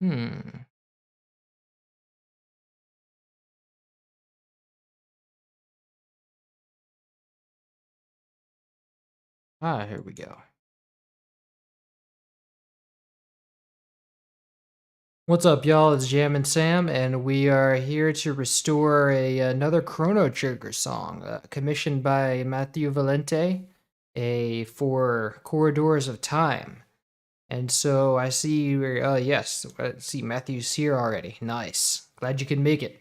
Hmm. Ah, here we go. What's up, y'all? It's Jam and Sam, and we are here to restore another Chrono Trigger song, commissioned by Matthew Valente, for Corridors of Time. And so I see, yes, I see Matthew's here already. Nice. Glad you could make it.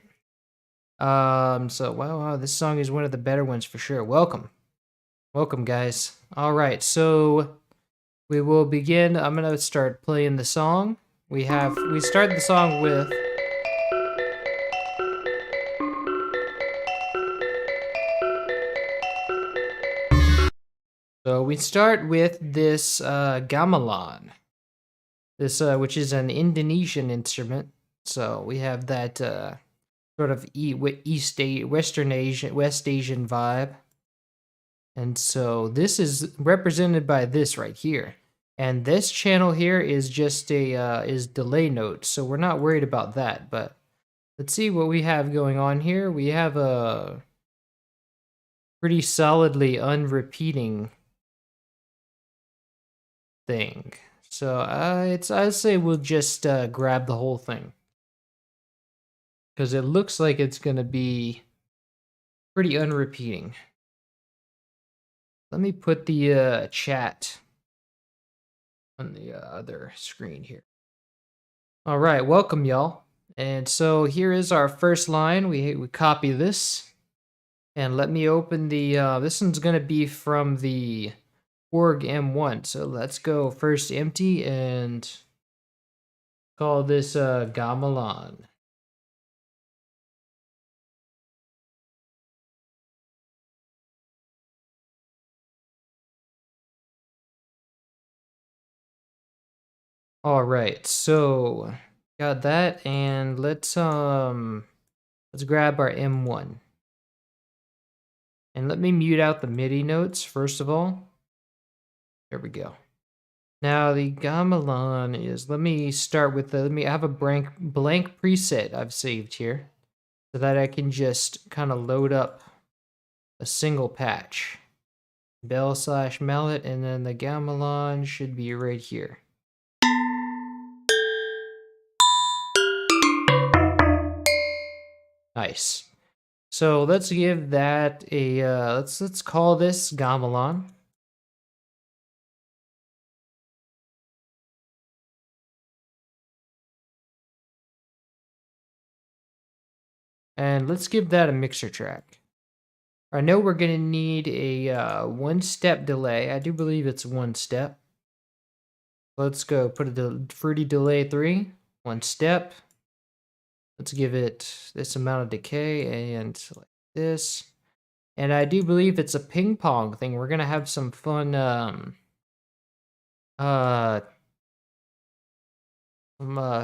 So wow, this song is one of the better ones for sure. Welcome, guys. All right, so we will begin. I'm gonna start playing the song. We start the song with. So we start with this gamelan, this which is an Indonesian instrument. So we have that sort of West Asian vibe, and so this is represented by this right here. And this channel here is just a is delay notes, so we're not worried about that. But let's see what we have going on here. We have a pretty solidly unrepeating thing. So I'd say we'll just grab the whole thing, because it looks like it's gonna be pretty unrepeating. Let me put the chat on the other screen here. All right, welcome y'all. And so here is our first line. We copy this, and let me open the. This one's gonna be from the org M1. So let's go first empty and call this Gamelan. All right, so got that, and let's grab our M1. And let me mute out the MIDI notes first of all. There we go. Now the gamelan is, let me start with the, I have a blank preset I've saved here, so that I can just kind of load up a single patch. Bell/mallet, and then the gamelan should be right here. Nice. So let's give that a let's call this gamelan. And let's give that a mixer track. I know we're gonna need a 1-step delay. I do believe it's 1 step. Let's go put a fruity delay 3, 1 step. Let's give it this amount of decay and like this. And I do believe it's a ping pong thing. We're gonna have some fun uh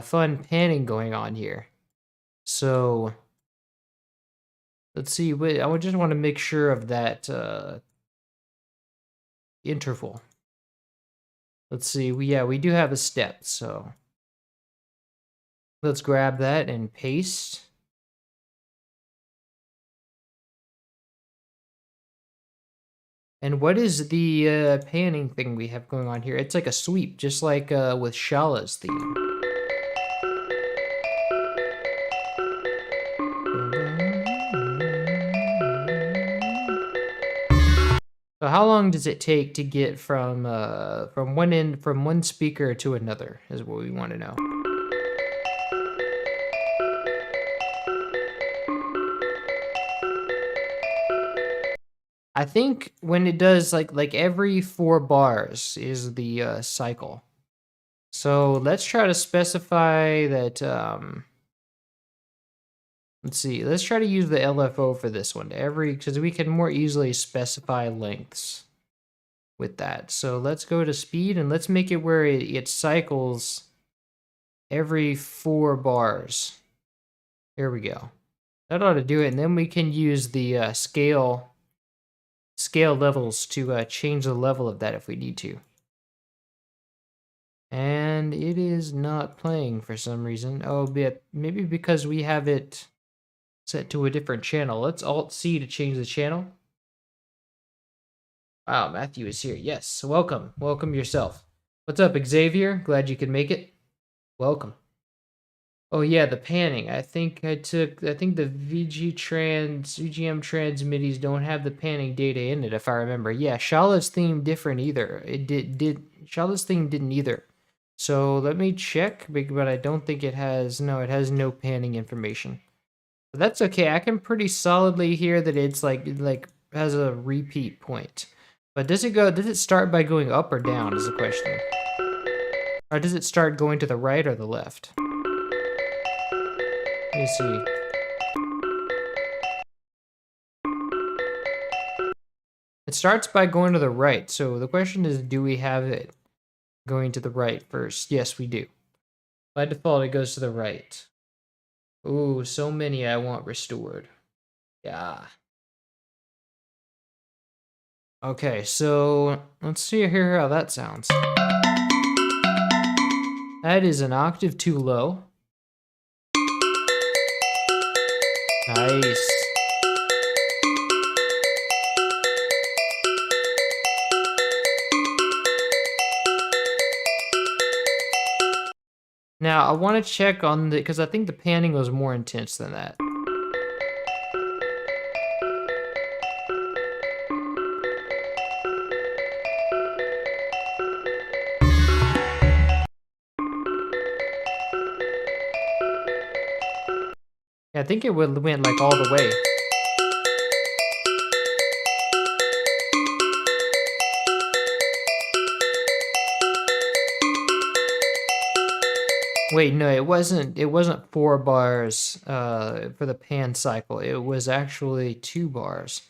fun panning going on here. So let's see. Wait, I just want to make sure of that interval. Let's see. We do have a step, so let's grab that and paste. And what is the panning thing we have going on here? It's like a sweep, just like with Shala's theme. So how long does it take to get from one speaker to another is what we want to know. I think when it does like every 4 bars is the cycle. So let's try to specify that let's see. Let's try to use the LFO for this one. Because we can more easily specify lengths with that. So let's go to speed and let's make it where it cycles every 4 bars. There we go. That ought to do it. And then we can use the scale levels to change the level of that if we need to. And it is not playing for some reason. Oh, maybe because we have it set to a different channel. Let's Alt-C to change the channel. Wow, Matthew is here. Yes, welcome. Welcome yourself. What's up, Xavier? Glad you could make it. Welcome. Oh yeah, the panning. I think the VGM trans midis don't have the panning data in it, if I remember. Yeah, Shala's theme different either. Shala's theme didn't either. So let me check, but I don't think it has no panning information. But that's okay. I can pretty solidly hear that it's like has a repeat point. But does it start by going up or down is the question. Or does it start going to the right or the left? Let me see. It starts by going to the right. So the question is, do we have it going to the right first? Yes, we do. By default, it goes to the right. Ooh, so many I want restored. Yeah. Okay, so let's see here how that sounds. That is an octave too low. Nice. Now, I want to check on because I think the panning was more intense than that. Yeah, I think it went like all the way. Wait, no, it wasn't 4 bars for the pan cycle. It was actually 2 bars.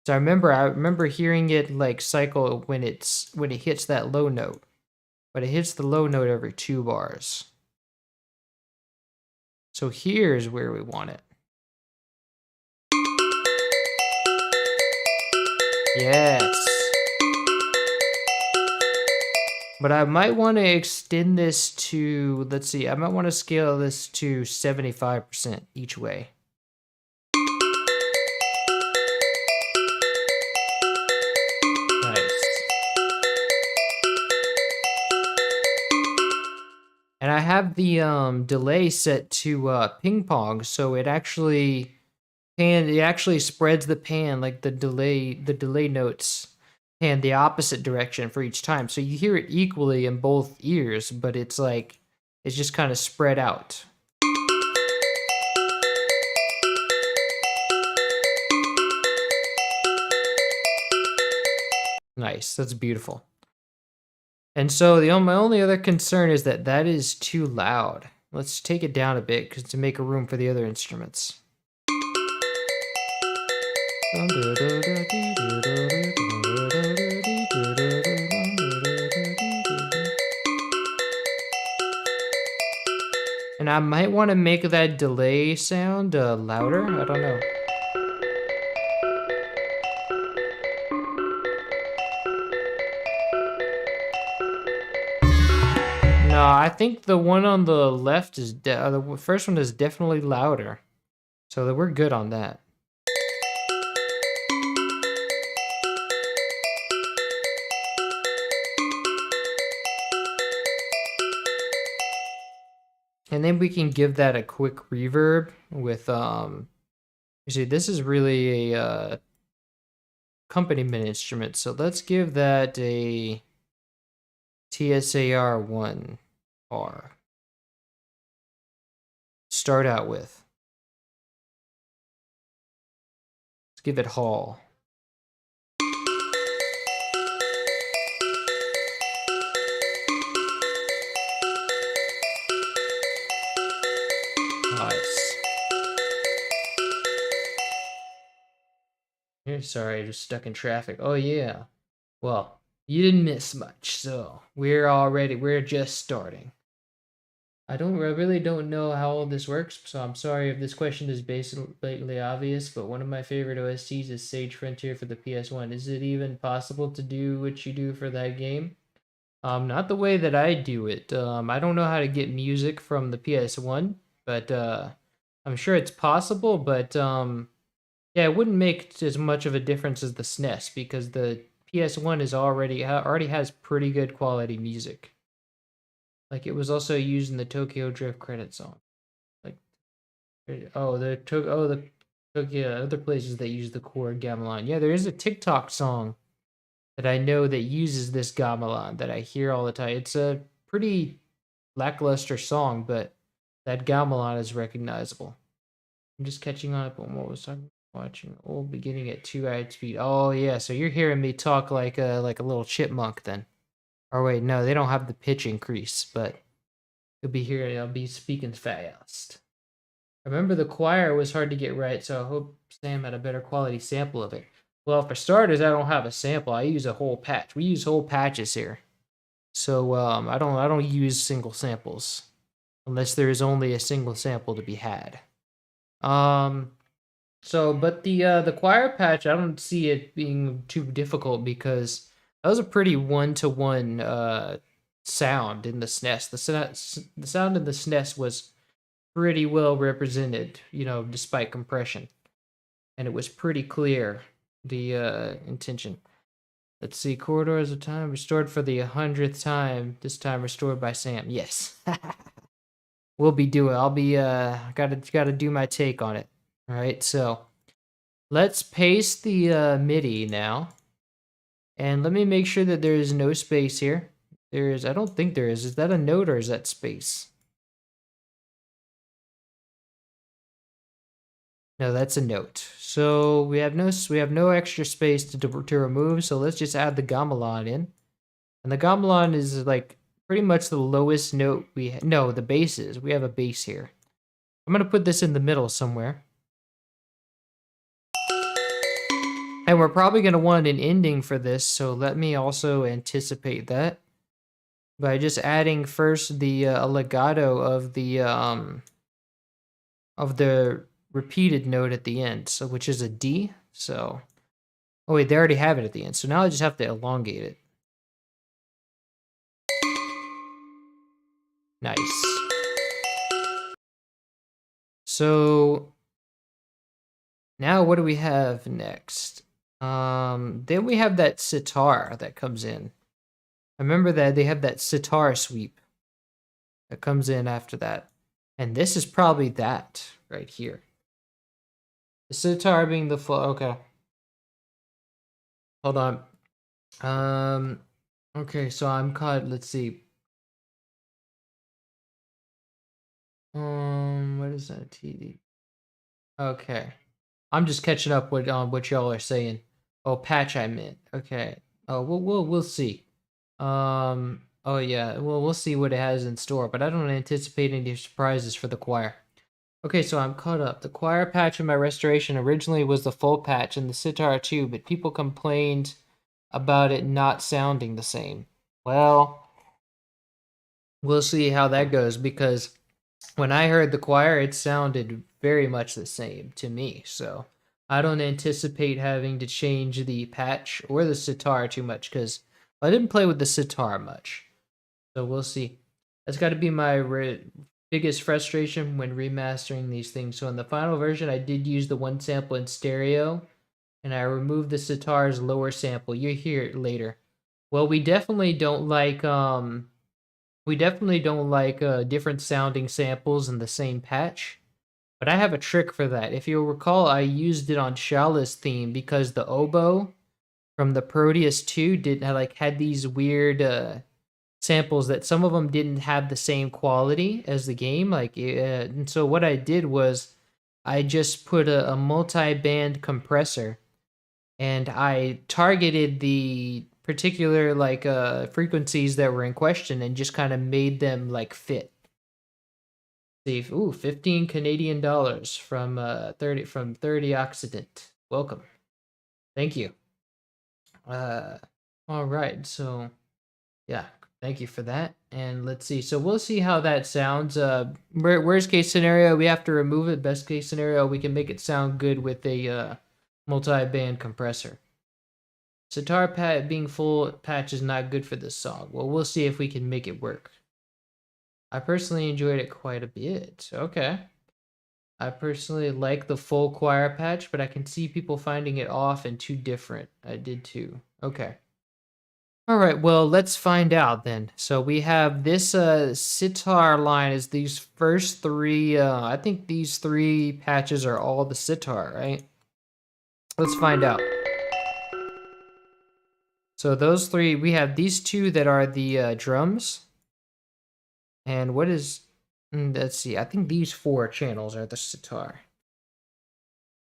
So I remember hearing it like cycle when it hits that low note. But it hits the low note every 2 bars. So here's where we want it. Yes. But I might want to extend this to, let's see, I might want to scale this to 75% each way. Nice. And I have the delay set to ping pong, so it actually spreads the pan, like the delay notes pan the opposite direction for each time. So you hear it equally in both ears, but it's just kind of spread out. Nice, that's beautiful. And so my only other concern is that is too loud. Let's take it down a bit to make a room for the other instruments. And I might want to make that delay sound louder. I don't know. No, I think the one on the left is the first one is definitely louder. So we're good on that. And then we can give that a quick reverb with you see this is really a accompaniment instrument. So let's give that a TSAR 1R. Start out with. Let's give it Hall. Nice. Sorry, I just stuck in traffic. Oh yeah. Well, you didn't miss much, so we're just starting. I really don't know how all this works, so I'm sorry if this question is blatantly obvious, but one of my favorite OSTs is Sage Frontier for the PS1. Is it even possible to do what you do for that game? Not the way that I do it. I don't know how to get music from the PS1, but I'm sure it's possible. But yeah, it wouldn't make as much of a difference as the SNES because the PS1 is already has pretty good quality music. Like it was also used in the Tokyo Drift credit song. Like the Tokyo other places that use the chord gamelan. Yeah, there is a TikTok song that I know that uses this gamelan that I hear all the time. It's a pretty lackluster song, but that gamelan is recognizable. I'm just catching up on what was talking. Watching old beginning at 2 speed. Oh yeah, so you're hearing me talk like a little chipmunk then. Or wait, no, they don't have the pitch increase, but you'll be hearing. I'll be speaking fast. Remember, the choir was hard to get right, so I hope Sam had a better quality sample of it. Well, for starters, I don't have a sample. I use a whole patch. We use whole patches here, so I don't use single samples unless there is only a single sample to be had. Um, but the choir patch, I don't see it being too difficult because that was a pretty one-to-one sound in the SNES. The sound in the SNES was pretty well represented, despite compression, and it was pretty clear the intention. Let's see, corridors of time restored for the 100th time. This time restored by Sam. Yes, we'll be doing. I'll be gotta do my take on it. All right, so let's paste the MIDI now, and let me make sure that there is no space here. There is. I don't think there is. Is that a note or is that space? No, that's a note. So we have no extra space to remove. So let's just add the gamelan in, and the gamelan is like pretty much the lowest note no, the bass is. We have a bass here. I'm gonna put this in the middle somewhere, and we're probably gonna want an ending for this. So let me also anticipate that by just adding first the legato of the repeated note at the end, so which is a D. So, oh wait, they already have it at the end. So now I just have to elongate it. Nice. So now what do we have next? Then we have that sitar that comes in. I remember that they have that sitar sweep that comes in after that. And this is probably that right here. The sitar being the flow. Okay. Hold on. Okay, so I'm caught. Let's see. What is that? TD. Okay. I'm just catching up with what y'all are saying. Oh, patch I meant. Okay. Oh, we'll see. Oh yeah. Well, we'll see what it has in store, but I don't anticipate any surprises for the choir. Okay, so I'm caught up. The choir patch in my restoration originally was the full patch and the sitar too, but people complained about it not sounding the same. Well, we'll see how that goes because when I heard the choir, it sounded very much the same to me. So I don't anticipate having to change the patch or the sitar too much because I didn't play with the sitar much. So we'll see. That's got to be my biggest frustration when remastering these things. So in the final version, I did use the one sample in stereo, and I removed the sitar's lower sample. You'll hear it later. Well, we definitely don't like different sounding samples in the same patch. But I have a trick for that. If you'll recall, I used it on Shala's theme because the oboe from the Proteus 2 had these weird samples that some of them didn't have the same quality as the game. And so what I did was I just put a multi-band compressor and I targeted the particular frequencies that were in question and just kind of made them fit. See, 15 Canadian dollars from 30 Occident. Welcome. Thank you. All right. So, yeah, thank you for that. And let's see. So we'll see how that sounds. Worst case scenario, we have to remove it. Best case scenario, we can make it sound good with a multi-band compressor. Sitar being full patch is not good for this song. Well, we'll see if we can make it work. I personally enjoyed it quite a bit. Okay. I personally like the full choir patch, but I can see people finding it off and too different. I did too. Okay. All right, well, let's find out then. So we have this sitar line is these first three, I think these three patches are all the sitar, right? Let's find out. So those three, we have these two that are the drums. And what is, let's see, I think these four channels are the sitar.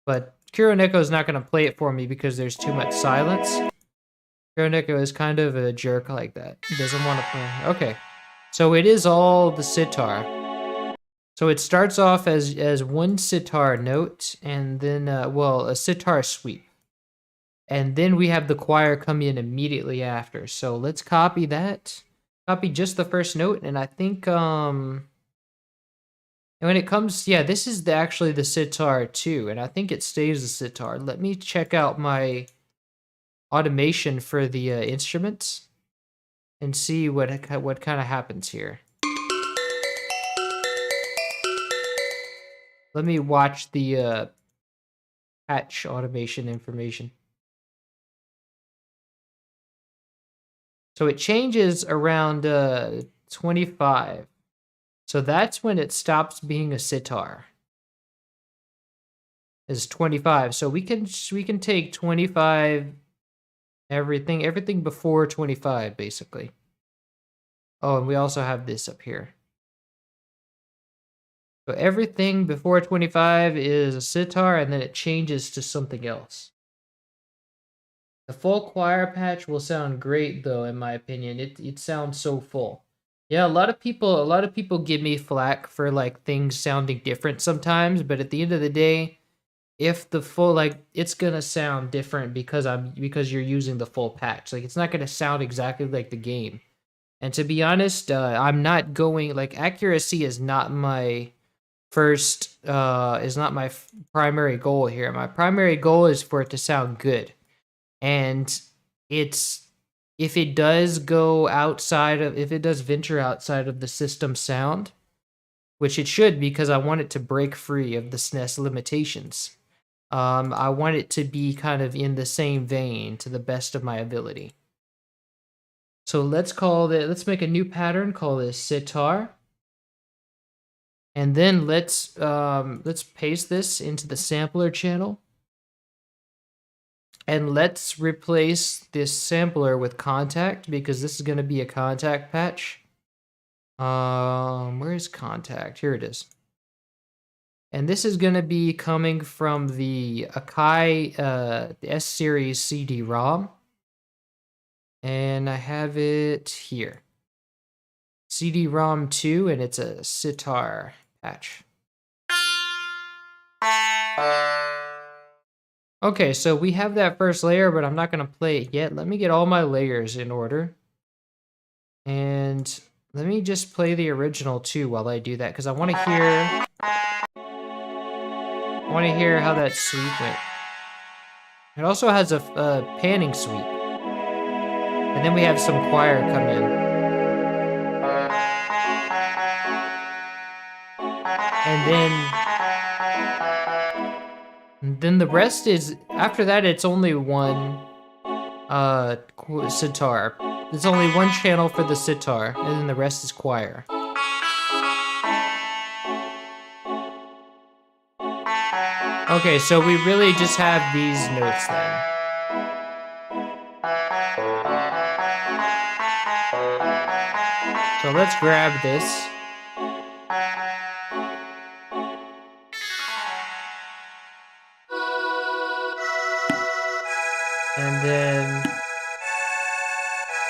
But Kuroneko is not going to play it for me because there's too much silence. Kuroneko is kind of a jerk like that. He doesn't want to play. Okay. So it is all the sitar. So it starts off as one sitar note, and then, well, a sitar sweep. And then we have the choir come in immediately after. So let's copy that. Copy just the first note, and I think, and when it comes, yeah, this is actually the sitar too, and I think it stays the sitar. Let me check out my automation for the instruments and see what kind of happens here. Let me watch the patch automation information. So it changes around 25. So that's when it stops being a sitar. Is 25. So we can take 25, everything before 25 basically. Oh, and we also have this up here. So everything before 25 is a sitar, and then it changes to something else. The full choir patch will sound great though, in my opinion. It sounds so full. Yeah, a lot of people give me flack for like things sounding different sometimes, but at the end of the day, if the full, like, it's gonna sound different because you're using the full patch. Like, it's not gonna sound exactly like the game. And to be honest, I'm not going, like, accuracy is not my primary goal here. My primary goal is for it to sound good. And if it does venture outside of the system sound, which it should, because I want it to break free of the SNES limitations. I want it to be kind of in the same vein to the best of my ability. So let's make a new pattern, call this sitar. And then let's paste this into the sampler channel. And let's replace this sampler with contact, because this is going to be a contact patch. Where's contact? Here it is. And this is going to be coming from the Akai S-Series CD-ROM. And I have it here. CD-ROM 2, and it's a sitar patch. Okay, so we have that first layer, but I'm not going to play it yet. Let me get all my layers in order. And let me just play the original too while I do that, because I want to hear how that sweep went. It also has a panning sweep. And then we have some choir come in. And then the rest is, after that, it's only one sitar. There's only one channel for the sitar, and then the rest is choir. Okay, so we really just have these notes then. So let's grab this. And then,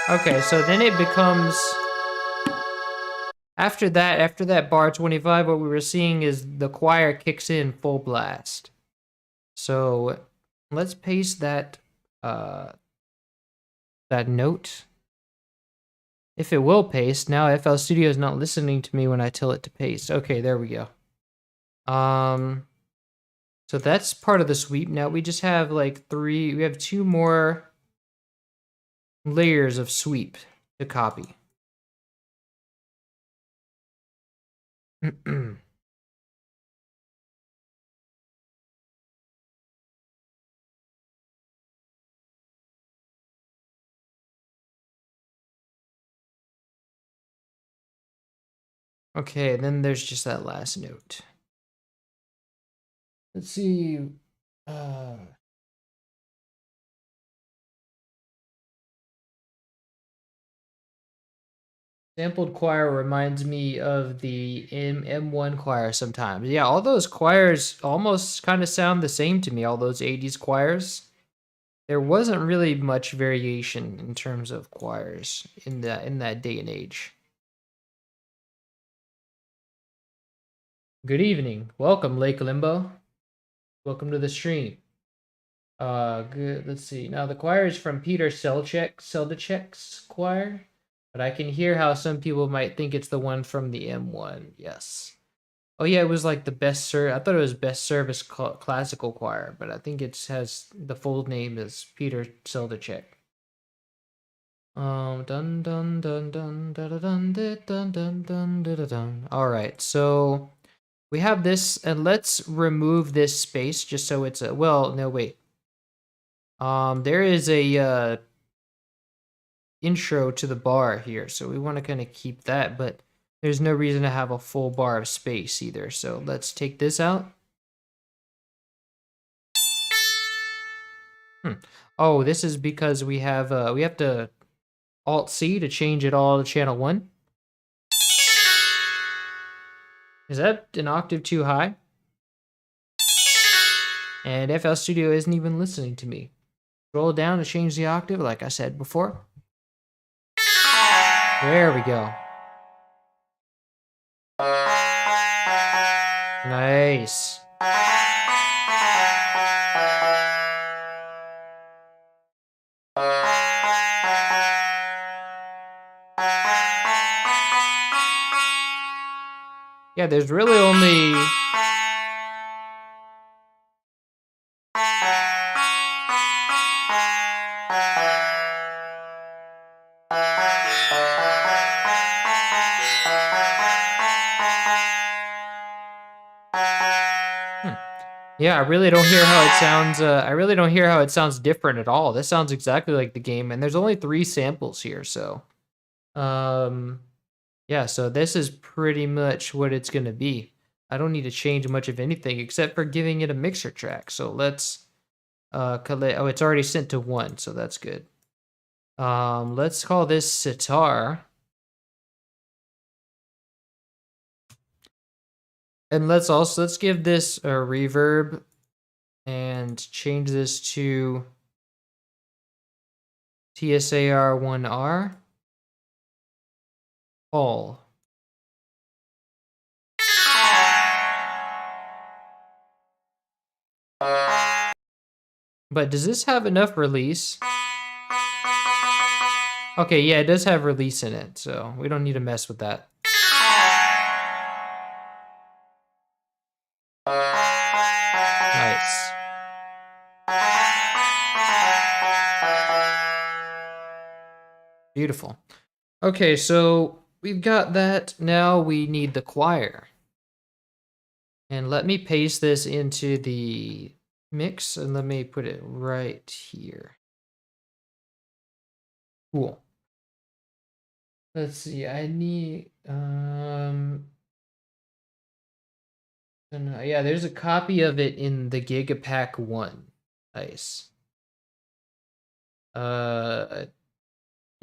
okay, so then it becomes, after that bar 25, what we were seeing is the choir kicks in full blast. So let's paste that note. If it will paste. Now FL Studio is not listening to me when I tell it to paste. Okay, there we go. So that's part of the sweep. Now we just have like we have two more layers of sweep to copy. Okay, then there's just that last note. Let's see. Sampled choir reminds me of the M1 choir sometimes. Yeah, all those choirs almost kind of sound the same to me, all those 80s choirs. There wasn't really much variation in terms of choirs in that day and age. Good evening. Welcome, Lake Limbo. Welcome to the stream. Good. Let's see. Now the choir is from Peter Seldachek's choir, but I can hear how some people might think it's the one from the M1. Yes. Oh yeah, it was like the best I thought it was best service classical choir, but I think it has the full name is Peter Seldachek. Dun dun dun dun dun dun dun dun dun dun dun dun. All right, so we have this, and let's remove this space just so it's a well. No, wait. There is a intro to the bar here, so we want to kind of keep that, but there's no reason to have a full bar of space either. So let's take this out. Oh, this is because we have to Alt C to change it all to channel 1. Is that an octave too high? And FL Studio isn't even listening to me. Scroll down to change the octave, like I said before. There we go. Nice. Yeah, there's really only... Yeah, I really don't hear how it sounds. I really don't hear how it sounds different at all. This sounds exactly like the game, and there's only 3 samples here, so... Yeah, so this is pretty much what it's going to be. I don't need to change much of anything except for giving it a mixer track. So let's collect. Oh, it's already sent to 1, so that's good. Let's call this Sitar. And let's give this a reverb and change this to TSAR1R. All. But does this have enough release? Okay, yeah, it does have release in it, so we don't need to mess with that. Nice. Beautiful. Okay, so we've got that. Now we need the choir. And let me paste this into the mix, and let me put it right here. Cool. Let's see, I need, yeah, there's a copy of it in the Gigapack 1. Nice.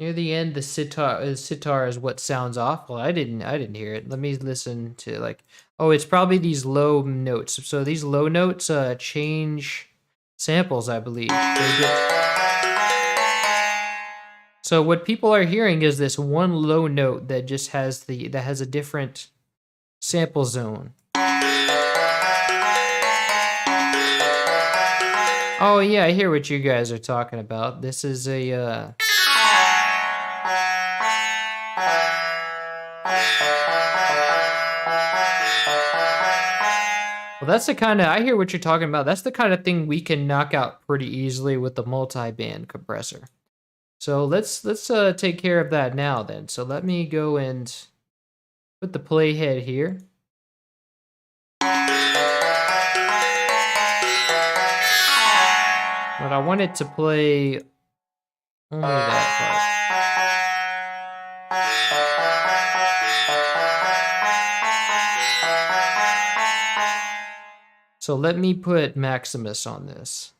Near the end, the sitar is what sounds off. Well, I didn't hear it. Let me listen to like, oh, it's probably these low notes. So these low notes change samples, I believe. So what people are hearing is this one low note that just has a different sample zone. Oh yeah, I hear what you guys are talking about. This is a well, that's the kind of, I hear what you're talking about. That's the kind of thing we can knock out pretty easily with the multi-band compressor. So let's take care of that now then. So let me go and put the playhead here. But I want it to play only that part. So let me put Maximus on this.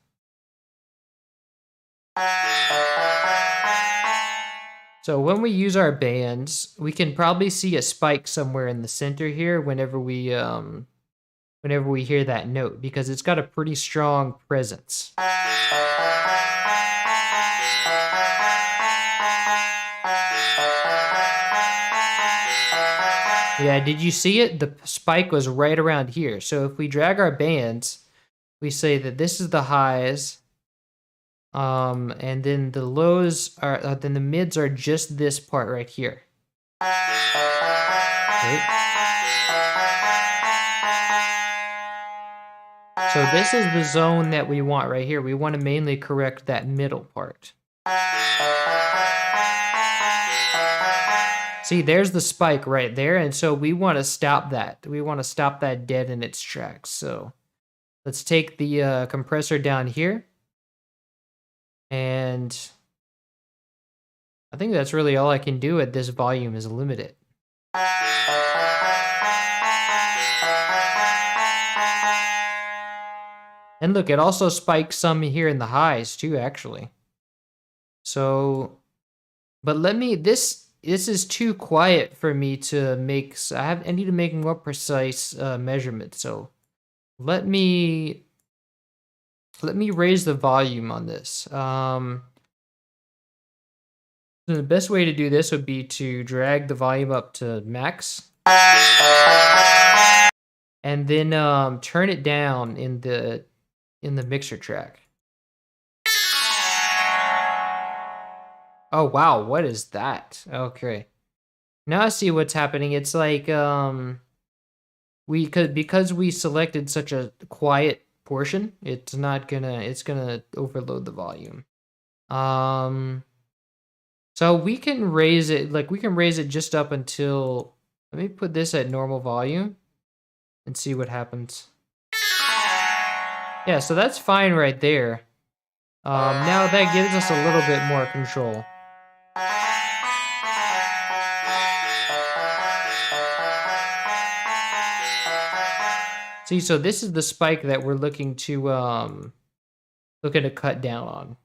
So when we use our bands, we can probably see a spike somewhere in the center here whenever we hear that note, because it's got a pretty strong presence. Yeah, did you see it? The spike was right around here. So if we drag our bands, we say that this is the highs, and then the lows are, then the mids are just this part right here. Right? So this is the zone that we want right here. We want to mainly correct that middle part. See, there's the spike right there, and so we want to stop that. We want to stop that dead in its tracks. So let's take the compressor down here. And I think that's really all I can do at this volume is limit it. And look, it also spikes some here in the highs too, actually. So, but this is too quiet for me to make. I need to make more precise measurements. So let me raise the volume on this. The best way to do this would be to drag the volume up to max. And then turn it down in the mixer track. Oh wow, what is that? Okay. Now I see what's happening. It's like because we selected such a quiet portion, it's gonna overload the volume. So we can raise it, just up until, let me put this at normal volume and see what happens. Yeah, so that's fine right there. Now that gives us a little bit more control. See, so this is the spike that we're looking to cut down on.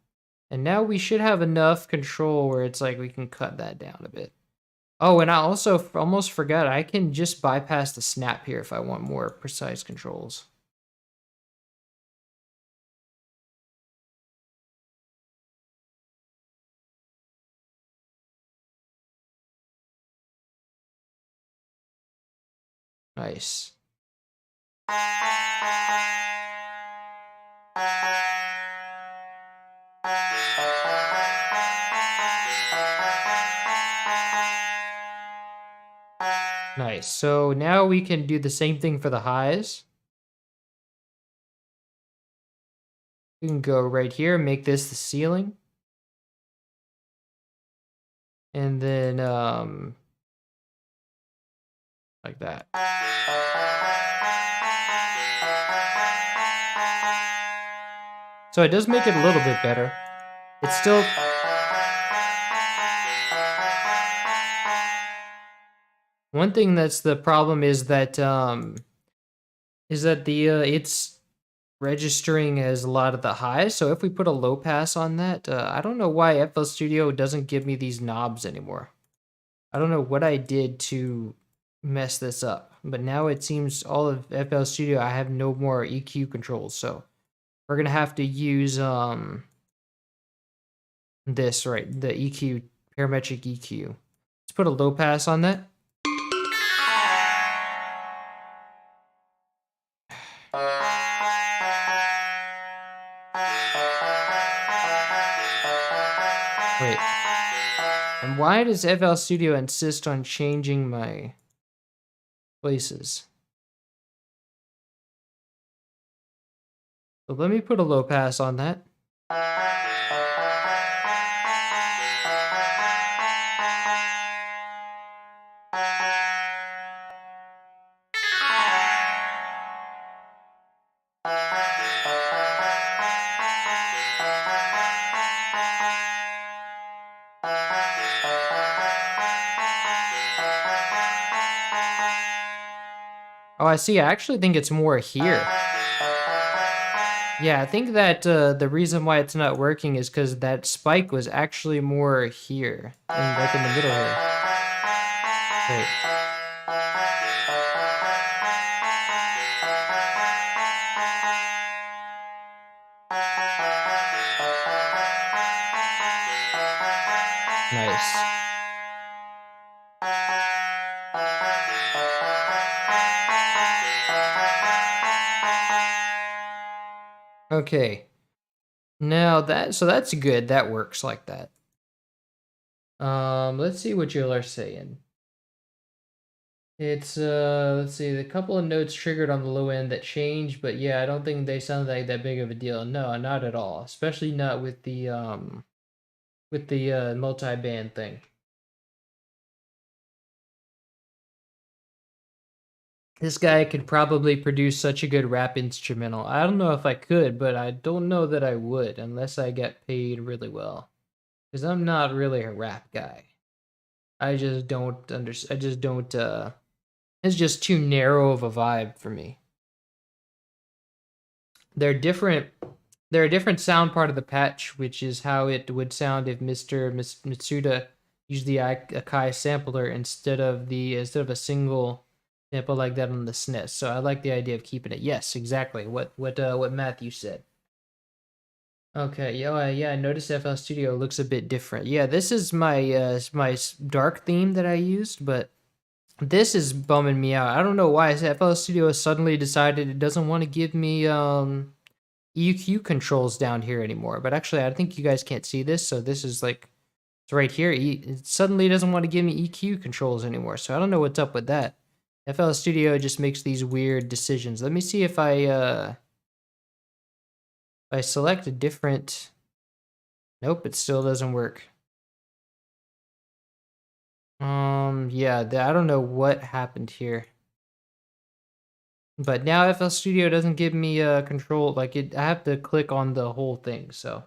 And now we should have enough control where it's like we can cut that down a bit. Oh, and I also almost forgot, I can just bypass the snap here if I want more precise controls. Nice. Nice. So now we can do the same thing for the highs. We can go right here, make this the ceiling. And then, like that. So it does make it a little bit better. It's still... One thing that's the problem is that it's registering as a lot of the highs. So if we put a low pass on that, I don't know why FL Studio doesn't give me these knobs anymore. I don't know what I did to mess this up, but now it seems all of FL Studio, I have no more EQ controls. So we're gonna have to use this, right, the EQ, parametric EQ. Let's put a low pass on that. Wait. And why does FL Studio insist on changing my places? So let me put a low pass on that. I see. I actually think it's more here. Yeah, I think that the reason why it's not working is because that spike was actually more here, like in the middle here. Wait. Nice. Okay. Now so that's good. That works like that. Let's see what you are saying. It's let's see, the couple of notes triggered on the low end that change, but yeah, I don't think they sound like that big of a deal. No, not at all. Especially not with the multi-band thing. This guy could probably produce such a good rap instrumental. I don't know if I could, but I don't know that I would unless I get paid really well. Because I'm not really a rap guy. I just don't I just don't it's just too narrow of a vibe for me. They're different. They're a different sound part of the patch, which is how it would sound if Mr. Mitsuda used the Akai sampler instead of a single sample like that on the SNES. So I like the idea of keeping it. Yes, exactly. What Matthew said. Okay, yeah, I noticed FL Studio looks a bit different. Yeah, this is my dark theme that I used, but this is bumming me out. I don't know why FL Studio suddenly decided it doesn't want to give me EQ controls down here anymore. But actually, I think you guys can't see this, so this is like it's right here. It suddenly doesn't want to give me EQ controls anymore. So I don't know what's up with that. FL Studio just makes these weird decisions. Let me see if I select a different. Nope, it still doesn't work. Yeah, I don't know what happened here. But now FL Studio doesn't give me control, like I have to click on the whole thing, so.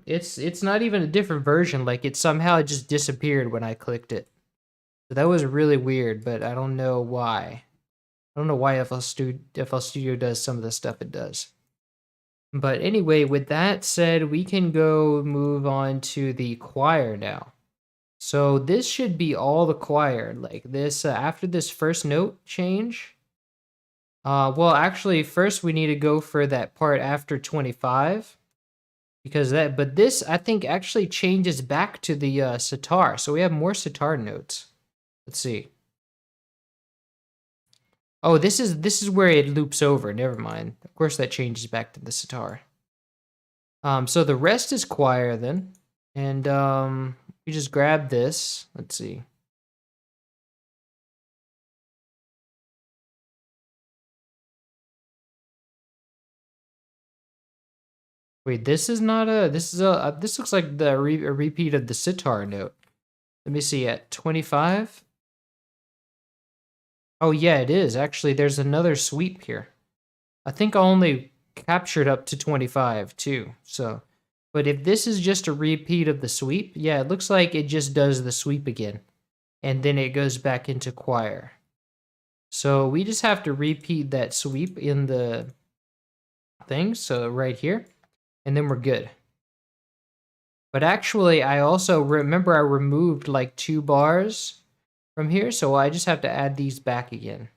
It's not even a different version, like it somehow just disappeared when I clicked it. So that was really weird, but I don't know why. I don't know why FL Studio does some of the stuff it does. But anyway, with that said, we can go move on to the choir now. So this should be all the choir, like this, after this first note change. Well, actually, first we need to go for that part after 25. But this, I think, actually changes back to the sitar. So we have more sitar notes. Let's see. Oh, this is where it loops over. Never mind. Of course, that changes back to the sitar. So the rest is choir then. And we just grab this. Let's see. Wait, this is not a. This is a. This looks like a repeat of the sitar note. Let me see at 25. Oh yeah, it is actually. There's another sweep here. I think I only captured up to 25 too. So, but if this is just a repeat of the sweep, yeah, it looks like it just does the sweep again, and then it goes back into choir. So we just have to repeat that sweep in the thing. So right here, and then we're good. But actually, I also remember I removed like 2 bars from here, so I just have to add these back again.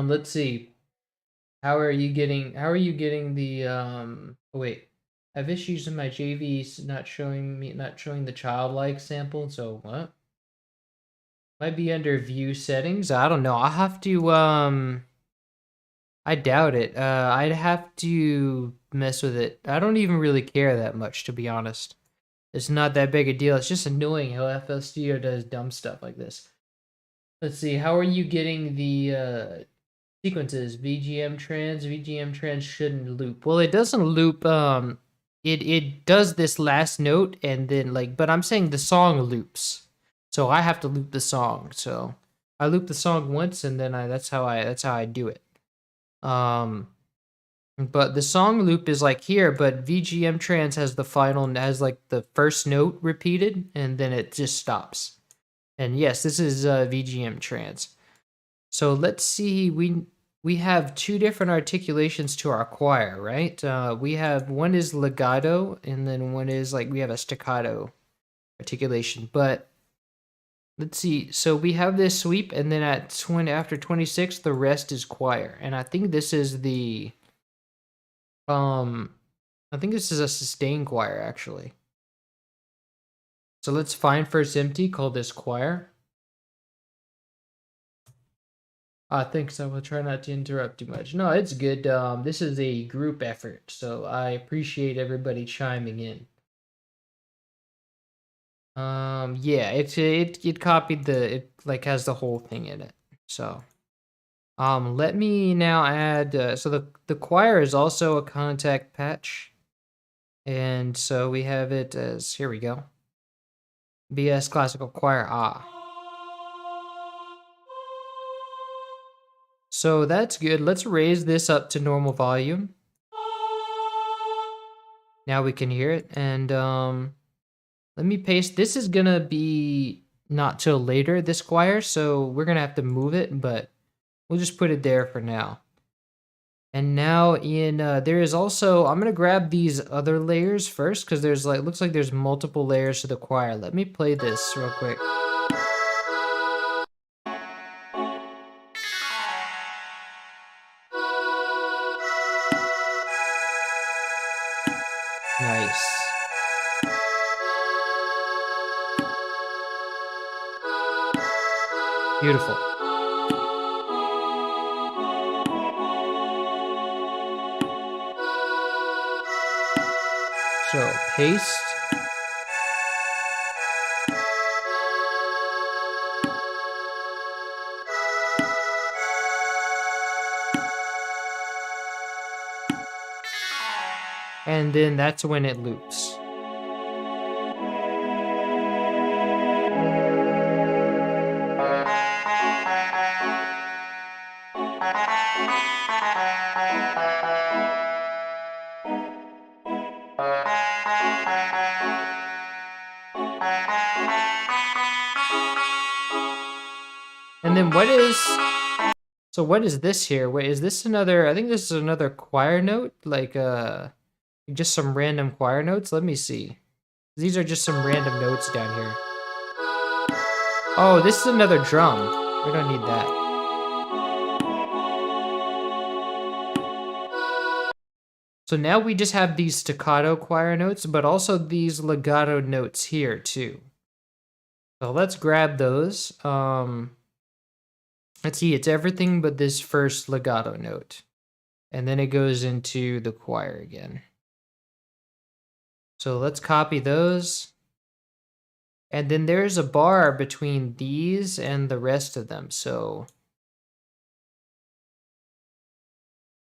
Let's see. How are you getting the oh wait. I have issues in my JVs not showing the childlike sample, so what? Might be under view settings. I don't know. I'll have to I doubt it. I'd have to mess with it. I don't even really care that much, to be honest. It's not that big a deal. It's just annoying how FL Studio does dumb stuff like this. Let's see. How are you getting the sequences? VGM trans shouldn't loop. Well, it doesn't loop. It does this last note and then like, but I'm saying the song loops. So I have to loop the song. So I loop the song once, and then that's how I do it. But the song loop is like here, but VGM trance has like the first note repeated, and then it just stops. And yes, this is VGM trance. So let's see, we have two different articulations to our choir, right? We have one is legato, and then one is like we have a staccato articulation. But let's see, so we have this sweep, and then after 26, the rest is choir, and I think this is the I think this is a sustained choir actually. So let's find first empty, call this choir. Thanks. I will try not to interrupt too much. No, it's good. This is a group effort, so I appreciate everybody chiming in. Yeah, it copied it like has the whole thing in it. So, let me now add. So the choir is also a contact patch, and so we have it as here we go. BS classical choir. So that's good. Let's raise this up to normal volume. Now we can hear it, and let me paste. This is gonna be not till later, this choir, so we're gonna have to move it, but we'll just put it there for now. And now there is also, I'm gonna grab these other layers first, because there's like, looks like there's multiple layers to the choir. Let me play this real quick. Nice. Beautiful. So, paste. And then that's when it loops. And then what is this here? Wait, is this another, I think this is another choir note? Like, just some random choir notes? Let me see. These are just some random notes down here. Oh, this is another drum. We don't need that. So now we just have these staccato choir notes, but also these legato notes here too. So let's grab those. Let's see, it's everything but this first legato note. And then it goes into the choir again. So let's copy those. And then there's a bar between these and the rest of them. So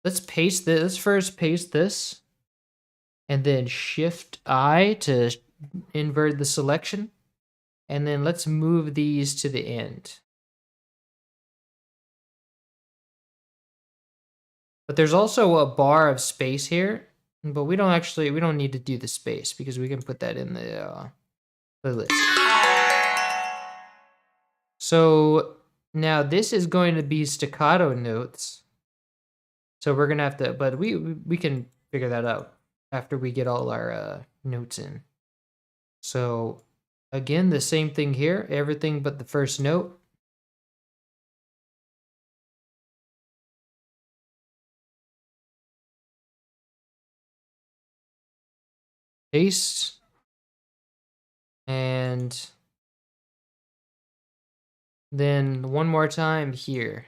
let's paste this. Let's first paste this. And then Shift I to invert the selection. And then let's move these to the end. But there's also a bar of space here. But we don't need to do the space because we can put that in the playlist. So now this is going to be staccato notes. So we're gonna have to, but we can figure that out after we get all our notes in. So again, the same thing here, everything but the first note. Paste. And then one more time here.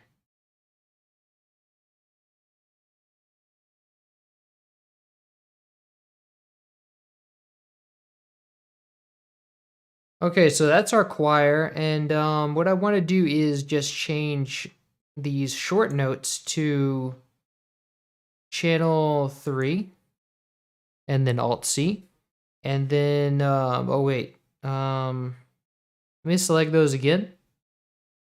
Okay, so that's our choir, and what I want to do is just change these short notes to channel 3, and then Alt C, and then oh wait, Let me select those again.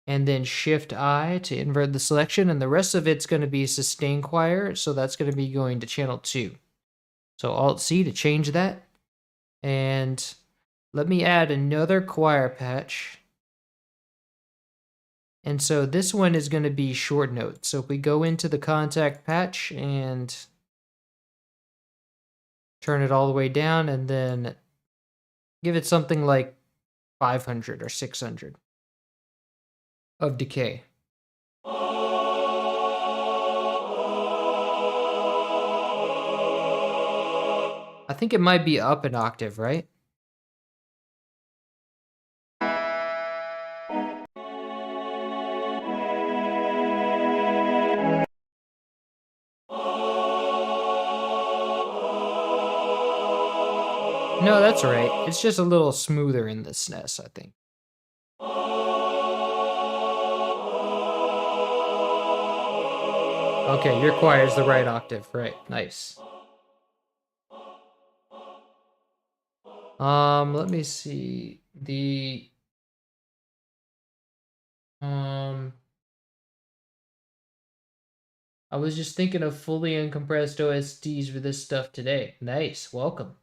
And then Shift I to invert the selection. And the rest of it's going to be sustain choir. So that's going to be going to channel 2. So Alt C to change that. And let me add another choir patch. And so this one is going to be short note. So if we go into the contact patch and turn it all the way down and then give it something like 500 or 600 of decay. I think it might be up an octave, right? No, that's right. It's just a little smoother in the SNES, I think. Okay, your choir is the right octave, right? Nice. Let me see. I was just thinking of fully uncompressed OSDs for this stuff today. Nice, welcome.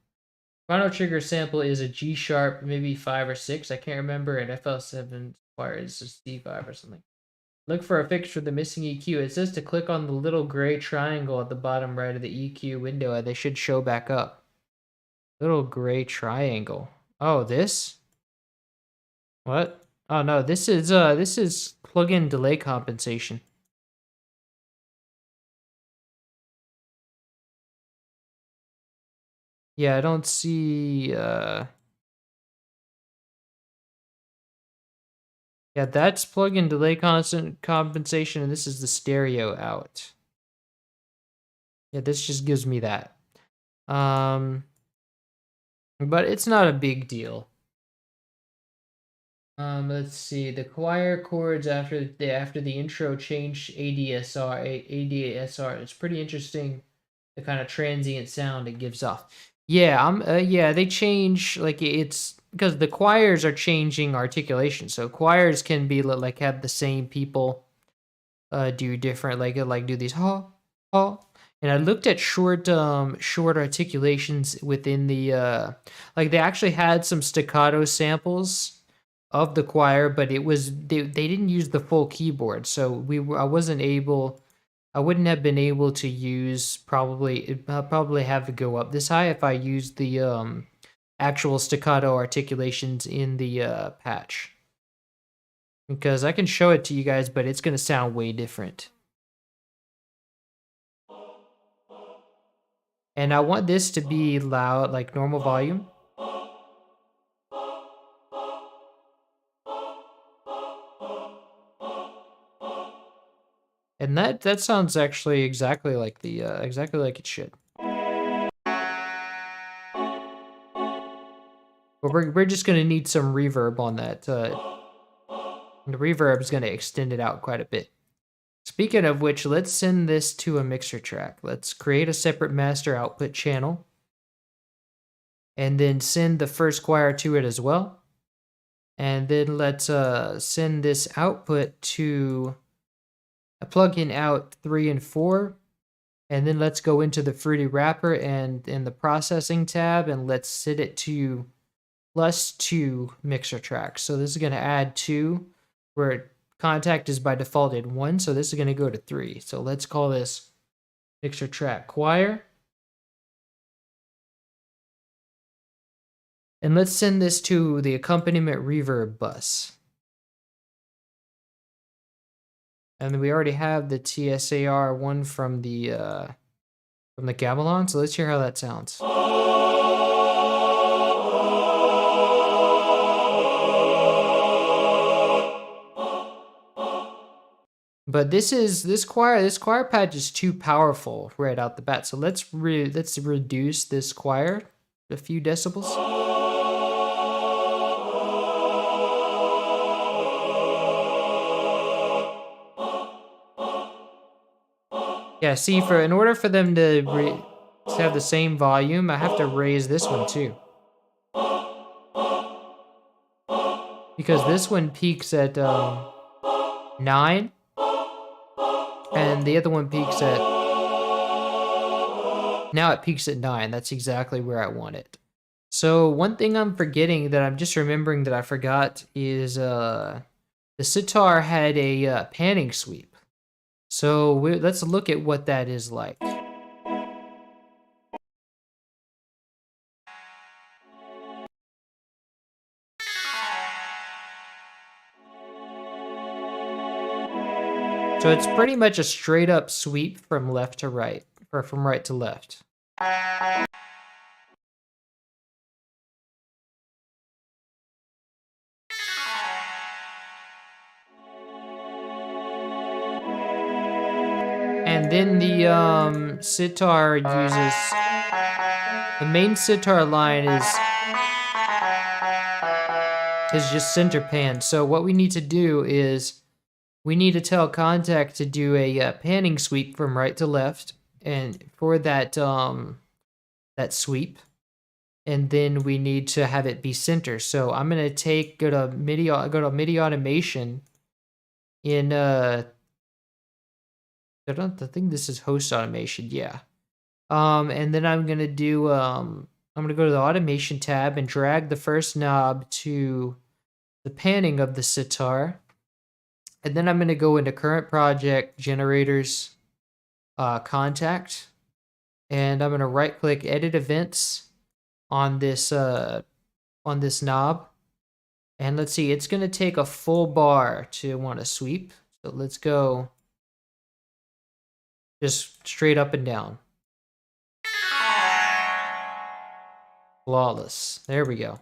Chrono Trigger sample is a G sharp, maybe 5 or 6. I can't remember. And FL7 choir is just D5 or something. Look for a fix for the missing EQ. It says to click on the little gray triangle at the bottom right of the EQ window, and they should show back up. Little gray triangle. Oh, this? What? Oh no, this is plug-in delay compensation. Yeah, I don't see yeah, that's plug-in delay constant compensation, and this is the stereo out. Yeah, this just gives me that. But it's not a big deal. Let's see. The choir chords after the intro change ADSR. It's pretty interesting, the kind of transient sound it gives off. Yeah, yeah, they change, like, it's because the choirs are changing articulation. So choirs can be like have the same people do different, like do these ha ha. And I looked at short articulations within the like they actually had some staccato samples of the choir, but it was they didn't use the full keyboard, so I wouldn't have been able to use probably have to go up this high if I used the actual staccato articulations in the patch, because I can show it to you guys, but it's gonna sound way different. And I want this to be loud, like normal volume. And that sounds actually exactly like exactly like it should. But we're just gonna need some reverb on that. The reverb is gonna extend it out quite a bit. Speaking of which, let's send this to a mixer track. Let's create a separate master output channel, and then send the first choir to it as well. And then let's send this output to a plugin out 3 and 4. And then let's go into the Fruity Wrapper and in the processing tab, and let's set it to +2 mixer tracks. So this is going to add 2, where contact is by default at 1. So this is going to go to 3. So let's call this mixer track choir. And let's send this to the accompaniment reverb bus. And we already have the TSAR one from the Gamelan, so let's hear how that sounds. But this choir patch is too powerful right out the bat. So let's reduce this choir a few decibels. Yeah, see, in order for them to have the same volume, I have to raise this one too. because this one peaks at 9, and the other one peaks at, now it peaks at 9. That's exactly where I want it. So one thing I'm forgetting that I'm just remembering that I forgot is the sitar had a panning sweep. So let's look at what that is like. So it's pretty much a straight up sweep from left to right, or from right to left. And then the sitar uses, the main sitar line is just center pan. So what we need to do is we need to tell Contact to do a panning sweep from right to left, and for that that sweep, and then we need to have it be center. So I'm gonna go to MIDI automation in I think this is host automation, yeah. And then I'm gonna do I'm gonna go to the automation tab and drag the first knob to the panning of the sitar. And then I'm going to go into current project generators contact, and I'm going to right click edit events on this knob. And let's see, it's going to take a full bar to want to sweep. So let's go just straight up and down. Flawless. There we go.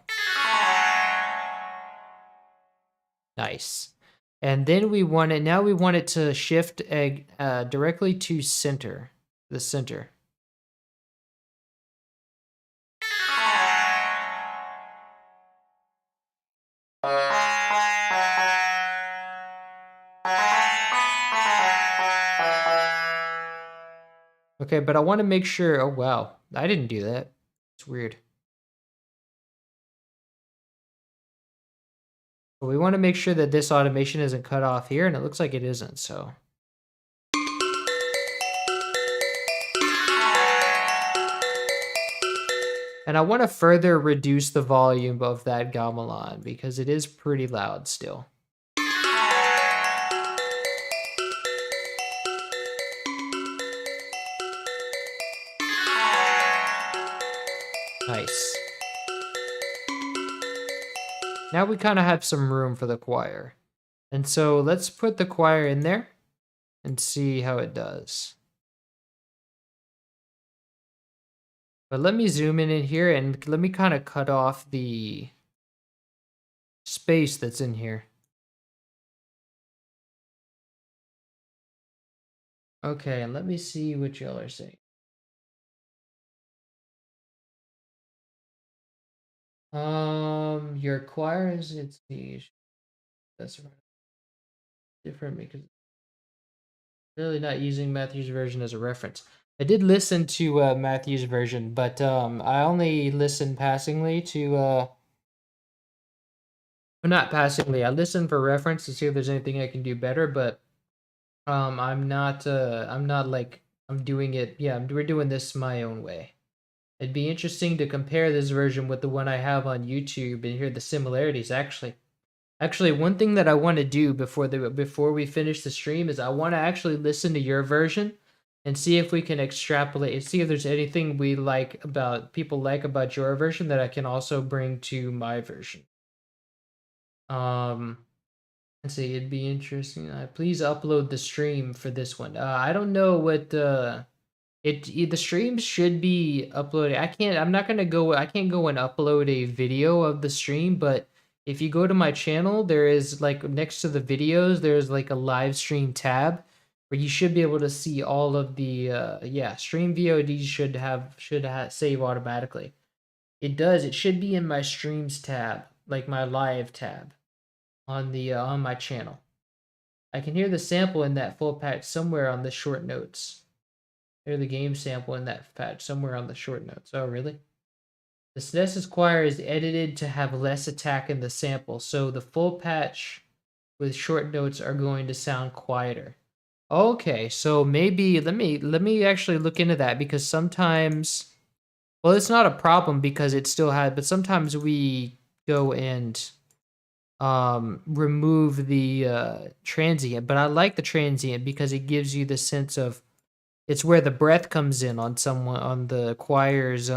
Nice. And then we want it, now we want it to shift directly to center, the center. Okay, but I want to make sure, oh wow, I didn't do that. It's weird. But we want to make sure that this automation isn't cut off here, and it looks like it isn't, so. And I want to further reduce the volume of that gamelan because it is pretty loud still. Nice. Now we kind of have some room for the choir. And so let's put the choir in there and see how it does. But let me zoom in here and let me kind of cut off the space that's in here. Okay, and let me see what y'all are saying. Your choir is, it's the, that's right. Different because really not using Matthew's version as a reference. I did listen to Matthew's version, but I only listened passingly to well, not passingly. I listened for reference to see if there's anything I can do better, but I'm not like I'm doing it. Yeah, we're doing this my own way. It'd be interesting to compare this version with the one I have on YouTube and hear the similarities. Actually, one thing that I want to do before we finish the stream is I want to actually listen to your version and see if we can extrapolate and see if there's anything people like about your version that I can also bring to my version. Let's see, it'd be interesting. Please upload the stream for this one. I don't know what the stream should be uploaded. I can't go and upload a video of the stream, but if you go to my channel, there is like next to the videos, there's like a live stream tab where you should be able to see all of the stream VOD should save automatically. It does. It should be in my streams tab, like my live tab on the on my channel. I can hear the sample in that full patch somewhere on the short notes. Hear the game sample in that patch somewhere on the short notes. Oh, really? The SNES's choir is edited to have less attack in the sample, so the full patch with short notes are going to sound quieter. Okay, so maybe let me actually look into that, because sometimes, well, it's not a problem because it still had, but sometimes we go and remove the transient, but I like the transient because it gives you the sense of, it's where the breath comes in on someone, on the choir's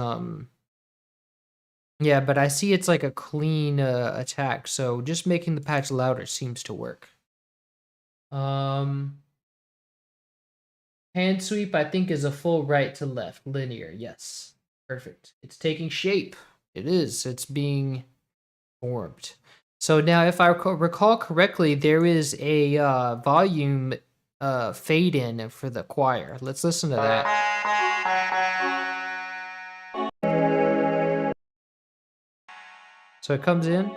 yeah, but I see it's like a clean attack, so just making the patch louder seems to work. Um Hand sweep, I think, is a full right to left, linear. Yes, perfect. It's taking shape. It is. It's being formed. So now, if I recall correctly, there is a volume fade in for the choir. Let's listen to that. So it comes in.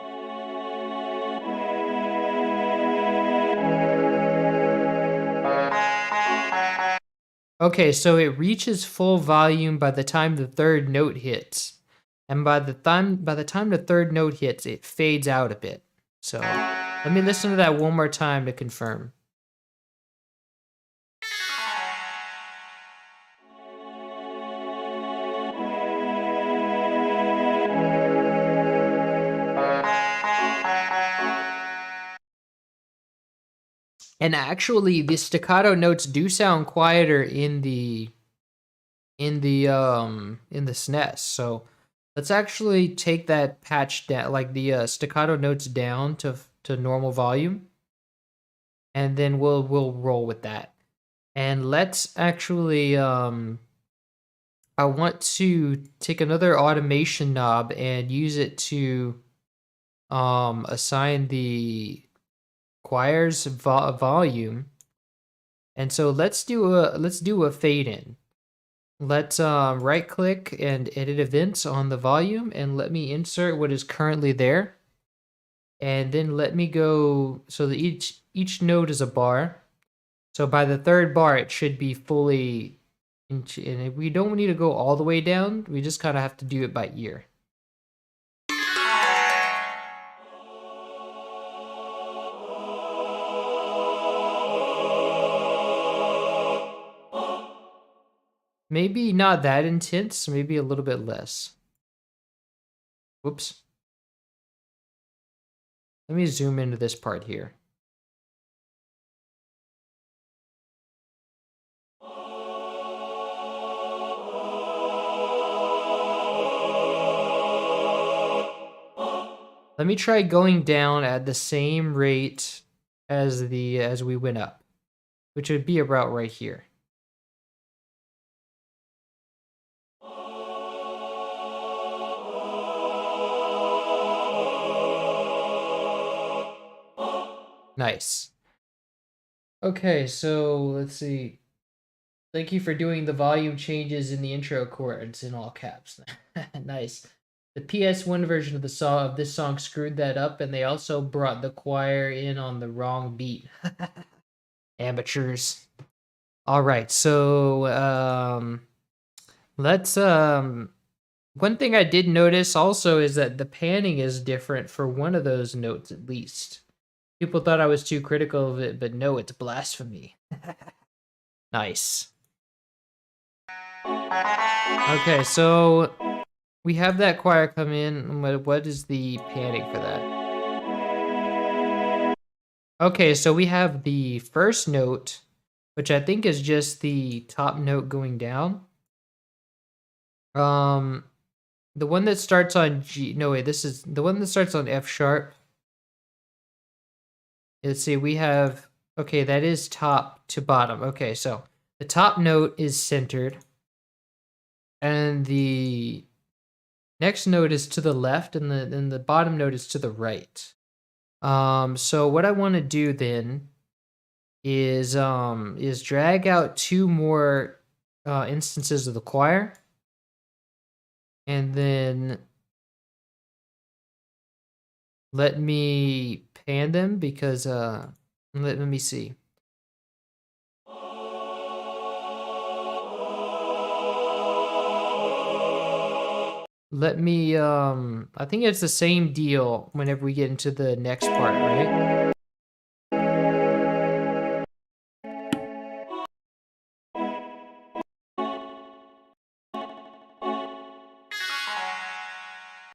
Okay, so it reaches full volume by the time the third note hits. And by the time the third note hits, it fades out a bit. So let me listen to that one more time to confirm. And actually, the staccato notes do sound quieter in the SNES. So let's actually take that patch down, like the staccato notes down to normal volume, and then we'll roll with that. And let's actually I want to take another automation knob and use it to assign the choir's volume. And so let's do a fade in. Let's right click and edit events on the volume, and let me insert what is currently there. And then let me go so that each note is a bar. So by the third bar, it should be fully and we don't need to go all the way down. We just kind of have to do it by ear. Maybe not that intense, maybe a little bit less. Whoops. Let me zoom into this part here. Let me try going down at the same rate as we went up, which would be about right here. Nice. Okay, so let's see. Thank you for doing the volume changes in the intro chords in all caps. Nice. The PS1 version of this song screwed that up, and they also brought the choir in on the wrong beat. Amateurs. All right, so let's one thing I did notice also is that the panning is different for one of those notes at least. People thought I was too critical of it, but no, it's blasphemy. Nice. Okay, so we have that choir come in. What is the panning for that? Okay, so we have the first note, which I think is just the top note going down. The one that starts on G. No, wait, this is the one that starts on F sharp. Let's see, we have, okay, that is top to bottom. Okay, so the top note is centered, and the next note is to the left, and the bottom note is to the right. So what I want to do then is drag out two more instances of the choir, and then let me pan them because let me see. let me, I think it's the same deal whenever we get into the next part, right?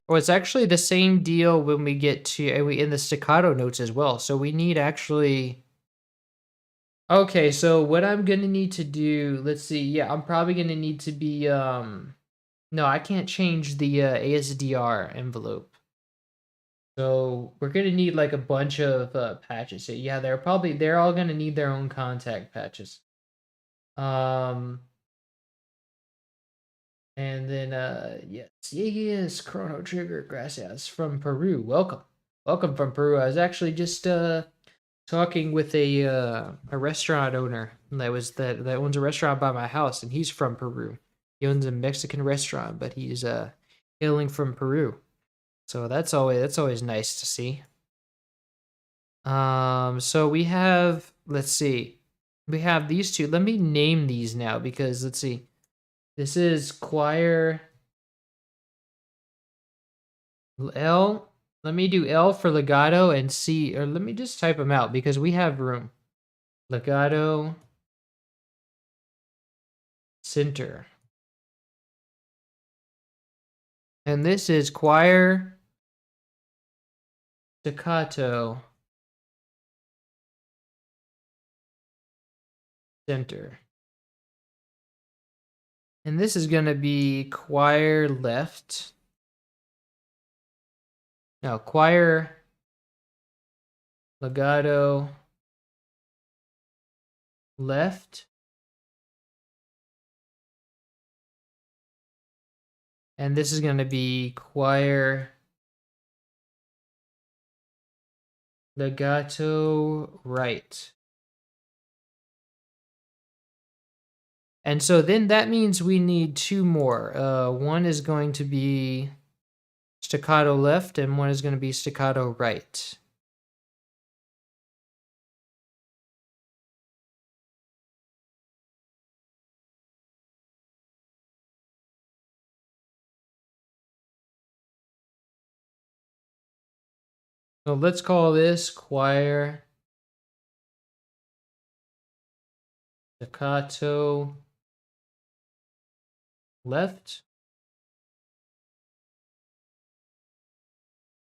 Well, it's actually the same deal when we get to in the staccato notes as well. So we need actually. Okay, so what I'm gonna need to do, let's see. Yeah, I'm probably gonna need to be no, I can't change the ASDR envelope. So we're gonna need like a bunch of patches. So yeah, they're all gonna need their own contact patches. Um and then yes, Chrono Trigger, gracias from Peru. Welcome. Welcome from Peru. I was actually just talking with a restaurant owner that owns a restaurant by my house, and he's from Peru. He owns a Mexican restaurant, but he's hailing from Peru. So that's always nice to see. So we have, let's see, we have these two. Let me name these now because let's see, this is choir L. Let me do L for legato and C, or let me just type them out because we have room. Legato center. And this is choir staccato center. And this is going to be choir left. No, choir legato left. And this is going to be choir legato right. And so then that means we need two more. One is going to be staccato left, and one is going to be staccato right. So let's call this choir staccato left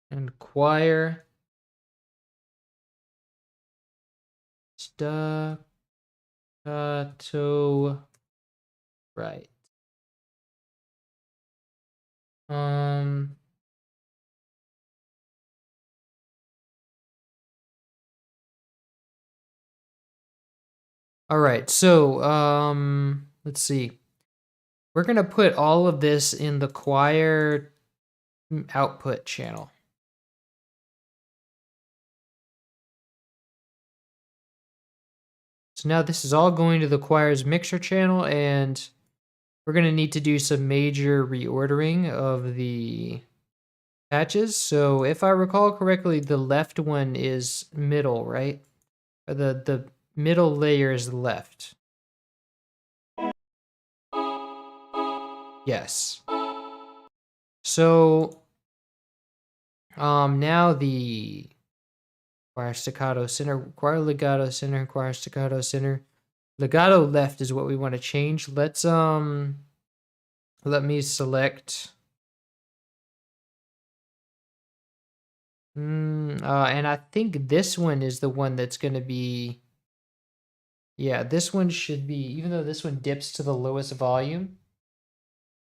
and choir staccato right. Um all right. So, let's see. We're going to put all of this in the choir output channel. So now this is all going to the choir's mixer channel, and we're going to need to do some major reordering of the patches. So if I recall correctly, the left one is middle, right? Or the middle layer is left. Yes. So now the choir staccato center, choir legato center, choir staccato center. Legato left is what we want to change. Let's let me select and I think this one is the one that's going to be, yeah, this one should be, even though this one dips to the lowest volume.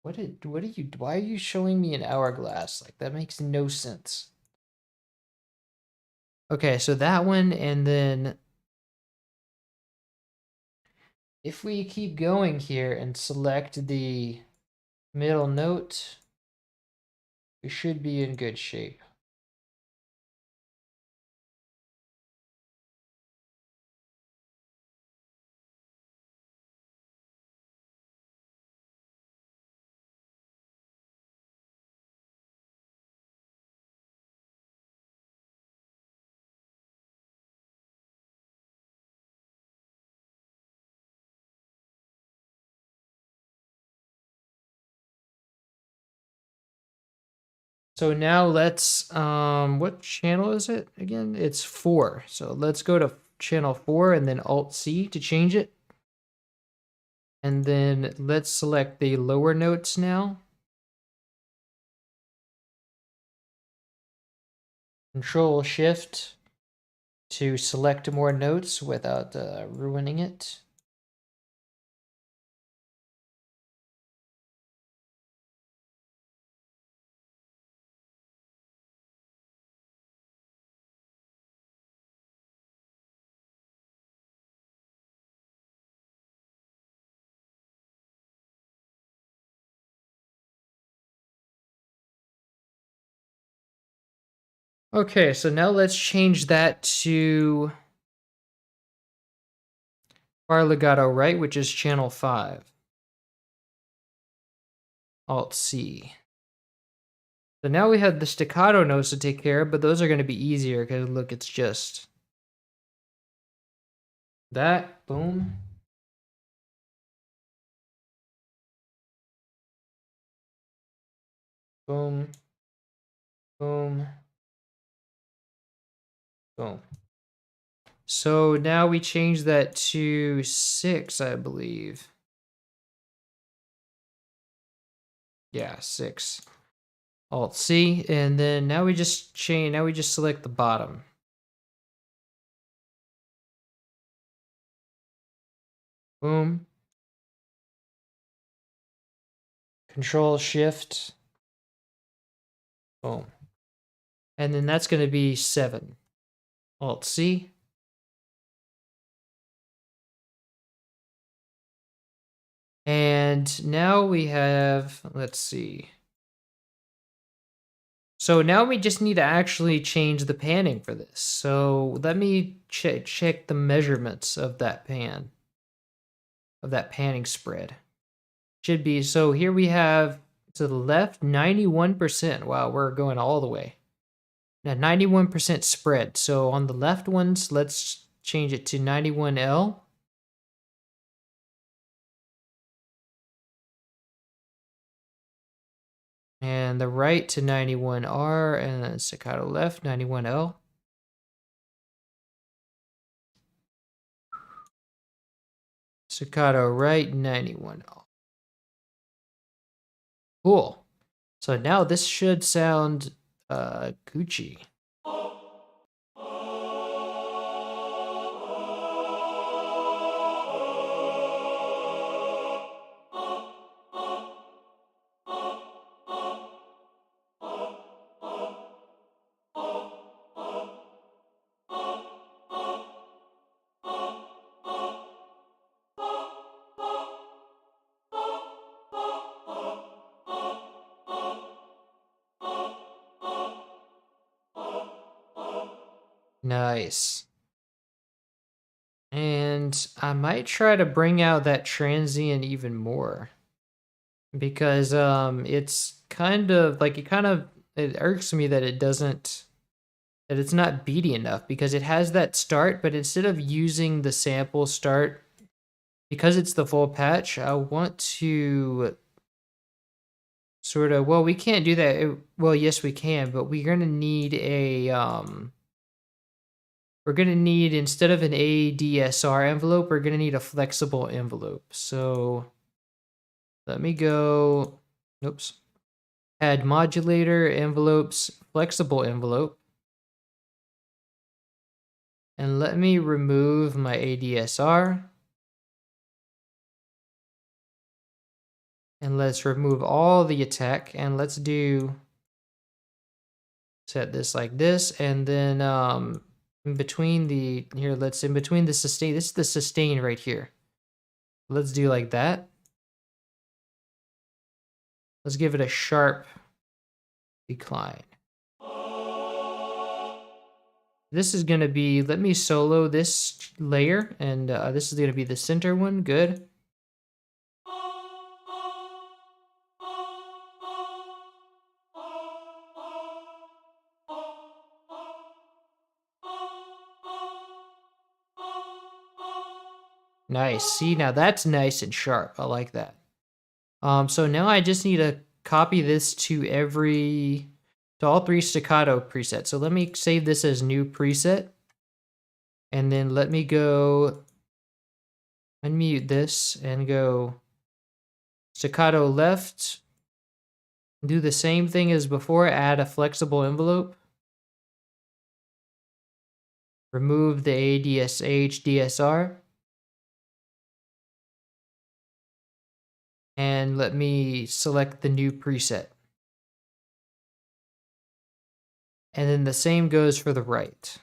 What are you, why are you showing me an hourglass? Like, that makes no sense. Okay, so that one, and then if we keep going here and select the middle note, we should be in good shape. So now let's, what channel is it again? It's 4. So let's go to channel 4 and then Alt-C to change it. And then let's select the lower notes now. Control-Shift to select more notes without ruining it. Okay, so now let's change that to bar legato right, which is channel 5. Alt-C. So now we have the staccato notes to take care of, but those are going to be easier because look, it's just that, boom. Boom. Boom. Boom. So now we change that to 6, I believe. Yeah, 6. Alt-C, and then now we just select the bottom. Boom. Control-Shift. Boom. And then that's going to be 7. Alt-C. And now we have, let's see. So now we just need to actually change the panning for this. So let me check the measurements of that panning spread. Should be, so here we have to the left 91%. Wow, we're going all the way. Now 91% spread. So on the left ones, let's change it to 91L. And the right to 91R, and then staccato left, 91L. Staccato right, 91L. Cool. So now this should sound Gucci. Nice. And I might try to bring out that transient even more. Because it's kind of like it irks me that it's not beady enough, because it has that start, but instead of using the sample start, because it's the full patch, I want to sort of, well, we can't do that. Well, yes, we can, but we're gonna need instead of an ADSR envelope, we're gonna need a flexible envelope. So let me go, oops, add modulator, envelopes, flexible envelope. And let me remove my ADSR. And let's remove all the attack, and let's set this like this, and then in between the sustain, this is the sustain right here. Let's do like that. Let's give it a sharp decline. This is gonna be, let me solo this layer, and this is gonna be the center one, good. Nice. See, now that's nice and sharp. I like that. So now I just need to copy this to to all 3 staccato presets. So let me save this as new preset. And then let me go unmute this and go staccato left. Do the same thing as before, add a flexible envelope. Remove the ADSH DSR. And let me select the new preset. And then the same goes for the right.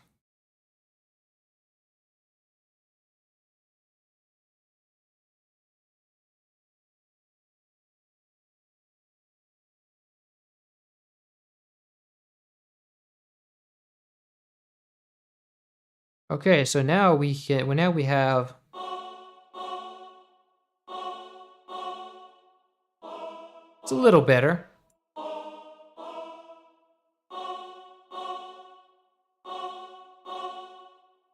Okay, so now we have it's a little better.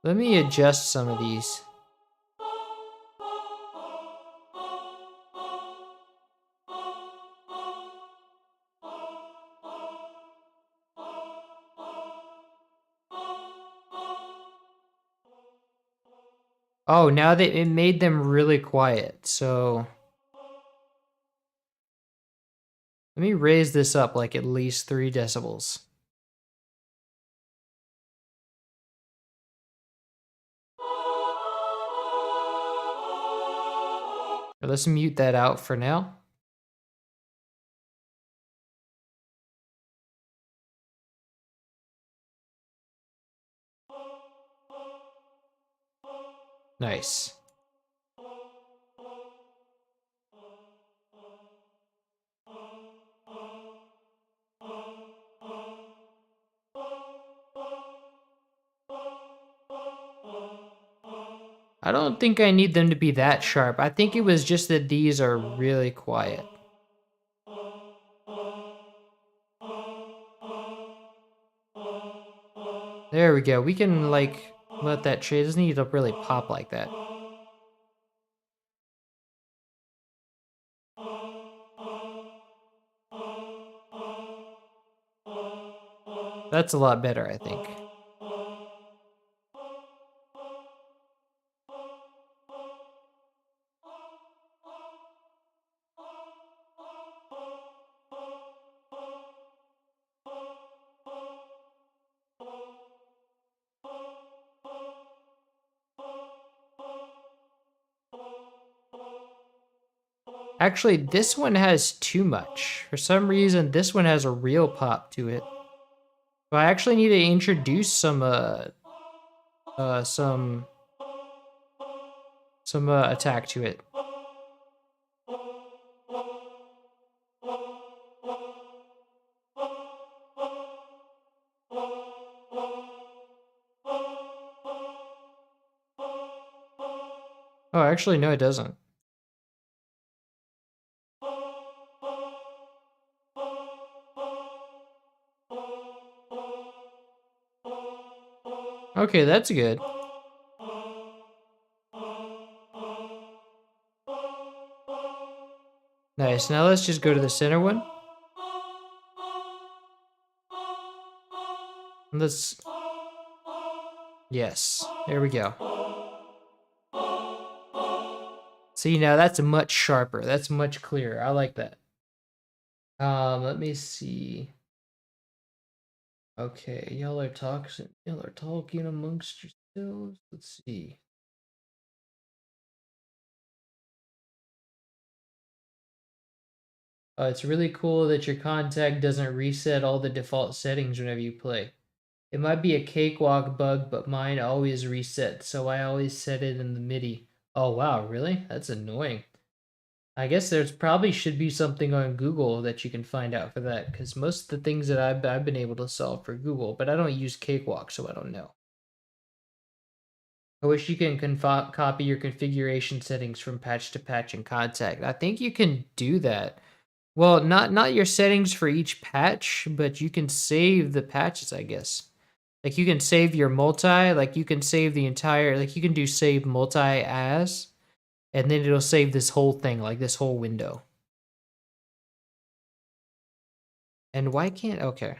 Let me adjust some of these. Oh, now that it made them really quiet. So let me raise this up like at least 3 decibels. Let's mute that out for now. Nice. I don't think I need them to be that sharp. I think it was just that these are really quiet. There we go. We can like let that shade. It doesn't need to really pop like that. That's a lot better, I think. Actually, this one has too much. For some reason, this one has a real pop to it. So I actually need to introduce some attack to it. Oh, actually, no, it doesn't. Okay, that's good. Nice. Now let's just go to the center one. Let's... Yes, there we go. See, now that's much sharper. That's much clearer. I like that. Let me see. Okay, y'all are talking amongst yourselves. Let's see. It's really cool that your contact doesn't reset all the default settings whenever you play. It might be a cakewalk bug, but mine always resets, so I always set it in the MIDI. Oh wow, really? That's annoying. I guess there's probably should be something on Google that you can find out for that, because most of the things that I've been able to solve for Google, but I don't use Cakewalk, so I don't know. I wish you can copy your configuration settings from patch to patch in Contact. I think you can do that. Well, not your settings for each patch, but you can save the patches, I guess. Like you can save your multi, like you can save the entire, like you can do save multi as, and then it'll save this whole thing, like this whole window. And why can't, okay.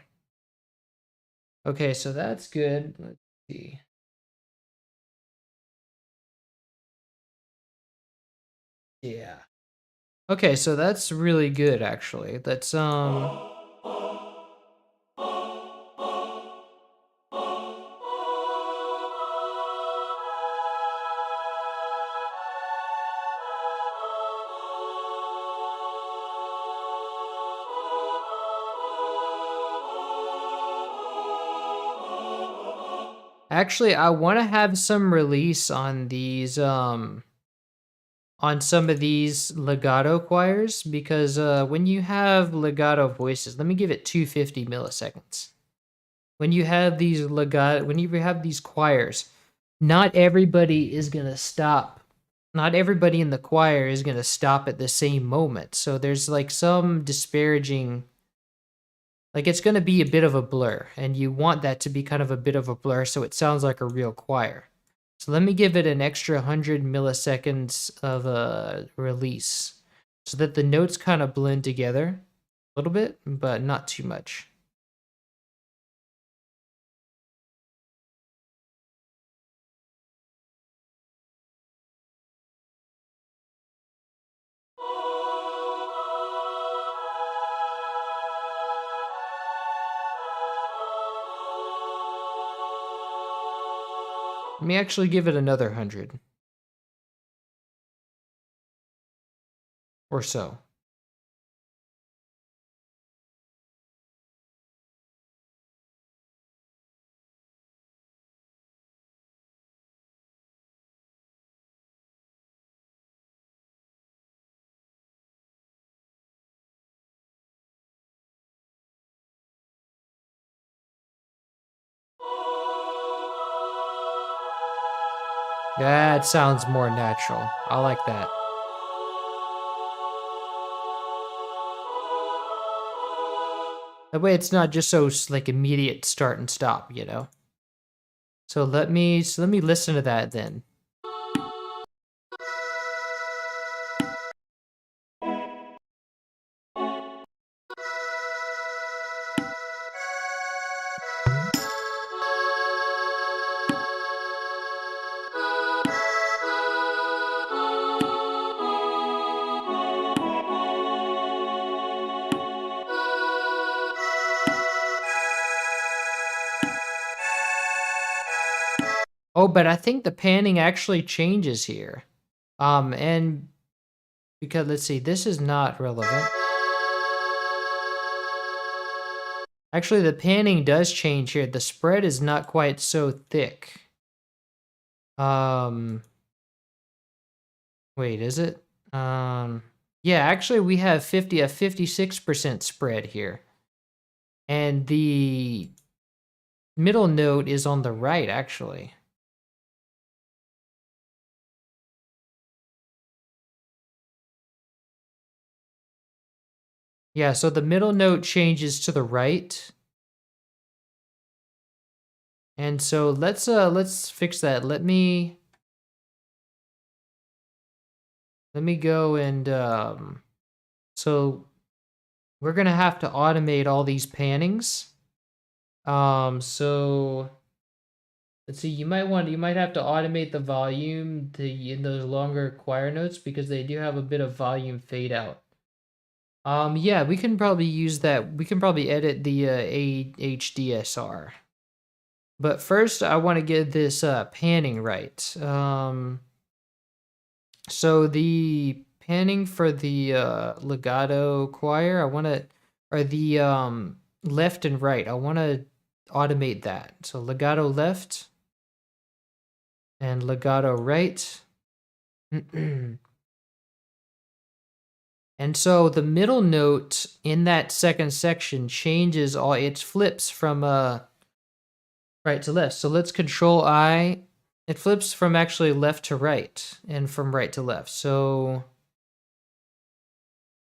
Okay, so that's good. Let's see. Yeah. Okay, so that's really good actually. That's actually I want to have some release on these on some of these legato choirs because when you have legato voices, let me give it 250 milliseconds. When you have these legato, when you have these choirs, not everybody is gonna stop. Not everybody in the choir is gonna stop at the same moment. So there's like some disparaging, like it's gonna be a bit of a blur, and you want that to be kind of a bit of a blur so it sounds like a real choir. So let me give it an extra 100 milliseconds of a release so that the notes kind of blend together a little bit, but not too much. Let me actually give it another 100 or so. That sounds more natural. I like that. That way it's not just so like immediate start and stop, you know? So let me listen to that then. Oh, but I think the panning actually changes here. And because let's see, this is not relevant. Actually, the panning does change here. The spread is not quite so thick. Um, wait, is it? Yeah, actually we have a 56% spread here. And the middle note is on the right, actually. Yeah, so the middle note changes to the right. And so let's fix that. Let me go and so we're gonna have to automate all these pannings. So let's see, you might have to automate the volume in those longer choir notes because they do have a bit of volume fade out. Yeah, we can probably use that. We can probably edit the HDSR. But first I want to get this panning right. So the panning for the legato choir, I want to, or the left and right, I want to automate that. So legato left and legato right. And so the middle note in that second section changes all, it flips from right to left. So let's control I. It flips from actually left to right and from right to left. So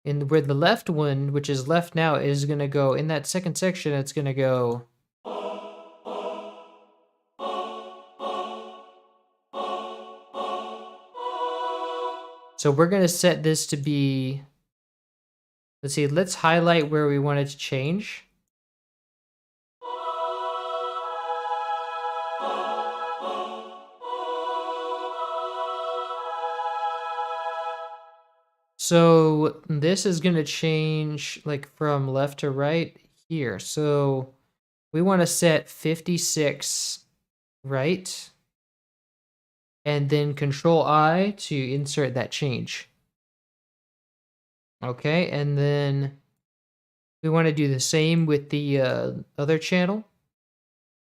in where the left one, which is left now, is going to go in that second section, it's going to go. So we're going to set this to be, let's see, let's highlight where we want it to change. So this is gonna change like from left to right here. So we want to set 56 right, and then Control I to insert that change. Okay, and then we want to do the same with the other channel.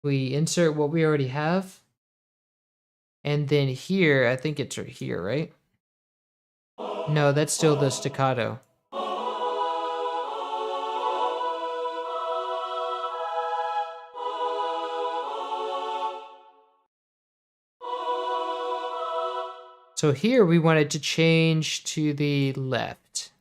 We insert what we already have, and then here, I think it's right here, right? No, that's still the staccato. So here we want it to change to the left.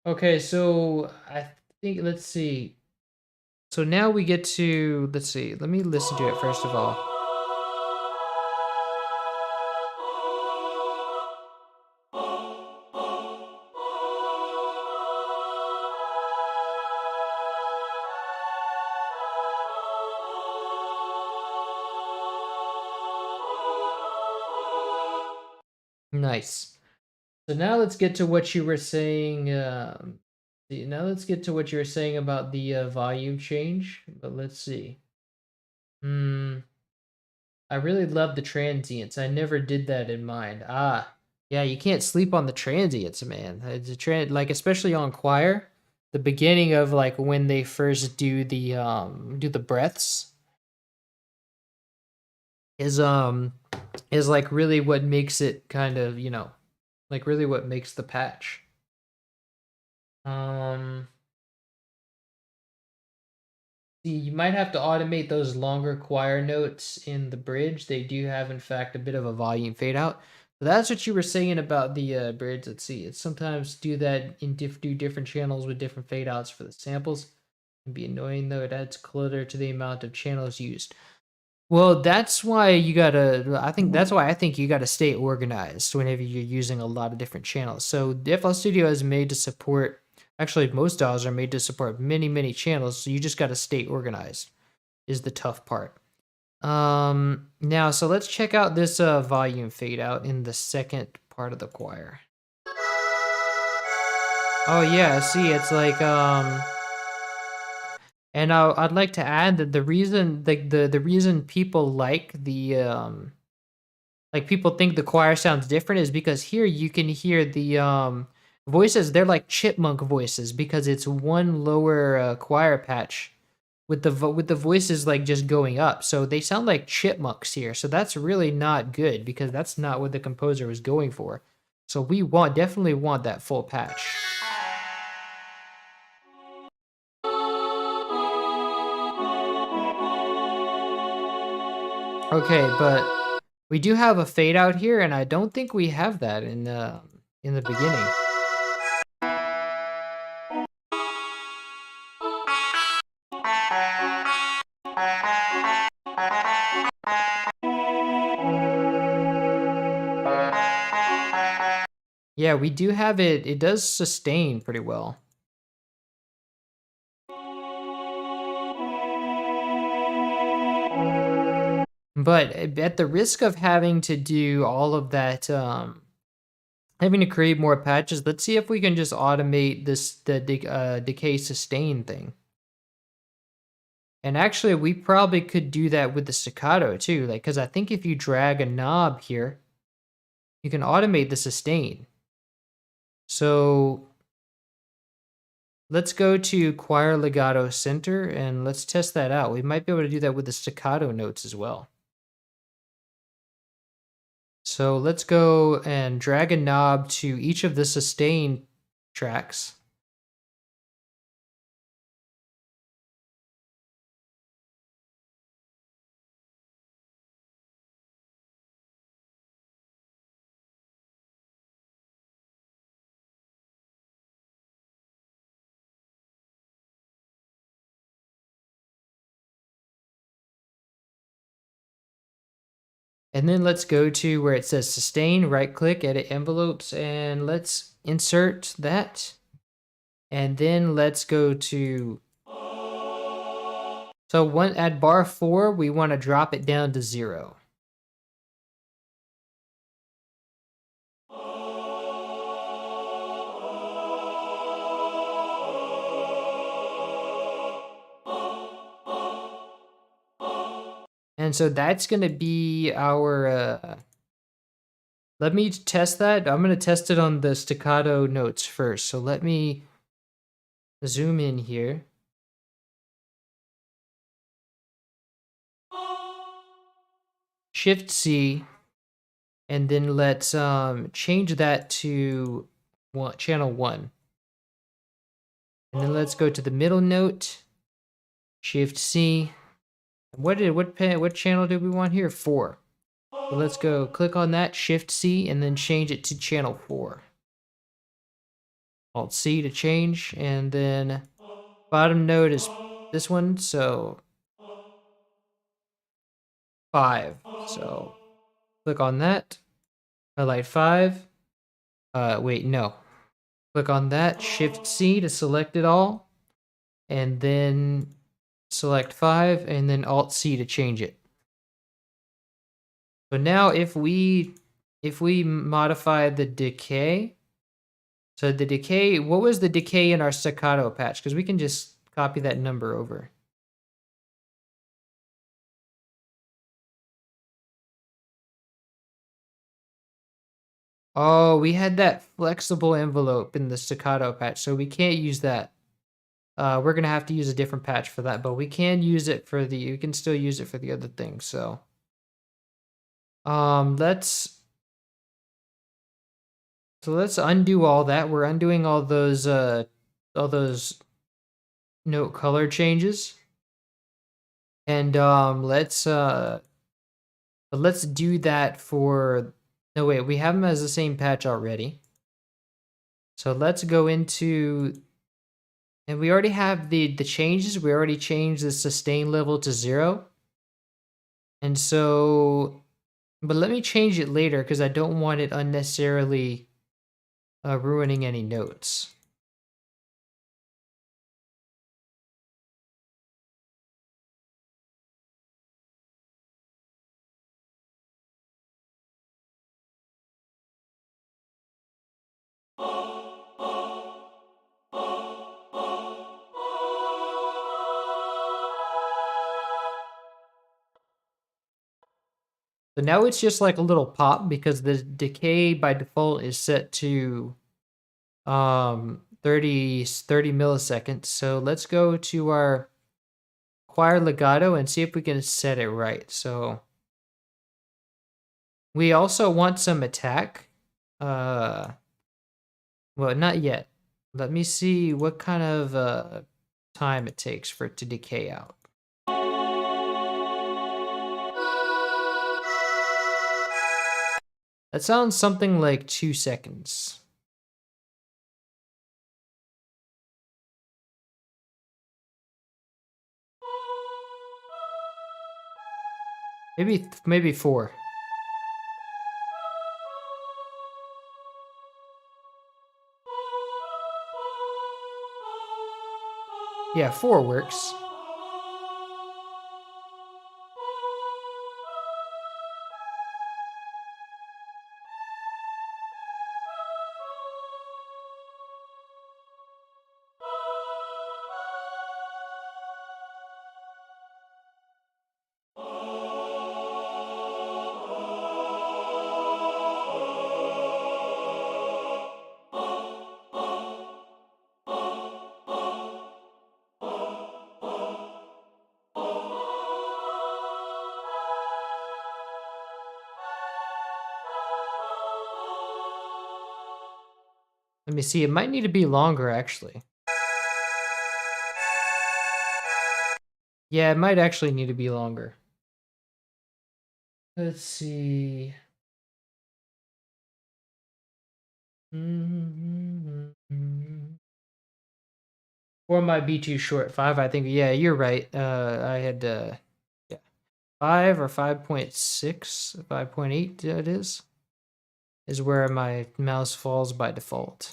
Okay, so I think, let's see. So now we get to, let's see, let me listen to it first of all. Nice. So now let's get to what you were saying. Now let's get to what you were saying about the volume change. But let's see. Hmm. I really love the transients. I never did that in mind. Ah, yeah. You can't sleep on the transients, man. It's a like especially on choir. The beginning of like when they first do the breaths is is like really what makes it kind of, like really what makes the patch. Um, you might have to automate those longer choir notes in the bridge. They do have, in fact, a bit of a volume fade out. So that's what you were saying about the bridge. Let's see. It sometimes do that in do different channels with different fade outs for the samples. It can be annoying though. It adds clutter to the amount of channels used. Well, that's why you gotta. I think that's why I think you gotta stay organized whenever you're using a lot of different channels. So the FL Studio is made to support. Actually, most DAWs are made to support many channels. So you just gotta stay organized. Is the tough part. Now, so let's check out this volume fade out in the second part of the choir. Oh yeah, see, it's like and I'd like to add that the reason the reason people like people think the choir sounds different is because here you can hear the voices. They're like chipmunk voices because it's one lower choir patch with the voices like just going up. So they sound like chipmunks here. So that's really not good because that's not what the composer was going for. So we definitely want that full patch. Okay, but we do have a fade out here, and I don't think we have that in the beginning. Yeah, we do have it. It does sustain pretty well. But at the risk of having to do all of that, having to create more patches, let's see if we can just automate the decay sustain thing. And actually, we probably could do that with the staccato too, like because I think if you drag a knob here, you can automate the sustain. So let's go to choir legato center and let's test that out. We might be able to do that with the staccato notes as well. So let's go and drag a knob to each of the sustain tracks. And then let's go to where it says sustain, right click, edit envelopes, and let's insert that. And then let's go to So at bar 4, we want to drop it down to 0. And so that's going to be our, let me test that. I'm going to test it on the staccato notes first. So let me zoom in here. Shift C, and then let's change that to channel 1. And then let's go to the middle note. Shift C. What channel did we want here? 4. So let's go click on that, Shift C, and then change it to channel 4. Alt C to change, and then bottom note is this one, so 5. So click on that, highlight 5. Wait, no. Click on that, Shift C to select it all, and then select 5, and then Alt C to change it. So now if we modify the decay, so the decay, what was the decay in our staccato patch? Because we can just copy that number over. Oh, we had that flexible envelope in the staccato patch, so we can't use that. We're gonna have to use a different patch for that, but we can use it for we can still use it for the other things. So, let's undo all that. We're undoing all those note color changes, and let's do that for. No, wait, we have them as the same patch already. So let's go into, and we already have the changes. We already changed the sustain level to 0. And so, but let me change it later because I don't want it unnecessarily ruining any notes. So now it's just like a little pop because the decay by default is set to 30 milliseconds. So let's go to our choir legato and see if we can set it right. So we also want some attack. Well, not yet. Let me see what kind of time it takes for it to decay out. That sounds something like 2 seconds. Maybe 4. Yeah, 4 works. Let me see, it might need to be longer actually. Yeah, it might actually need to be longer. Let's see. Or might be too short. 5, I think. Yeah, you're right. I had yeah, 5 or 5.6, 5.8. It is where my mouse falls by default.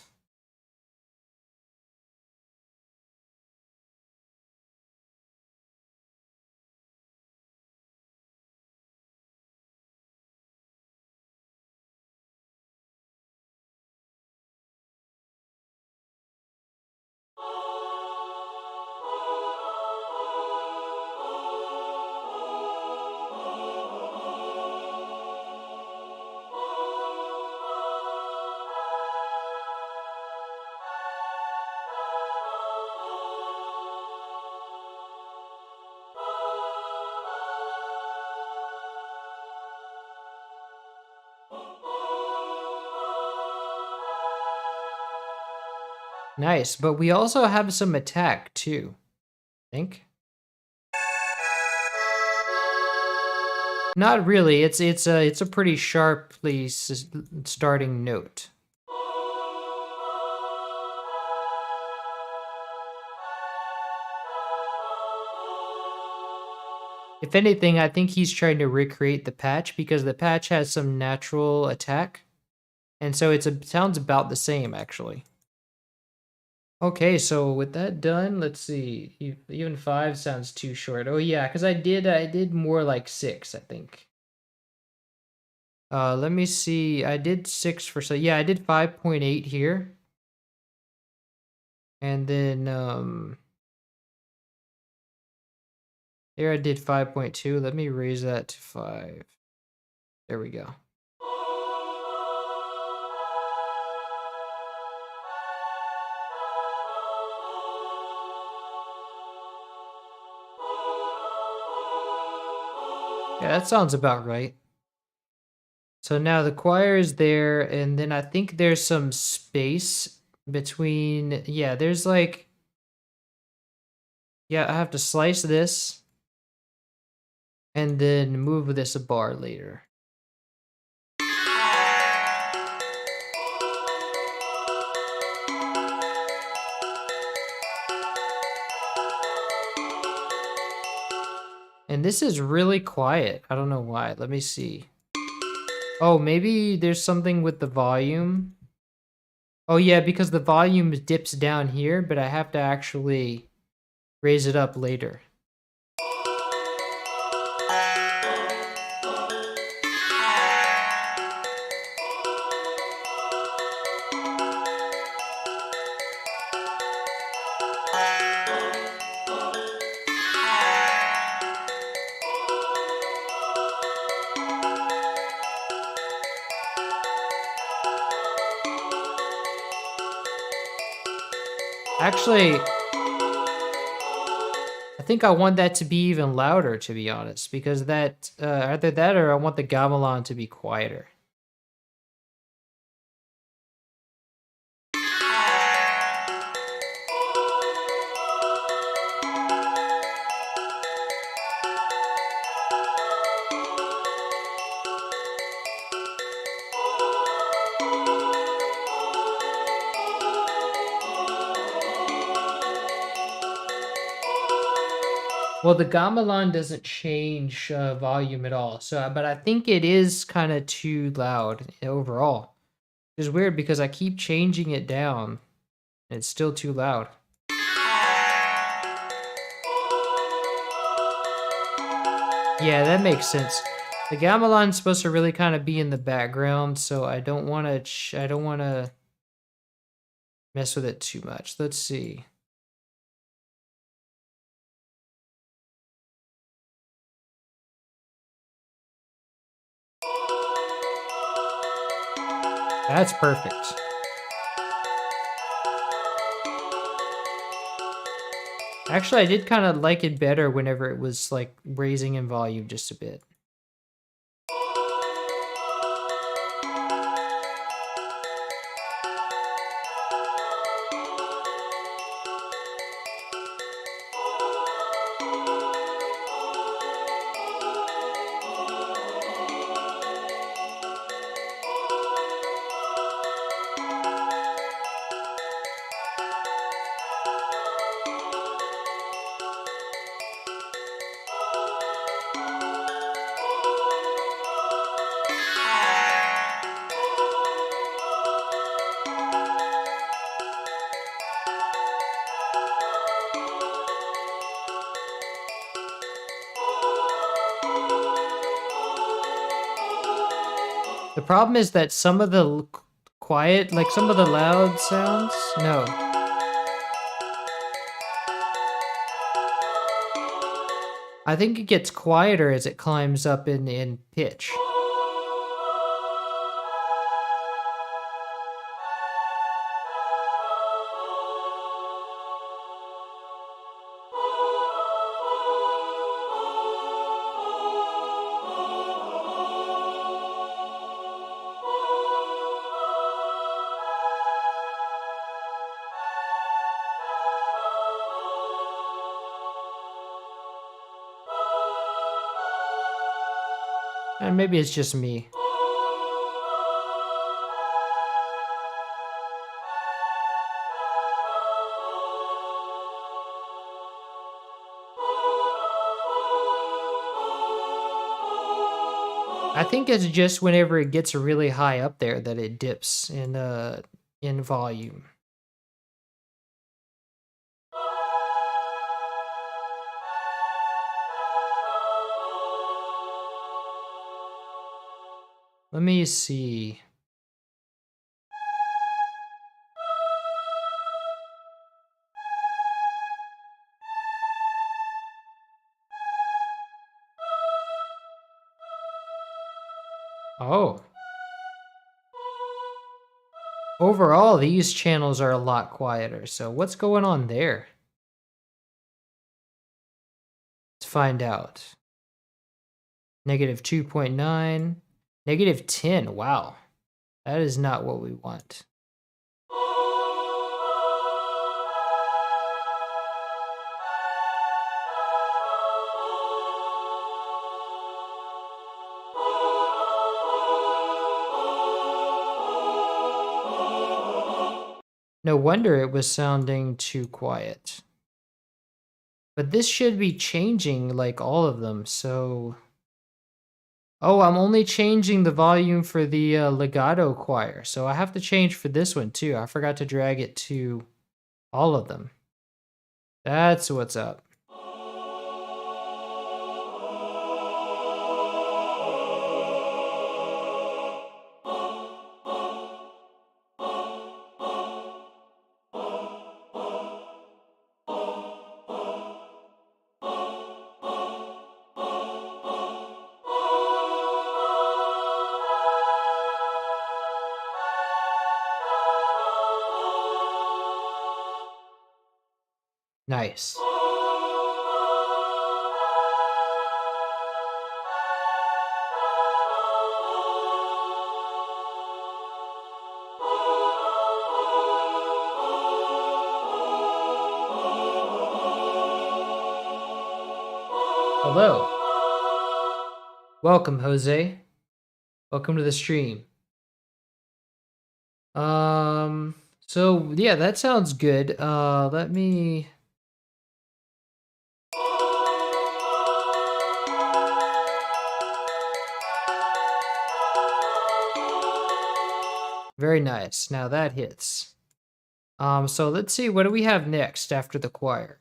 Nice, but we also have some attack too, I think. Not really. It's a pretty sharply starting note. If anything, I think he's trying to recreate the patch because the patch has some natural attack, and so sounds about the same actually. Okay, so with that done, let's see. Even 5 sounds too short. Oh yeah, because I did more like 6, I think. Let me see. I did 6 for so yeah, I did 5.8 here. And then here I did 5.2. Let me raise that to 5. There we go. Yeah, that sounds about right. So now the choir is there, and then I think there's some space between, yeah, there's like, yeah, I have to slice this and then move this a bar later. And this is really quiet. I don't know why. Let me see. Oh, maybe there's something with the volume. Oh yeah, because the volume dips down here, but I have to actually raise it up later. Actually, I think I want that to be even louder, to be honest, because that, either that or I want the gamelan to be quieter. Well, the gamelan doesn't change volume at all, so but I think it is kind of too loud overall. It's weird because I keep changing it down, and it's still too loud. Yeah, that makes sense. The gamelan's supposed to really kind of be in the background, so I don't want to mess with it too much. Let's see. That's perfect. Actually, I did kind of like it better whenever it was like raising in volume just a bit. The problem is that some of the quiet, like some of the loud sounds, no. I think it gets quieter as it climbs up in pitch. And maybe it's just me. I think it's just whenever it gets really high up there that it dips in volume. Let me see. Oh. Overall, these channels are a lot quieter, so what's going on there? Let's find out. Negative 2.9, negative 10, wow. That is not what we want. No wonder it was sounding too quiet. But this should be changing like all of them, so... Oh, I'm only changing the volume for the legato choir, so I have to change for this one too. I forgot to drag it to all of them. That's what's up. Nice. Hello. Welcome, Jose. Welcome to the stream. So yeah, that sounds good. Let me... Very nice. Now that hits. So let's see, what do we have next after the choir?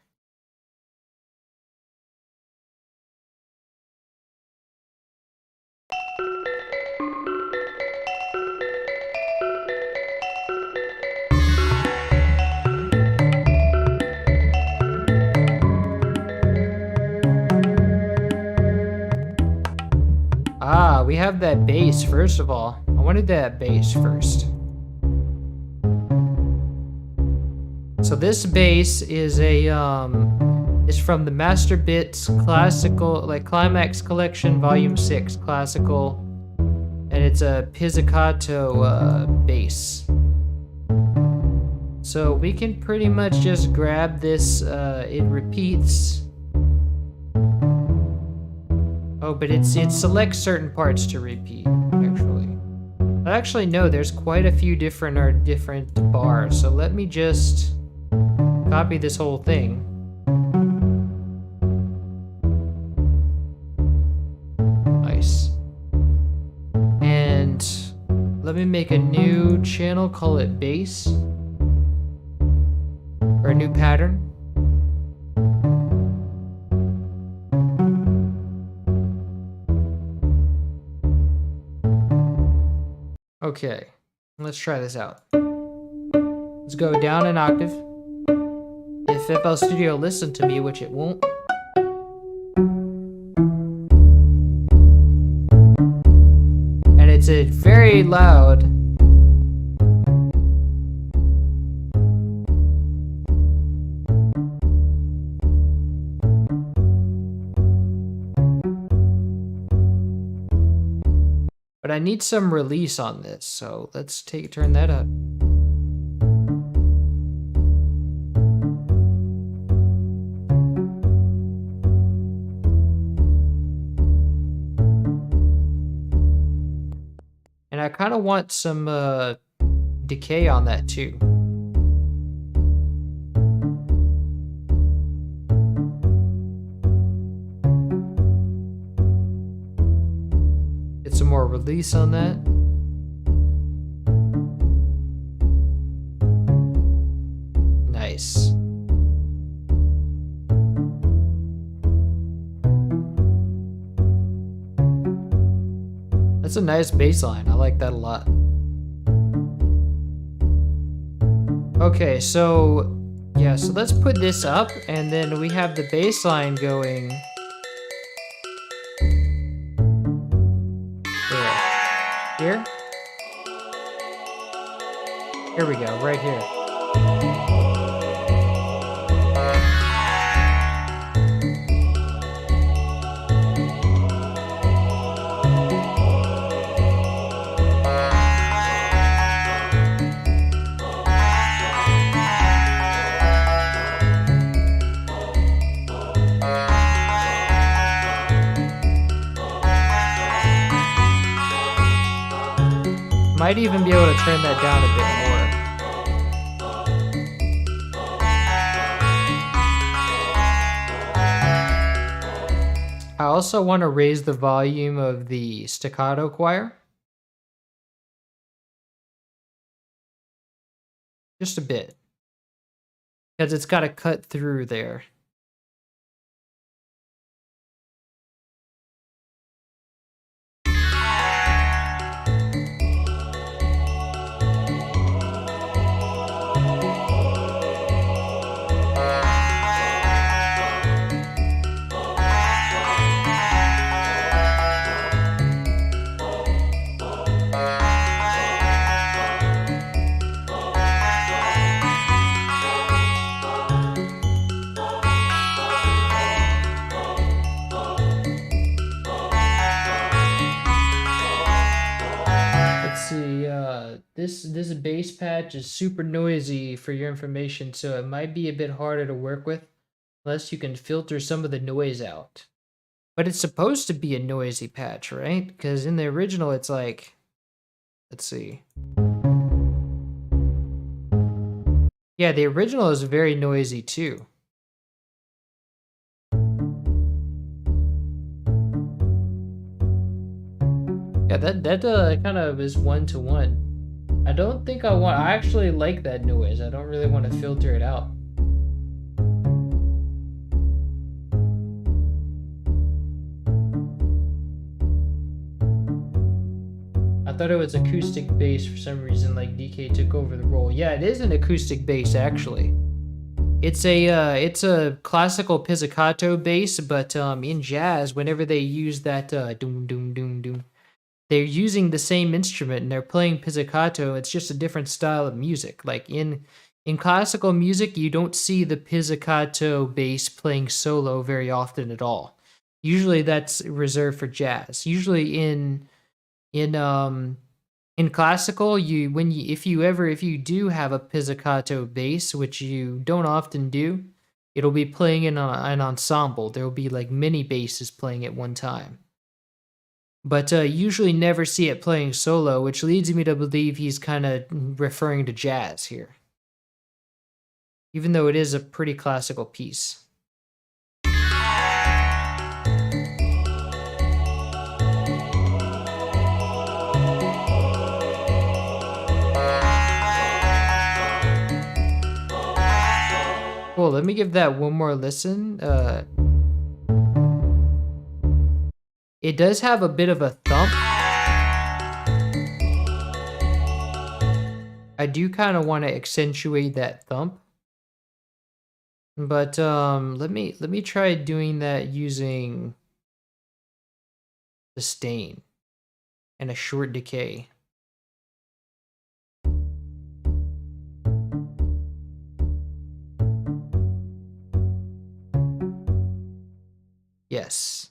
Ah, we have that bass first of all. I wanted that bass first. So this bass is is from the Master Bits Classical, like Climax Collection Volume 6 Classical, and it's a pizzicato bass. So we can pretty much just grab this, it repeats. Oh, but it selects certain parts to repeat, actually. Actually, no, there's quite a few different bars, so let me just copy this whole thing. Nice. And let me make a new channel, call it bass. Or a new pattern. Okay, let's try this out. Let's go down an octave. If FL Studio listened to me, which it won't. And it's a very loud. But I need some release on this, so let's turn that up. And I kind of want some decay on that too. Get some more release on that. Nice. That's a nice bass line. I like that a lot. Okay, so yeah, so let's put this up, and then we have the bass line going there. Here? Here we go, right here. Might even be able to turn that down a bit more. I also want to raise the volume of the staccato choir. Just a bit. Because it's got to cut through there. This bass patch is super noisy for your information, so it might be a bit harder to work with unless you can filter some of the noise out. But it's supposed to be a noisy patch, right? Because in the original it's like, let's see. Yeah, the original is very noisy too. Yeah, that kind of is one-to-one. I don't think I actually like that noise. I don't really want to filter it out. I thought it was acoustic bass for some reason, like DK took over the role. Yeah, it is an acoustic bass actually. It's a classical pizzicato bass, but in jazz, whenever they use that doom doom doom doom, they're using the same instrument and they're playing pizzicato. It's just a different style of music. Like in classical music, you don't see the pizzicato bass playing solo very often at all. Usually that's reserved for jazz. Usually in classical, if you do have a pizzicato bass, which you don't often do, it'll be playing in an ensemble. There will be like many basses playing at one time. But usually never see it playing solo, which leads me to believe he's kind of referring to jazz here. Even though it is a pretty classical piece. Cool, let me give that one more listen. It does have a bit of a thump. I do kind of want to accentuate that thump. But let me try doing that using sustain and a short decay. Yes.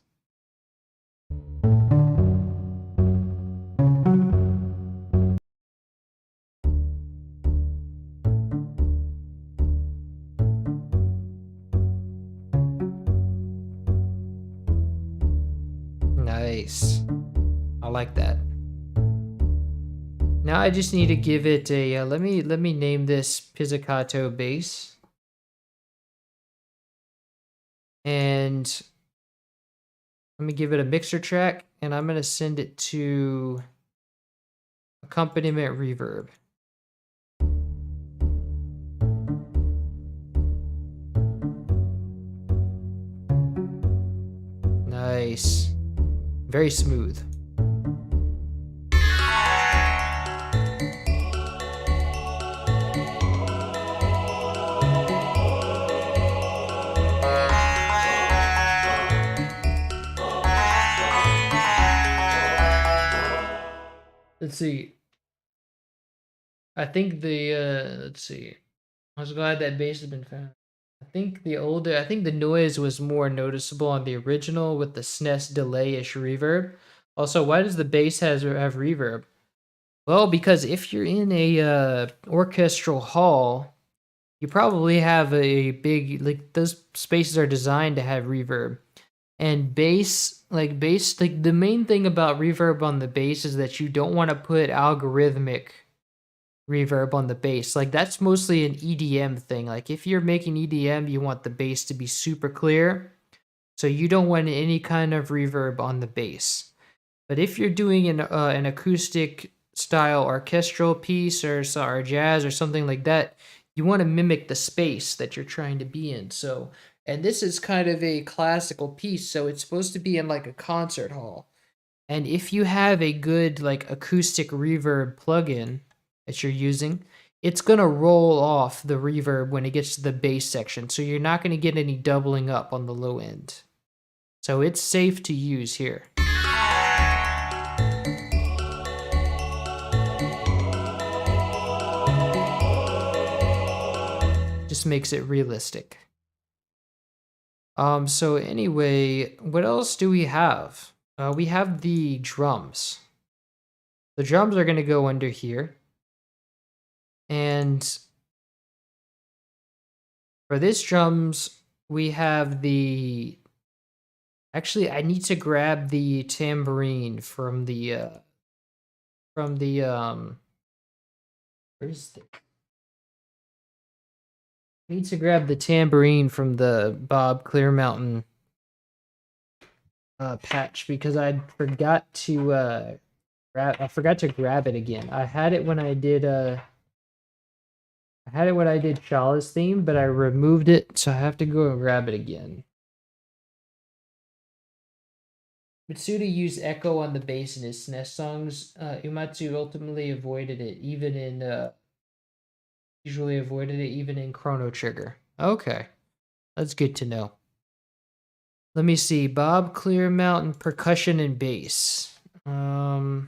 Nice. I like that. Now I just need to give it a, let me name this pizzicato bass. And let me give it a mixer track, and I'm gonna send it to accompaniment reverb. Nice. Very smooth. Let's see. I think let's see. I was glad that bass has been found. I think the noise was more noticeable on the original with the SNES delay-ish reverb. Also, why does the bass have reverb? Well, because if you're in a orchestral hall, you probably have a big, like, those spaces are designed to have reverb. And bass, like the main thing about reverb on the bass is that you don't want to put algorithmic reverb on the bass. Like, that's mostly an EDM thing. Like, if you're making EDM, you want the bass to be super clear. So you don't want any kind of reverb on the bass. But if you're doing an acoustic style orchestral piece or jazz or something like that, you want to mimic the space that you're trying to be in. So, and this is kind of a classical piece, so it's supposed to be in like a concert hall. And if you have a good like acoustic reverb plugin that you're using, it's gonna roll off the reverb when it gets to the bass section. So you're not gonna get any doubling up on the low end. So it's safe to use here. Just makes it realistic. So anyway, what else do we have? We have the drums. The drums are gonna go under here. And for this drums, we have the... Actually, I need to grab the tambourine from the where's the... I need to grab the tambourine from the Bob Clear Mountain patch because I forgot to grab it again. I had it when I did Shala's theme, but I removed it, so I have to go and grab it again. Mitsuda used echo on the bass in his SNES songs. Uematsu ultimately avoided it, usually avoided it even in Chrono Trigger. Okay, that's good to know. Let me see, Bob Clear Mountain percussion and bass. So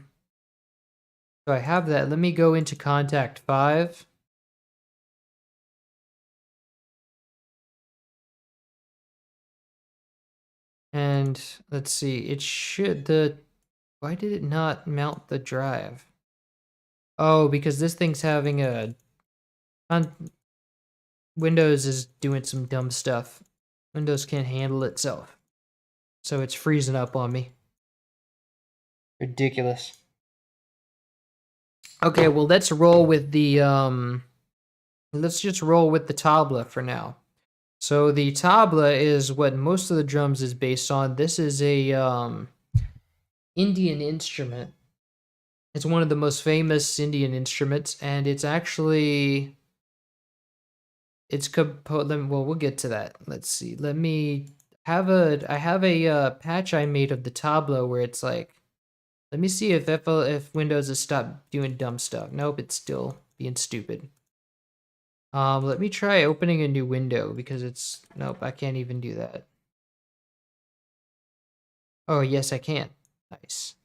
I have that. Let me go into Contact 5. And let's see, it should, why did it not mount the drive? Oh, because this thing's having Windows is doing some dumb stuff. Windows can't handle itself. So it's freezing up on me. Ridiculous. Okay, well, let's roll with the, let's just roll with the tabla for now. So the tabla is what most of the drums is based on. This is a Indian instrument. It's one of the most famous Indian instruments, and it's actually well, we'll get to that. Let's see. I have a patch I made of the tabla where it's like, let me see if Windows has stopped doing dumb stuff. Nope, it's still being stupid. Let me try opening a new window because nope, I can't even do that. Oh, yes, I can. Nice.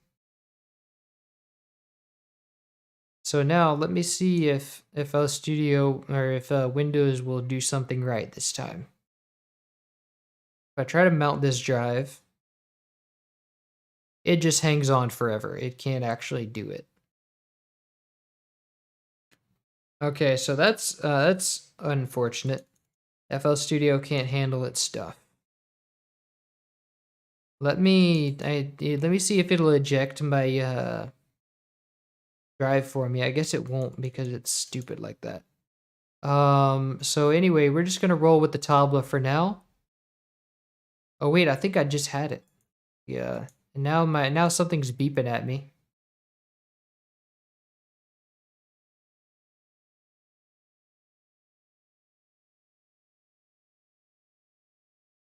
So now let me see if FL Studio or if Windows will do something right this time. If I try to mount this drive, it just hangs on forever. It can't actually do it. Okay, so that's unfortunate. FL Studio can't handle its stuff. Let me see if it'll eject my drive for me. I guess it won't because it's stupid like that. So anyway, we're just gonna roll with the tabla for now. Oh wait, I think I just had it. Yeah. And now something's beeping at me.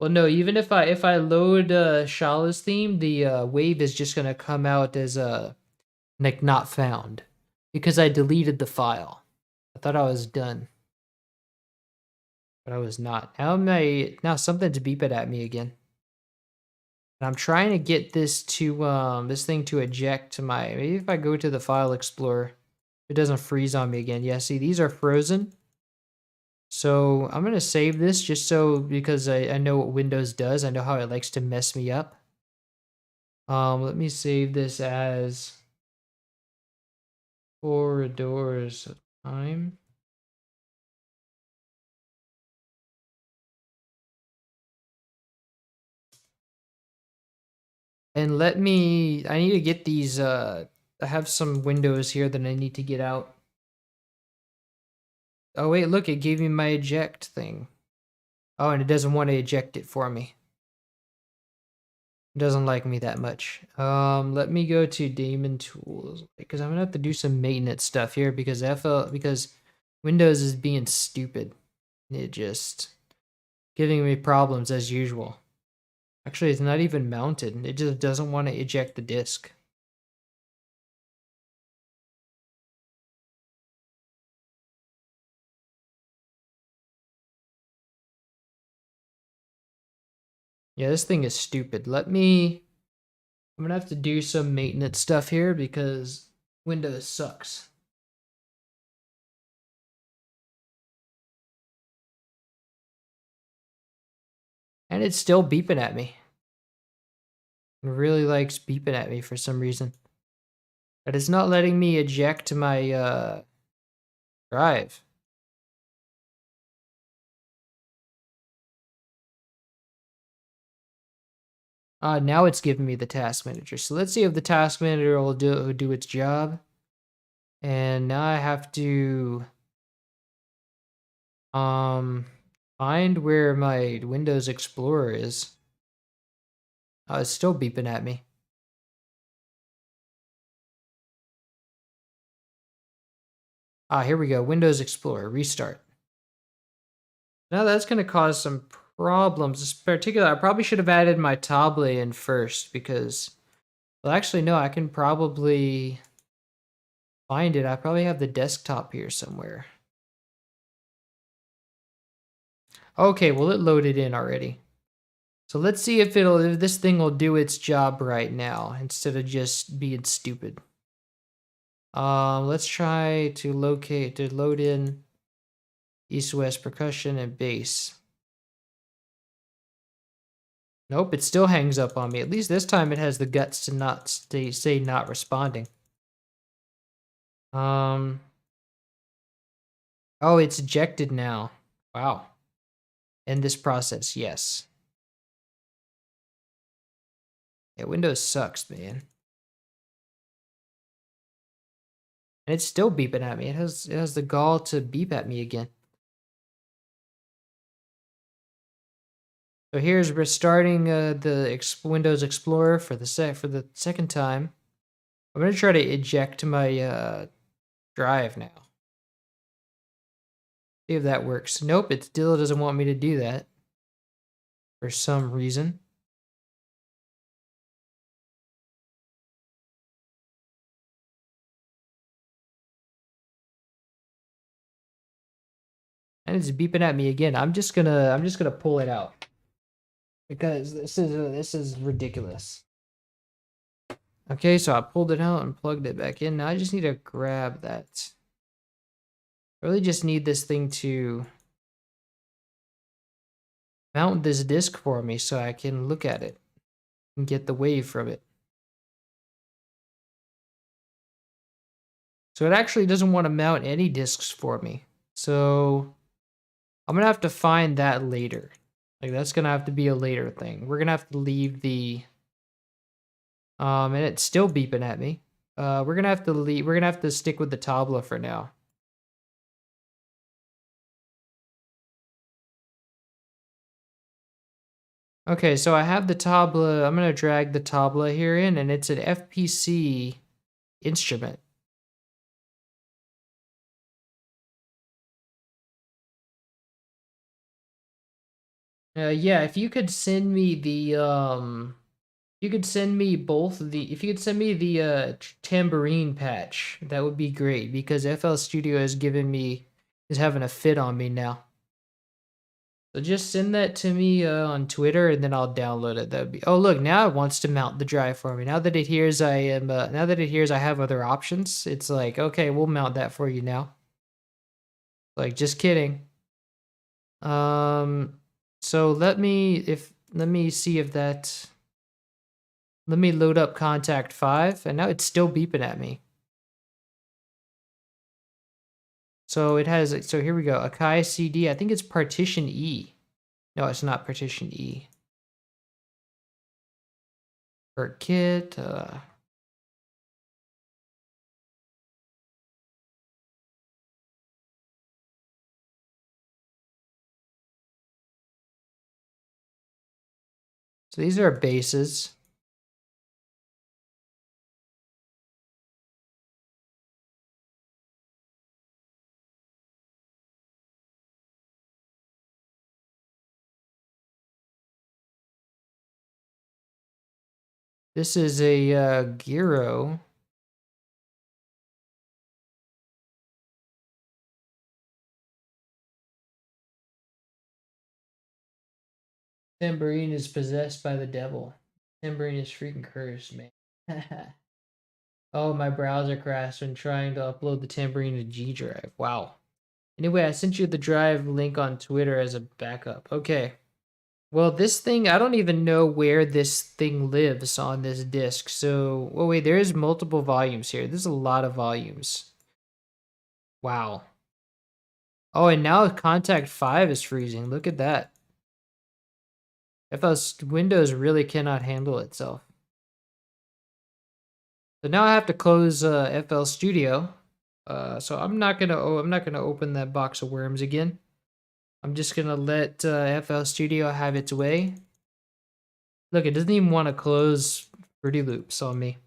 Well, no, even if I load Shala's theme, the wave is just gonna come out as like not found because I deleted the file. I thought I was done, but I was not. Now something's beeping at me again. And I'm trying to get this to this thing to eject to my, maybe if I go to the file explorer, it doesn't freeze on me again. Yeah, see, these are frozen. So I'm gonna save this just so because I know what Windows does. I know how it likes to mess me up. Let me save this as corridors of time. And I need to get these, I have some windows here that I need to get out. Oh wait, look, it gave me my eject thing. Oh, and it doesn't want to eject it for me. It doesn't like me that much. Let me go to daemon tools because I'm gonna have to do some maintenance stuff here because because Windows is being stupid. It just giving me problems as usual. Actually, it's not even mounted. It just doesn't want to eject the disk. Yeah, this thing is stupid. I'm gonna have to do some maintenance stuff here because Windows sucks. And it's still beeping at me. It really likes beeping at me for some reason. But it's not letting me eject my drive. Now it's giving me the task manager. So let's see if the task manager will do its job. And now I have to find where my Windows Explorer is. Oh, it's still beeping at me. Here we go. Windows Explorer, restart. Now that's going to cause some problems. In particular, I probably should have added my Tabla in first because, well, actually, no, I can probably find it. I probably have the desktop here somewhere. Okay, well, it loaded in already. So let's see if this thing will do its job right now instead of just being stupid. Let's try to load in east-west percussion and bass. Nope, it still hangs up on me. At least this time it has the guts to not say not responding. Oh, it's ejected now. Wow. End this process, yes. Yeah, Windows sucks, man. And it's still beeping at me. It has the gall to beep at me again. So here's restarting the Windows Explorer for the second time. I'm gonna try to eject my drive now. See if that works. Nope, it still doesn't want me to do that for some reason. And it's beeping at me again. I'm just gonna pull it out because this is ridiculous. Okay, so I pulled it out and plugged it back in. Now I just need to grab that. I really just need this thing to mount this disk for me so I can look at it and get the wave from it. So it actually doesn't want to mount any disks for me. So I'm gonna have to find that later. Like that's gonna have to be a later thing. We're gonna have to leave the and it's still beeping at me. We're gonna have to leave. We're gonna have to stick with the tabla for now. Okay, so I have the tabla. I'm gonna drag the tabla here in, and it's an FPC instrument. Yeah, if you could send me the you could send me both the if you could send me the tambourine patch, that would be great because FL Studio is having a fit on me now. So just send that to me on Twitter and then I'll download it. That'd be. Oh, look, now it wants to mount the drive for me. Now that it hears I have other options, it's like, okay, we'll mount that for you now. Like, just kidding. So let me see if that. Let me load up contact 5, and now it's still beeping at me. So it has, so here we go, Akai CD, I think it's partition E. No, it's not partition E. For kit, so these are bases. This is a gyro. Tambourine is possessed by the devil. Tambourine is freaking cursed, man. Oh, my browser crashed when trying to upload the tambourine to G Drive. Wow. Anyway, I sent you the drive link on Twitter as a backup. Okay. Well, this thing, I don't even know where this thing lives on this disk. So, oh wait, there is multiple volumes here. There's a lot of volumes. Wow. Oh, and now Contact 5 is freezing. Look at that. Windows really cannot handle itself. So now I have to close FL Studio. So I'm not gonna open that box of worms again. I'm just gonna let FL Studio have its way. Look, it doesn't even want to close Fruity Loops on me.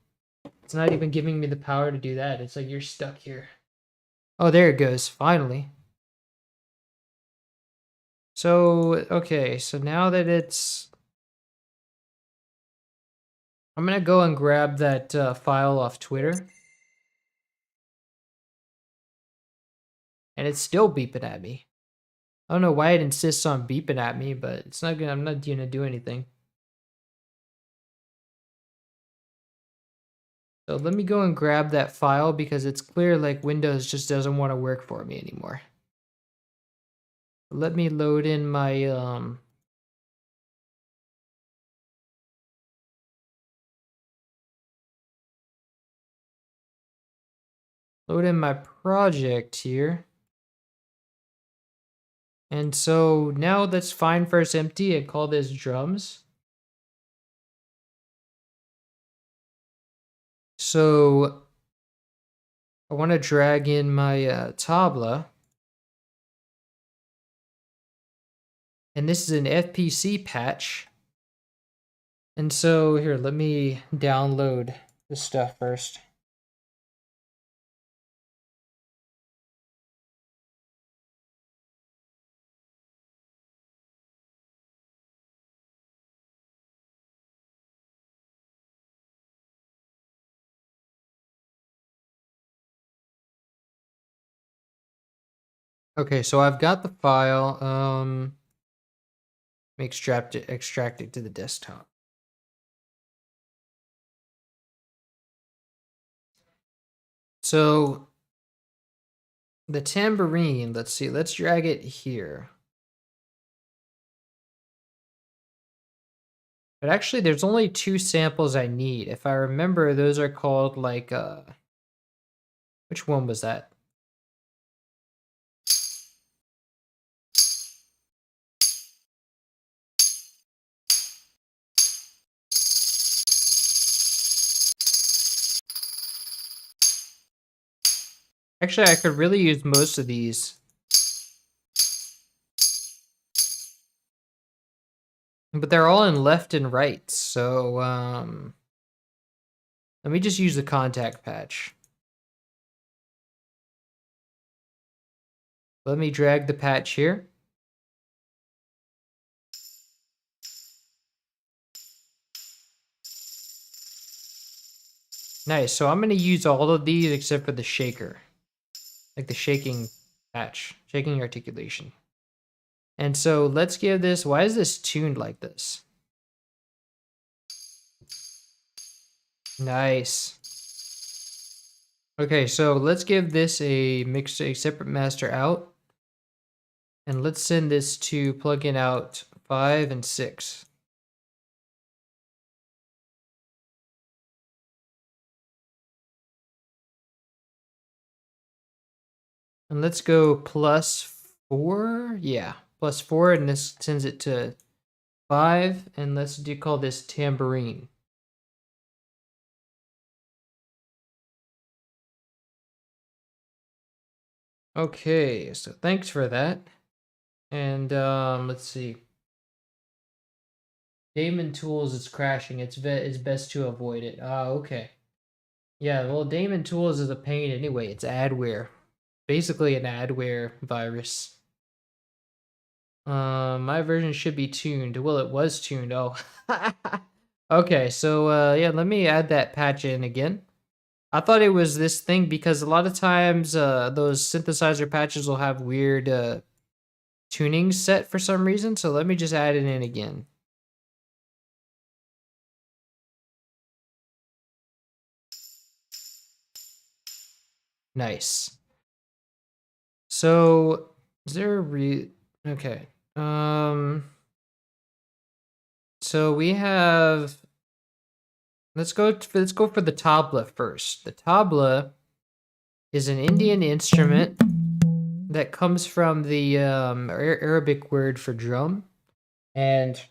It's not even giving me the power to do that. It's like you're stuck here. Oh, there it goes. Finally. So, okay. So now that I'm going to go and grab that file off Twitter. And it's still beeping at me. I don't know why it insists on beeping at me, but it's not gonna, I'm not going to do anything. So let me go and grab that file because it's clear like Windows just doesn't want to work for me anymore. Let me load in my project here. And so now let's find first empty and call this drums. So I want to drag in my tabla. And this is an FPC patch. And so here, let me download this stuff first. Okay, so I've got the file. Extract it to the desktop. So the tambourine, let's see, let's drag it here. But actually, there's only 2 samples I need. If I remember, those are called like, which one was that? Actually, I could really use most of these. But they're all in left and right, so let me just use the contact patch. Let me drag the patch here. Nice, so I'm gonna use all of these except for the shaker. Like the shaking patch, shaking articulation. And so let's give this, why is this tuned like this? Nice. Okay, so let's give this a separate master out. And let's send this to plugin out 5 and 6. And let's go +4. Yeah, +4, and this sends it to 5. And let's call this tambourine. Okay, so thanks for that. And let's see. Daemon Tools is crashing. It's best to avoid it. Ah, okay. Yeah, well, Daemon Tools is a pain anyway. It's adware. Basically an adware virus. My version should be tuned. Well, it was tuned. Oh. Okay, so yeah, let me add that patch in again. I thought it was this thing because a lot of times those synthesizer patches will have weird tunings set for some reason, so let me just add it in again. Nice. So, is there a okay. So we have, let's go for the tabla first. The tabla is an Indian instrument that comes from the Arabic word for drum, and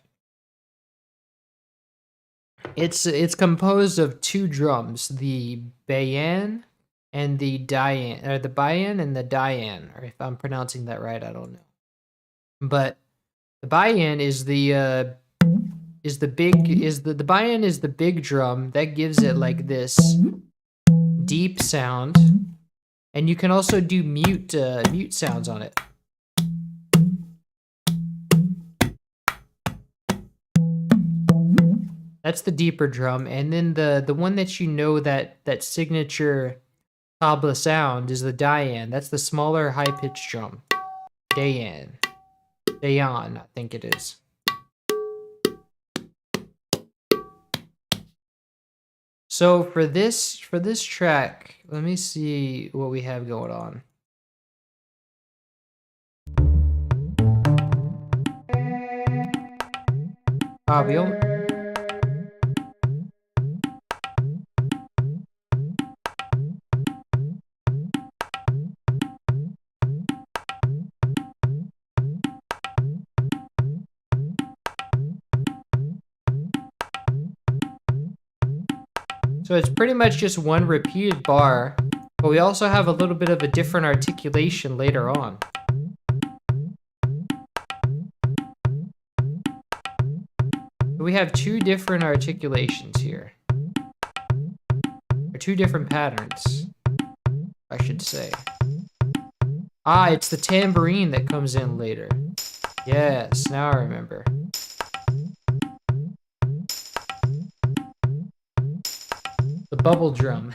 it's composed of 2 drums, the bayan and the dayan, or the bayan and the dayan, or if I'm pronouncing that right, I don't know. But the bayan is the bayan is the big drum that gives it like this deep sound, and you can also do mute sounds on it. That's the deeper drum, and then the one that you know that signature tabla sound is the dayan. That's the smaller high pitched drum. Dayan, I think it is. So for this track, let me see what we have going on. Avion. So it's pretty much just one repeated bar, but we also have a little bit of a different articulation later on. We have 2 different articulations here. Or 2 different patterns, I should say. Ah, it's the tambourine that comes in later. Yes, now I remember. The bubble drum.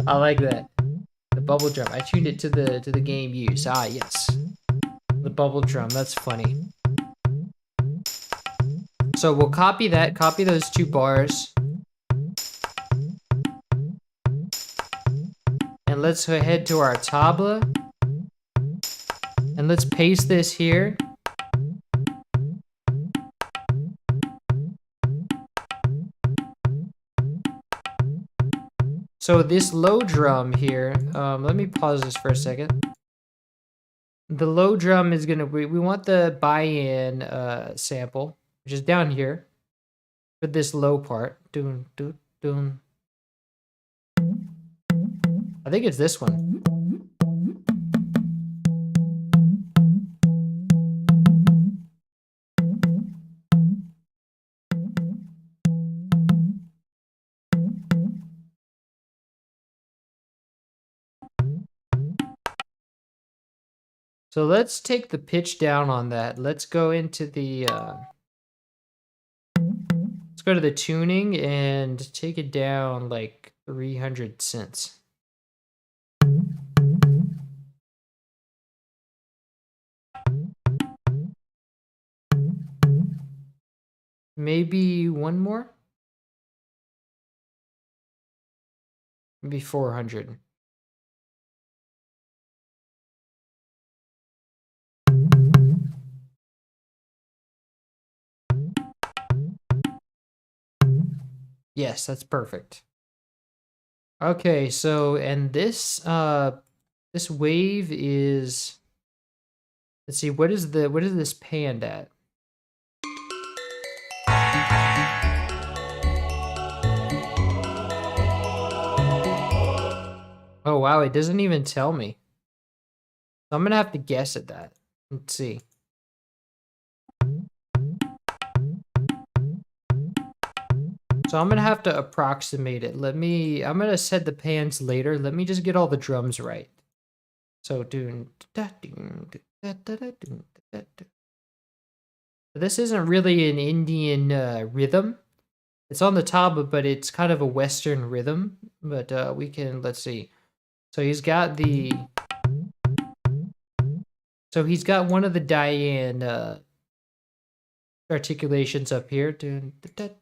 I like that. The bubble drum. I tuned it to the game use. Ah, yes. The bubble drum. That's funny. So we'll copy that. Copy those 2 bars. And let's head to our tabla. And let's paste this here. So this low drum here, let me pause this for a second. The low drum is gonna, we want the buy-in sample, which is down here, for this low part. Doon, doon, doon. I think it's this one. So let's take the pitch down on that. Let's go into the let's go to the tuning and take it down like 300 cents. Maybe one more? Maybe 400. Yes, that's perfect. Okay, so and this this wave is, let's see, what is this panned at? Oh wow, it doesn't even tell me. So I'm gonna have to guess at that. Let's see. So I'm gonna have to approximate it. I'm gonna set the pans later. Let me just get all the drums right. So this isn't really an Indian rhythm. It's on the tabla, but it's kind of a Western rhythm. But we can, let's see. So he's got one of the Diane articulations up here.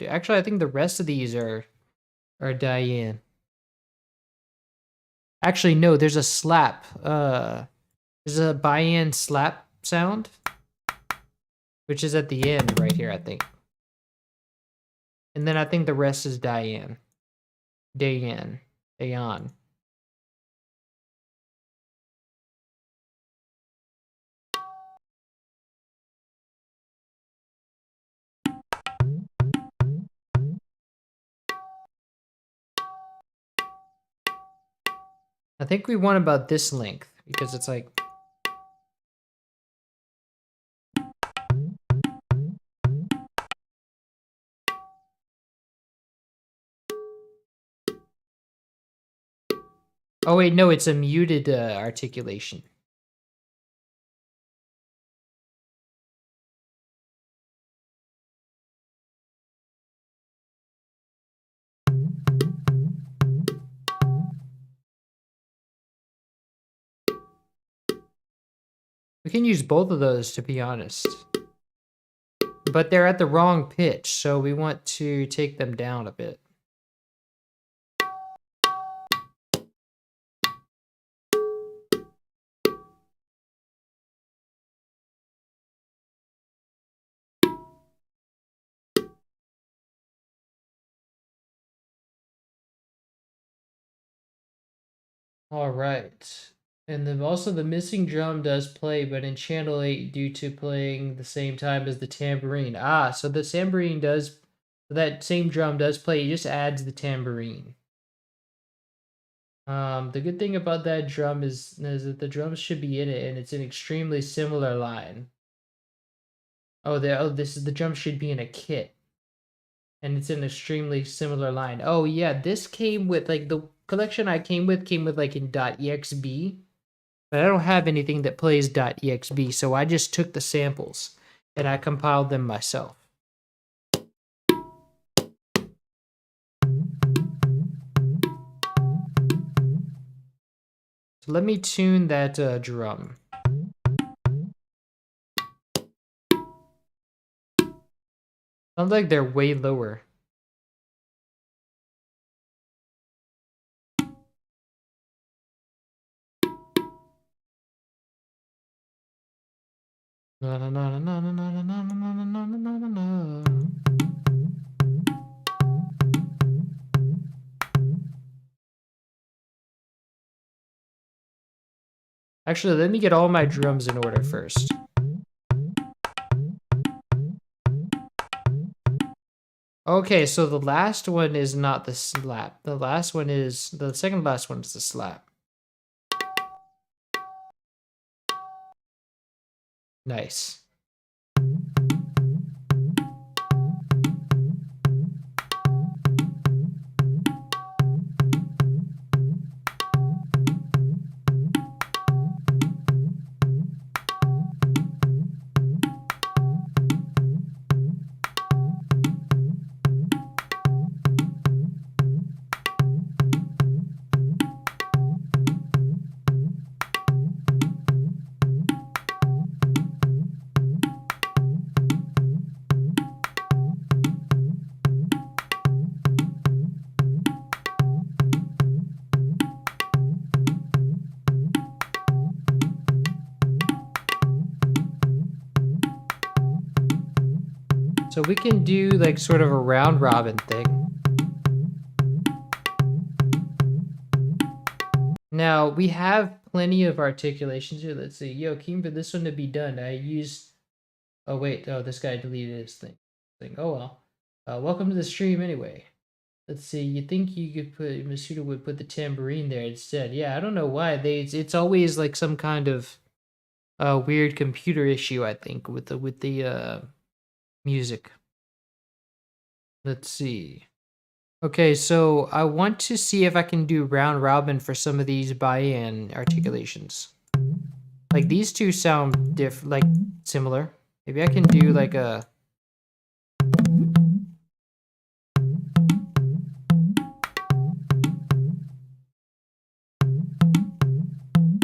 Actually, I think the rest of these are Diane. Actually, no, there's a slap. There's a Bayan slap sound, which is at the end right here, I think. And then I think the rest is Diane. Dayan. I think we want about this length because it's like. Oh wait, no, it's a muted articulation. We can use both of those, to be honest. But they're at the wrong pitch, so we want to take them down a bit. All right. And then also the missing drum does play, but in channel 8 due to playing the same time as the tambourine. Ah, so the tambourine does, that same drum does play, it just adds the tambourine. The good thing about that drum is that the drums should be in it, and it's an extremely similar line. Oh, the drum should be in a kit. And it's an extremely similar line. Oh yeah, this came with, like, the collection I came with like in .exb. But I don't have anything that plays .exb, so I just took the samples and I compiled them myself. So let me tune that drum. Sounds like they're way lower. Na na na na na na na na na na na na na. Actually, let me get all my drums in order first. Okay, so the last one is not the slap. The second last one is the slap. Nice. So we can do like sort of a round robin thing. Now we have plenty of articulations here. Let's see. Yo, keen for this one to be done. I used. Oh wait. Oh, this guy deleted his thing. Oh well. Welcome to the stream anyway. Let's see. You think you could put Masuda would put the tambourine there instead? Yeah, I don't know why. It's always like some kind of weird computer issue. I think with the music. Let's see. Okay, so I want to see if I can do round robin for some of these buy-in articulations. Like these two sound like similar. Maybe I can do like a.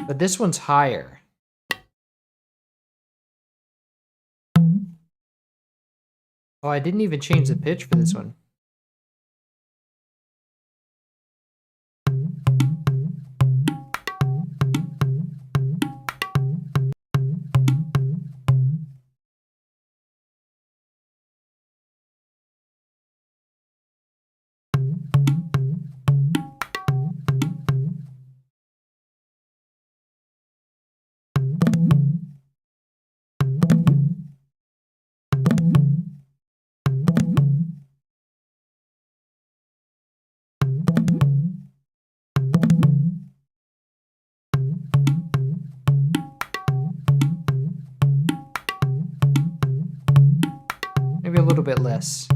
But this one's higher. Oh, I didn't even change the pitch for this one. Maybe a little bit less.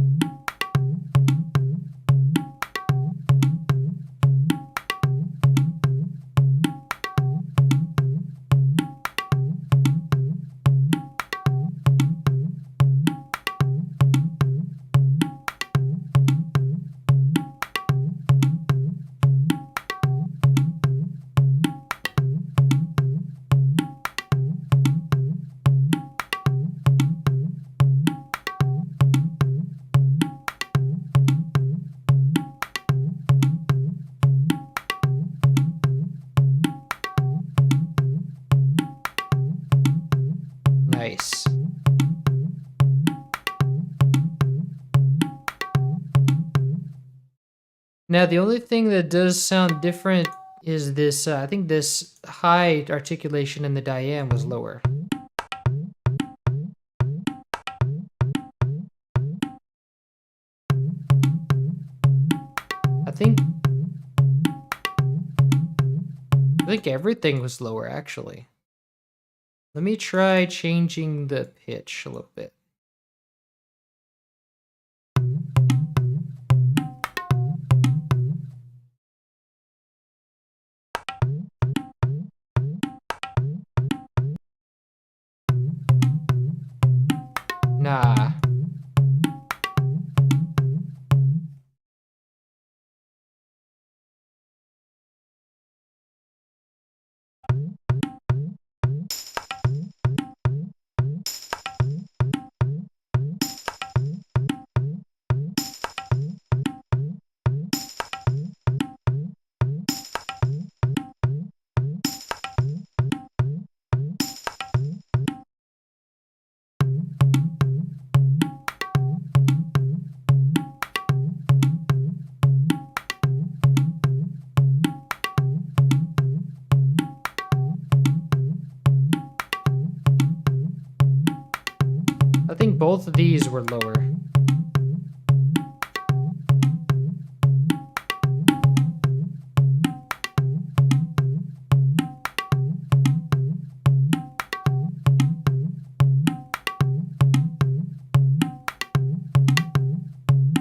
Nice. Now the only thing that does sound different is this, I think this high articulation in the Diane was lower. I think everything was lower actually. Let me try changing the pitch a little bit. Nah. I think both of these were lower.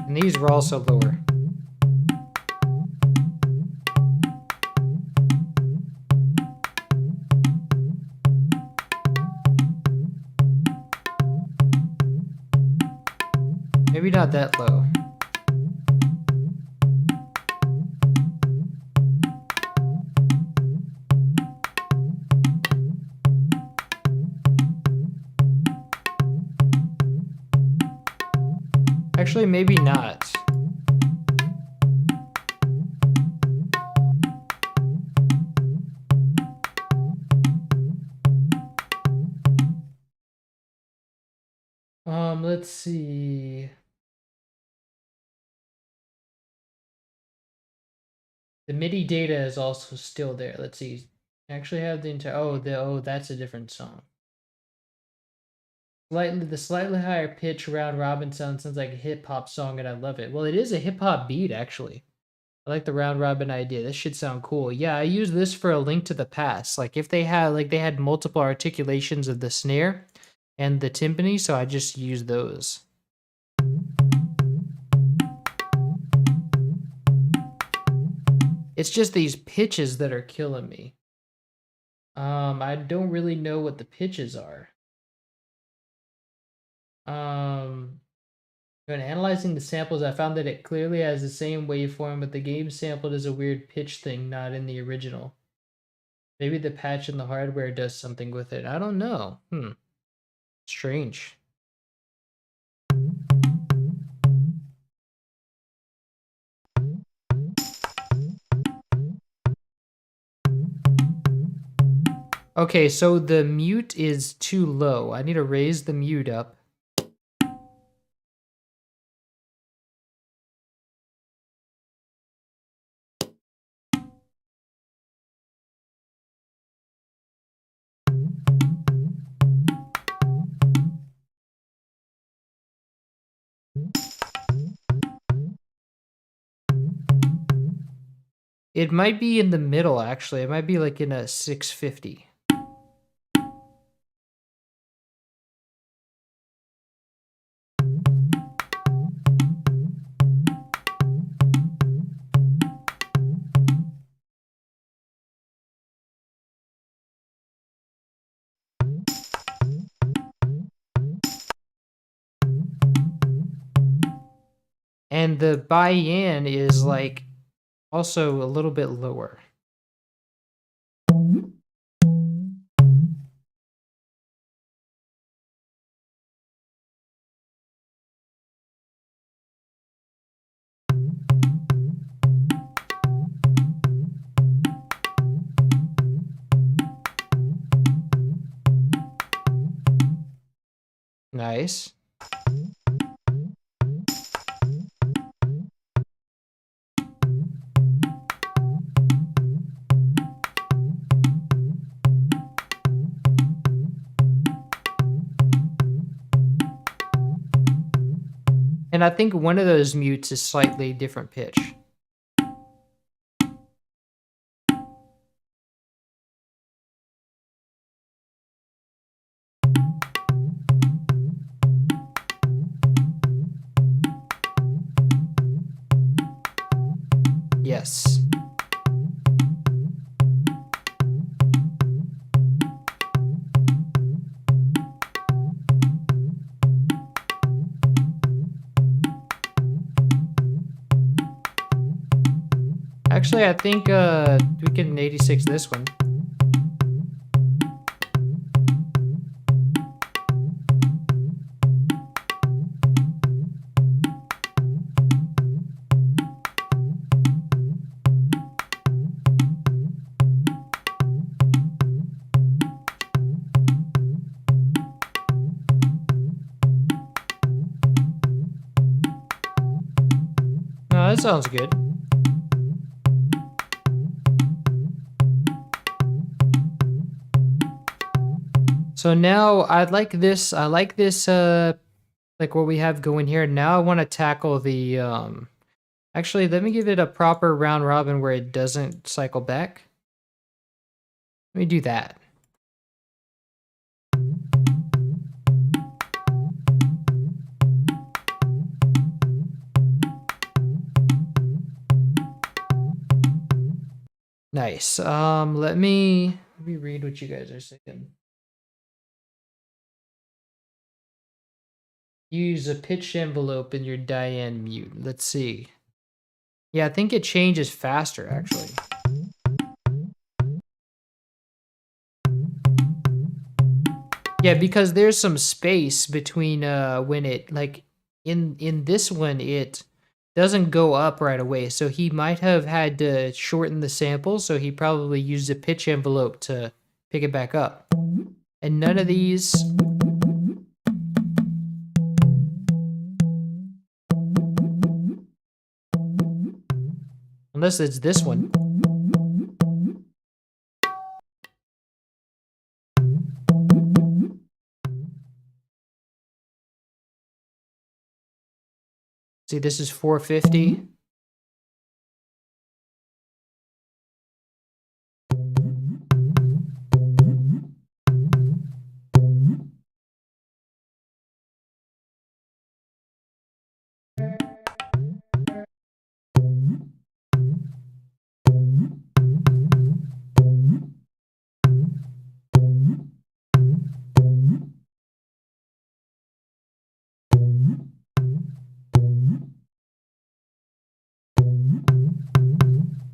And these were also lower. Maybe not that low. Actually, maybe not. Let's see. The MIDI data is also still there. Let's see. I actually have the entire. Oh, that's a different song. The slightly higher pitch round robin sounds like a hip hop song, and I love it. Well, it is a hip hop beat actually. I like the round robin idea. This should sound cool. Yeah, I use this for A Link to the Past. Like if they had multiple articulations of the snare and the timpani, so I just use those. It's just these pitches that are killing me. I don't really know what the pitches are. When analyzing the samples, I found that it clearly has the same waveform, but the game sampled is a weird pitch thing, not in the original. Maybe the patch in the hardware does something with it. I don't know. Strange. Okay, so the mute is too low. I need to raise the mute up. It might be in the middle, actually. It might be like in a 650. And the buy-in is like also a little bit lower. Nice. And I think one of those mutes is slightly different pitch. Yes. Actually, I think we can 86 this one. No, that sounds good. So now I like this like what we have going here. Now I want to tackle the actually let me give it a proper round robin where it doesn't cycle back. Let me do that. Nice. Let me read what you guys are saying. Use a pitch envelope in your Diane mute. Let's see. Yeah, I think it changes faster actually. Yeah, because there's some space between when it like in this one it doesn't go up right away. So he might have had to shorten the sample, so he probably used a pitch envelope to pick it back up. And none of these Unless it's this one. See, this is 450.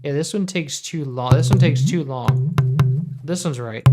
Yeah, this one takes too long. This one takes too long. This one's right.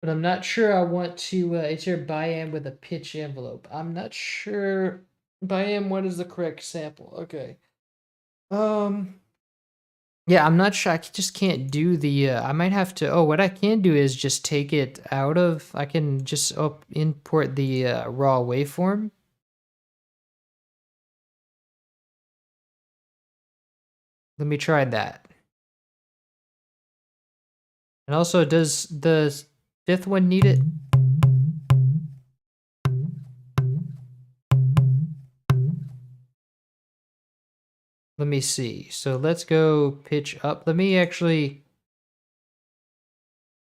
But I'm not sure I want to, it's your biam with a pitch envelope. I'm not sure, biam, what is the correct sample? Okay. Yeah, I'm not sure, I just can't do the, I might have to, oh, what I can do is just take it out of, I can just import the raw waveform. Let me try that. And also, does the fifth one need it? Let me see. So let's go pitch up. Let me actually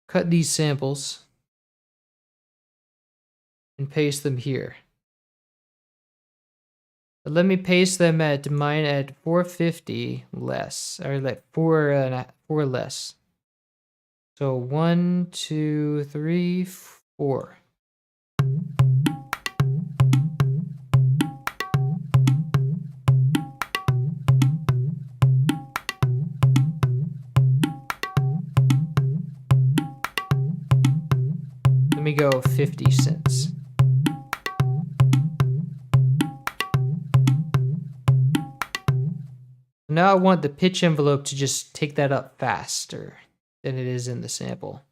cut these samples and paste them here. But let me paste them at mine at 450 less, or like 4 less. So 1, 2, 3, 4. Let me go 50 cents. Now I want the pitch envelope to just take that up faster than it is in the sample.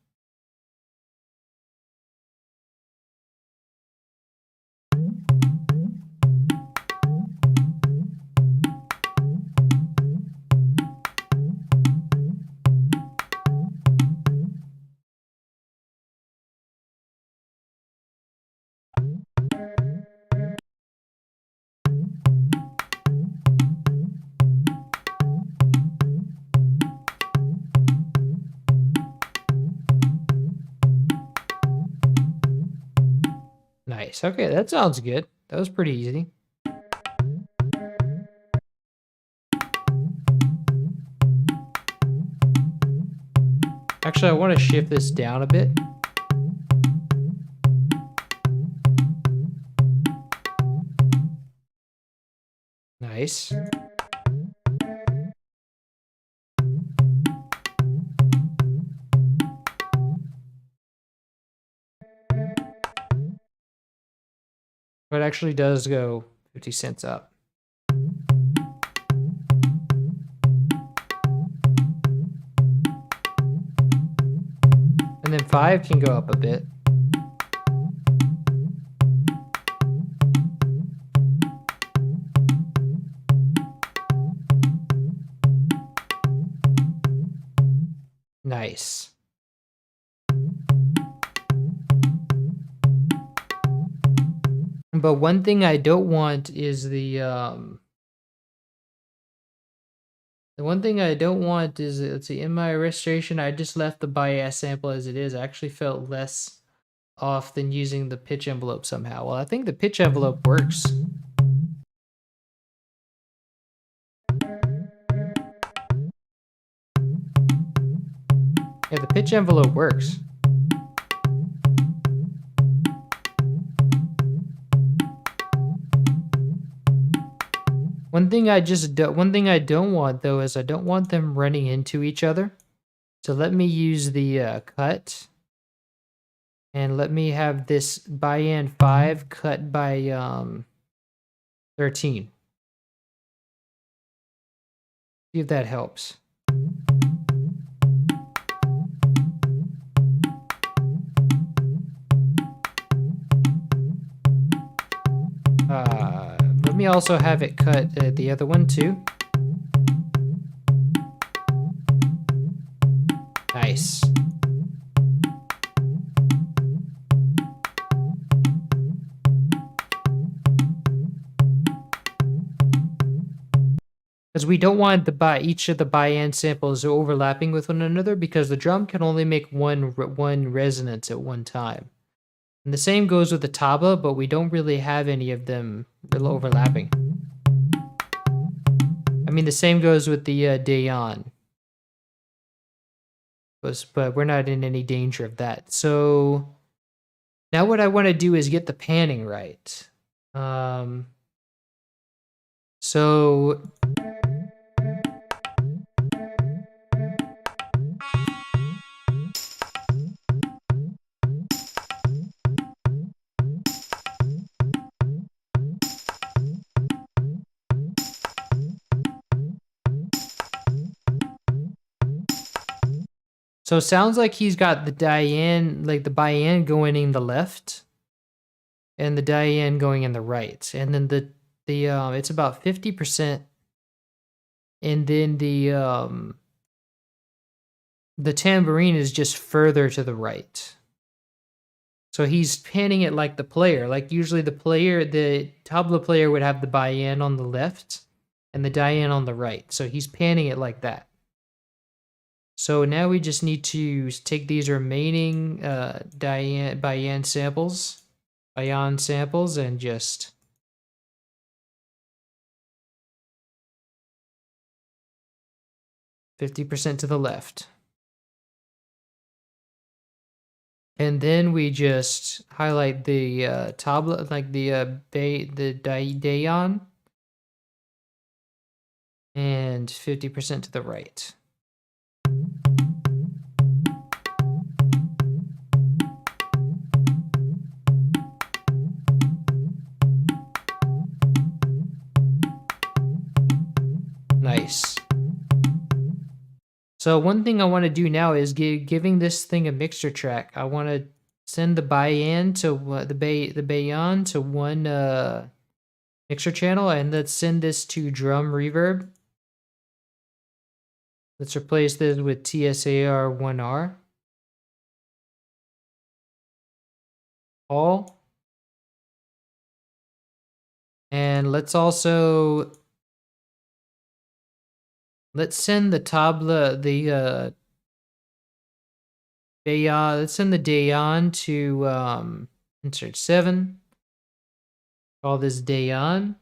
Nice. Okay, that sounds good. That was pretty easy. Actually, I want to shift this down a bit. Nice. But it actually does go 50 cents up. And then 5 can go up a bit. Nice. But one thing I don't want is the one thing I don't want is, let's see, in my registration, I just left the bias sample as it is. I actually felt less off than using the pitch envelope somehow. Well, I think the pitch envelope works. Yeah, the pitch envelope works. One thing I don't want though is I don't want them running into each other. So let me use the cut, and let me have this by 5 cut by 13. See if that helps. Let me also have it cut the other one too. Nice. Because we don't want each of the buy-in samples overlapping with one another, because the drum can only make one resonance at one time. And the same goes with the tabla, but we don't really have any of them overlapping. I mean, the same goes with the dayan. But we're not in any danger of that. So now what I want to do is get the panning right. So it sounds like he's got the Diane, like the Bayan going in the left, and the Diane going in the right, and then the it's about 50%, and then the tambourine is just further to the right. So he's panning it like the player, like usually the tabla player would have the Bayan on the left and the Diane on the right. So he's panning it like that. So now we just need to take these remaining Bayan samples, and just %50 to the left. And then we just highlight the tabla, like the dayan, and 50% to the right. Nice. So one thing I want to do now is giving this thing a mixer track. I want to send the bayan to the bayan to one mixer channel, and let's send this to drum reverb. Let's replace this with TSAR1R. All. And let's send the tabla, let's send the dayan to insert 7. Call this dayan.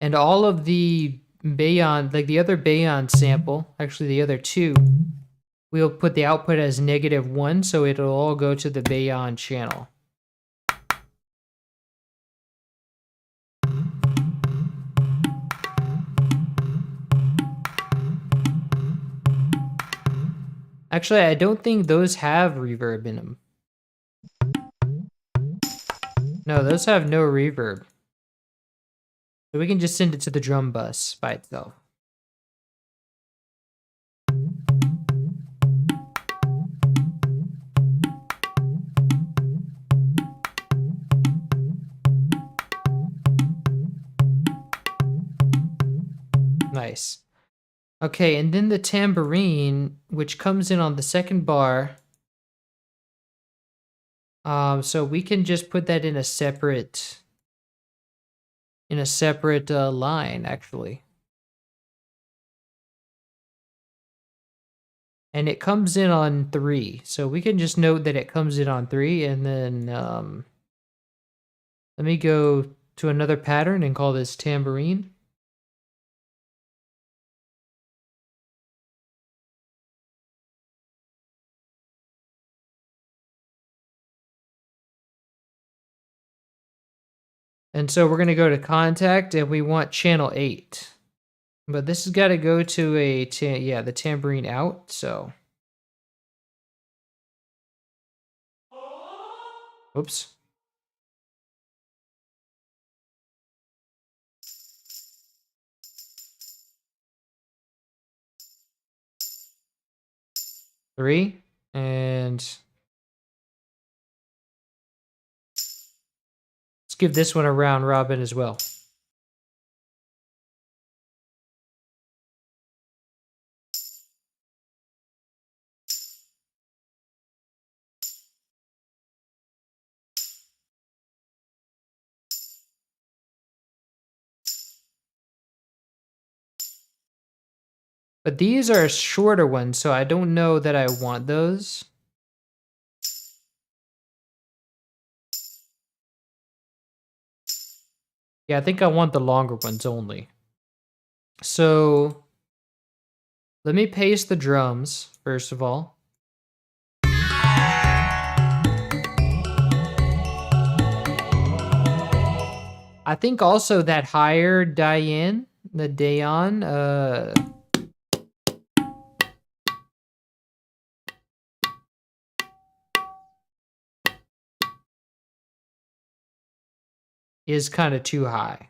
And all of the bayan, like the other bayan sample, actually the other two, we'll put the output as -1, so it'll all go to the bayan channel. Actually, I don't think those have reverb in them. No, those have no reverb. So we can just send it to the drum bus by itself. Nice. Okay, and then the tambourine, which comes in on the second bar. So we can just put that in a separate line, actually. And it comes in on 3, so we can just note that it comes in on 3, and then let me go to another pattern and call this tambourine. And so we're going to go to contact and we want channel 8. But this has got to go to the tambourine out, so. Oops. Three, and let's give this one a round robin as well. But these are shorter ones, so I don't know that I want those. Yeah, I think I want the longer ones only. So let me paste the drums, first of all. I think also that higher Dayan, the Dayan, is kind of too high.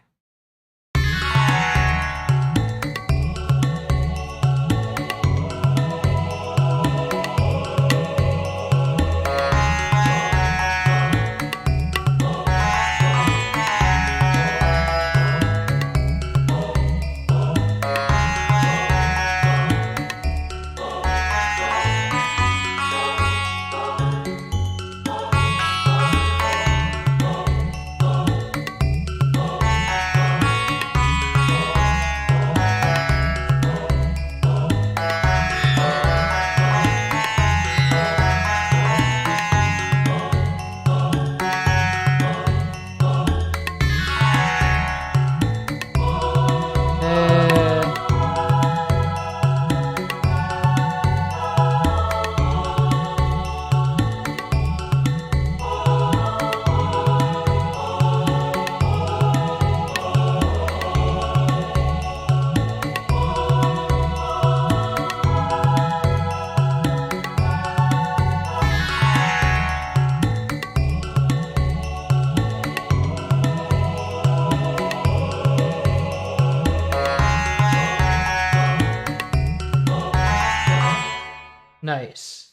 Nice.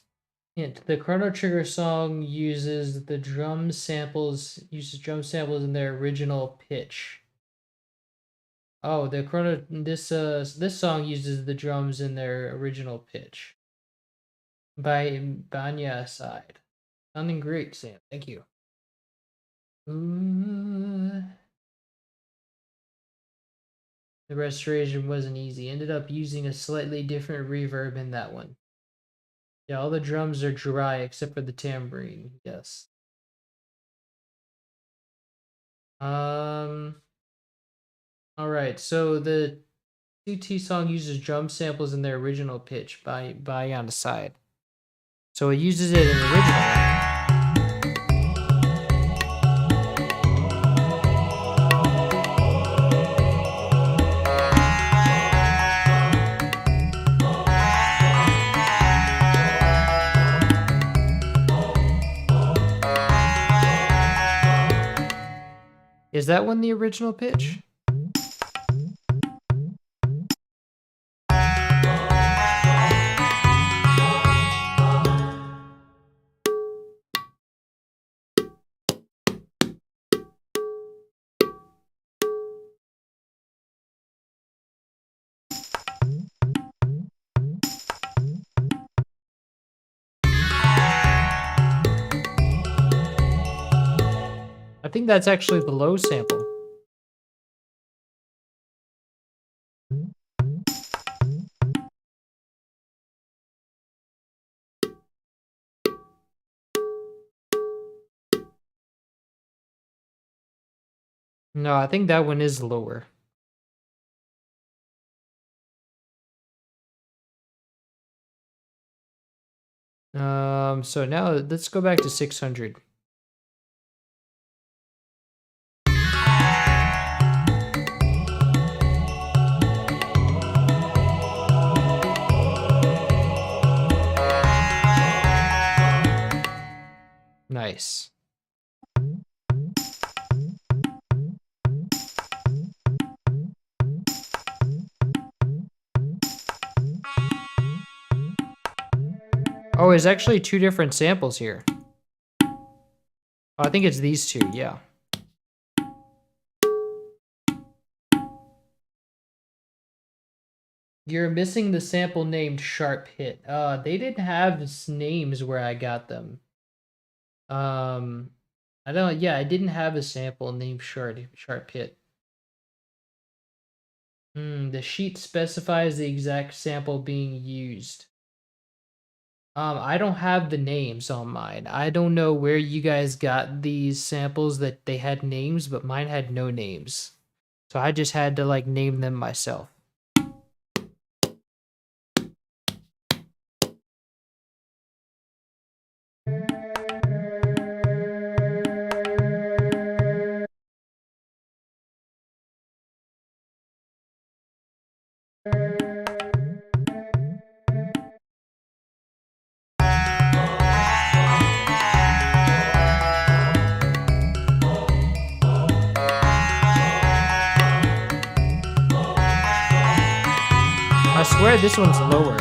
Hint: the Chrono Trigger song uses drum samples in their original pitch. Oh, this song uses the drums in their original pitch. By Banya Side. Sounding great, Sam. Thank you. Ooh. The restoration wasn't easy. Ended up using a slightly different reverb in that one. Yeah, all the drums are dry except for the tambourine. Yes. All right. So the 2T song uses drum samples in their original pitch by on the side. So it uses it in the original. Is that one the original pitch? I think that's actually the low sample. No, I think that one is lower. So now let's go back to 600. Nice. Oh, there's actually 2 different samples here. Oh, I think it's these 2, yeah. You're missing the sample named Sharp Hit. They didn't have names where I got them. I don't, yeah, I didn't have a sample named Sharp Hit. The sheet specifies the exact sample being used. I don't have the names on mine. I don't know where you guys got these samples that they had names, but mine had no names. So I just had to like name them myself. I swear this one's lower.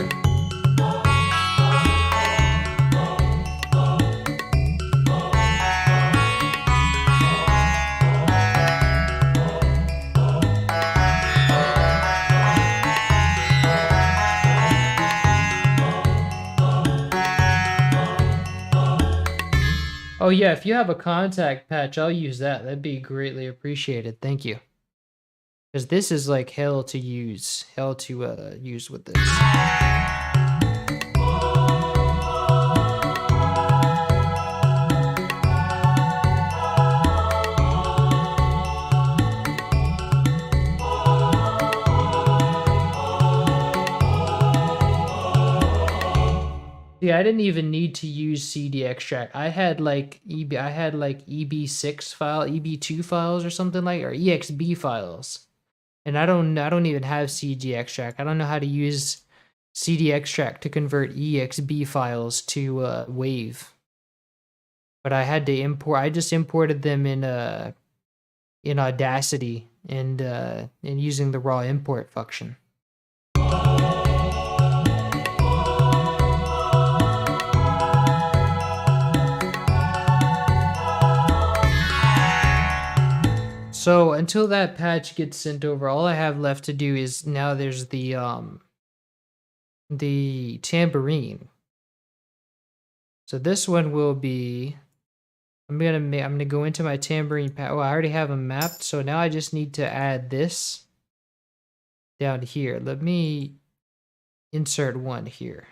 Oh yeah, if you have a contact patch, I'll use that. That'd be greatly appreciated. Thank you. Because this is like hell to use with this. Yeah, I didn't even need to use CD extract. I had like EB6 file, EB2 files or something like, or EXB files. And I don't even have CD extract. I don't know how to use CD extract to convert EXB files to WAV. But I had to import. I just imported them in Audacity and using the raw import function. So until that patch gets sent over, all I have left to do is now there's the tambourine. So this one will be, I'm gonna go into my tambourine patch. Oh, I already have them mapped. So now I just need to add this down here. Let me insert one here.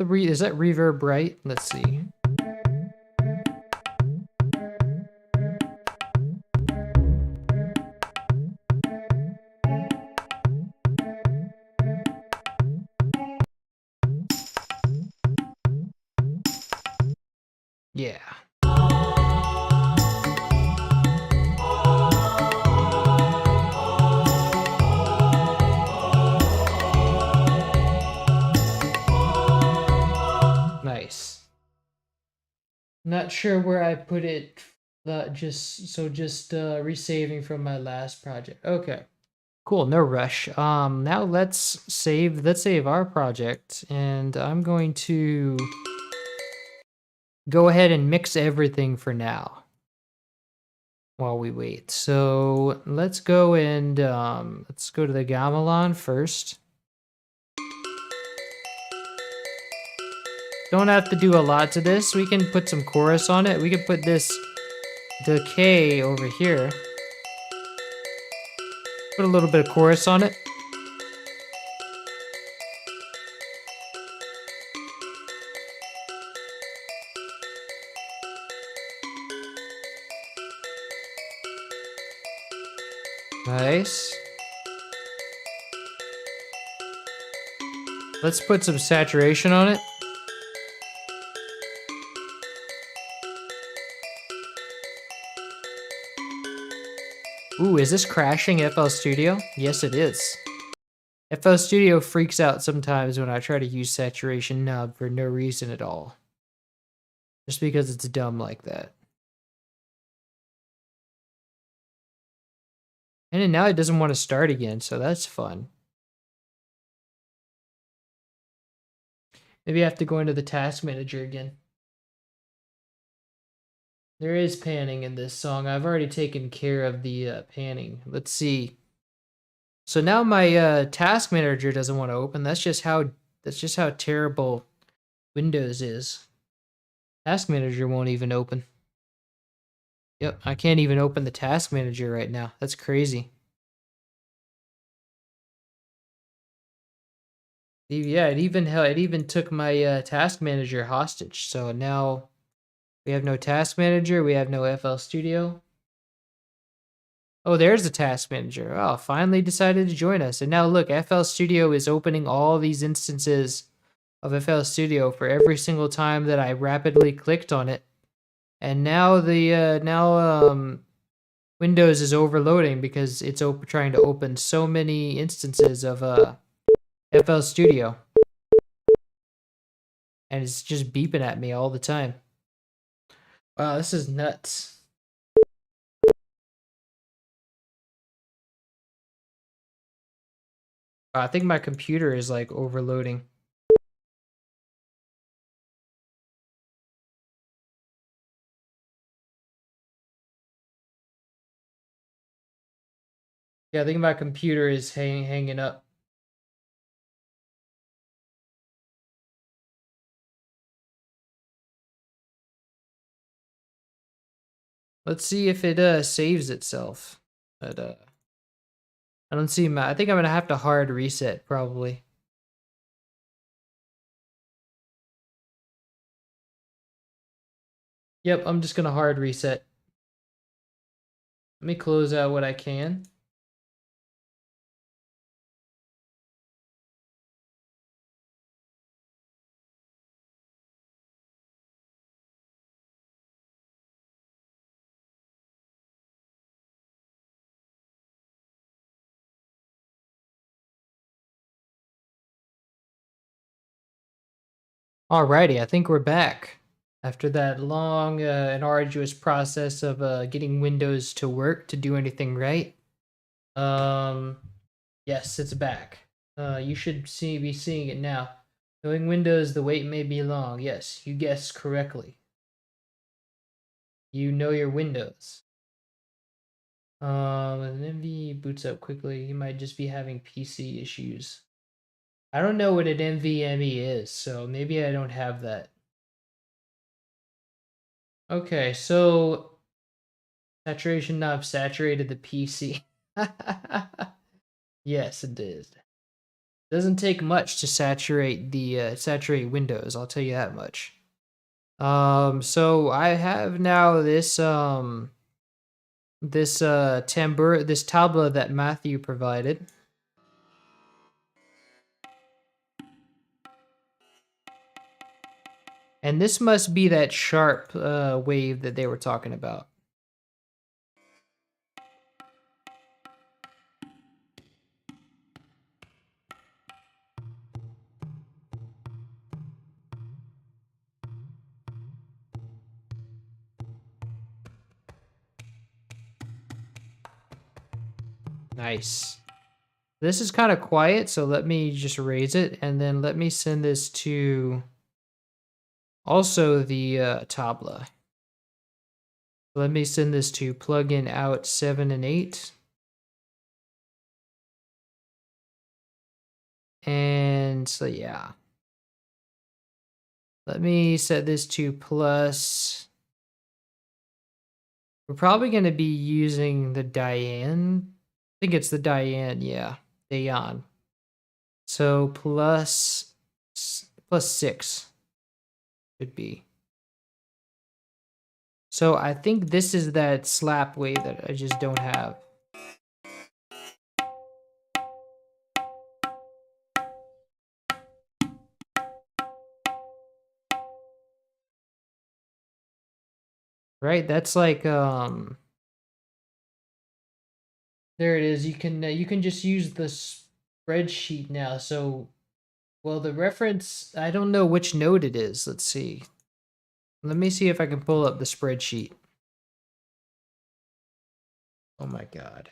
Is that reverb right? Let's see. Yeah. Nice. Not sure where I put it. Just resaving from my last project. Okay. Cool, no rush. Now let's save our project, and I'm going to go ahead and mix everything for now. while we wait. So let's go and let's go to the Gamelan first. Don't have to do a lot to this. We can put some chorus on it. We can put this decay over here. Put a little bit of chorus on it. Nice. Let's put some saturation on it. Ooh, is this crashing FL Studio? Yes, it is. FL Studio freaks out sometimes when I try to use saturation knob for no reason at all. Just because it's dumb like that. And then now it doesn't want to start again, so that's fun. Maybe I have to go into the task manager again. There is panning in this song. I've already taken care of the panning. Let's see. So now my task manager doesn't want to open. That's just how terrible Windows is. Task manager won't even open. Yep, I can't even open the task manager right now. That's crazy. Yeah, it even took my task manager hostage. So now we have no task manager. We have no FL Studio. Oh, there's the task manager. Oh, finally decided to join us. And now look, FL Studio is opening all these instances of FL Studio for every single time that I rapidly clicked on it. And now Windows is overloading because it's trying to open so many instances of FL Studio. And it's just beeping at me all the time. Wow, this is nuts. I think my computer is like overloading. Yeah, I think my computer is hanging up. Let's see if it saves itself. But I don't see I think I'm gonna have to hard reset probably. Yep, I'm just gonna hard reset. Let me close out what I can. Alrighty, I think we're back. After that long and arduous process of getting Windows to work to do anything right. Yes, it's back. You should be seeing it now. Knowing Windows, the wait may be long. Yes, you guessed correctly. You know your Windows. An NV boots up quickly. You might just be having PC issues. I don't know what an NVMe is, so maybe I don't have that. Okay, so saturation knob saturated the PC. Yes, it did. Doesn't take much to saturate the saturate Windows, I'll tell you that much. So I have now this this tabla that Matthew provided. And this must be that sharp wave that they were talking about. Nice. This is kind of quiet, so let me just raise it, and then let me send this to also the tabla. So let me send this to plugin out 7 and 8. And so yeah. Let me set this to plus. We're probably going to be using the Diane. I think it's the Diane, yeah. Dayan. So plus 6 should be. So I think this is that slap wave that I just don't have. Right? That's like there it is. You can just use the spreadsheet now. So well, the reference, I don't know which note it is. Let's see. Let me see if I can pull up the spreadsheet. Oh my god.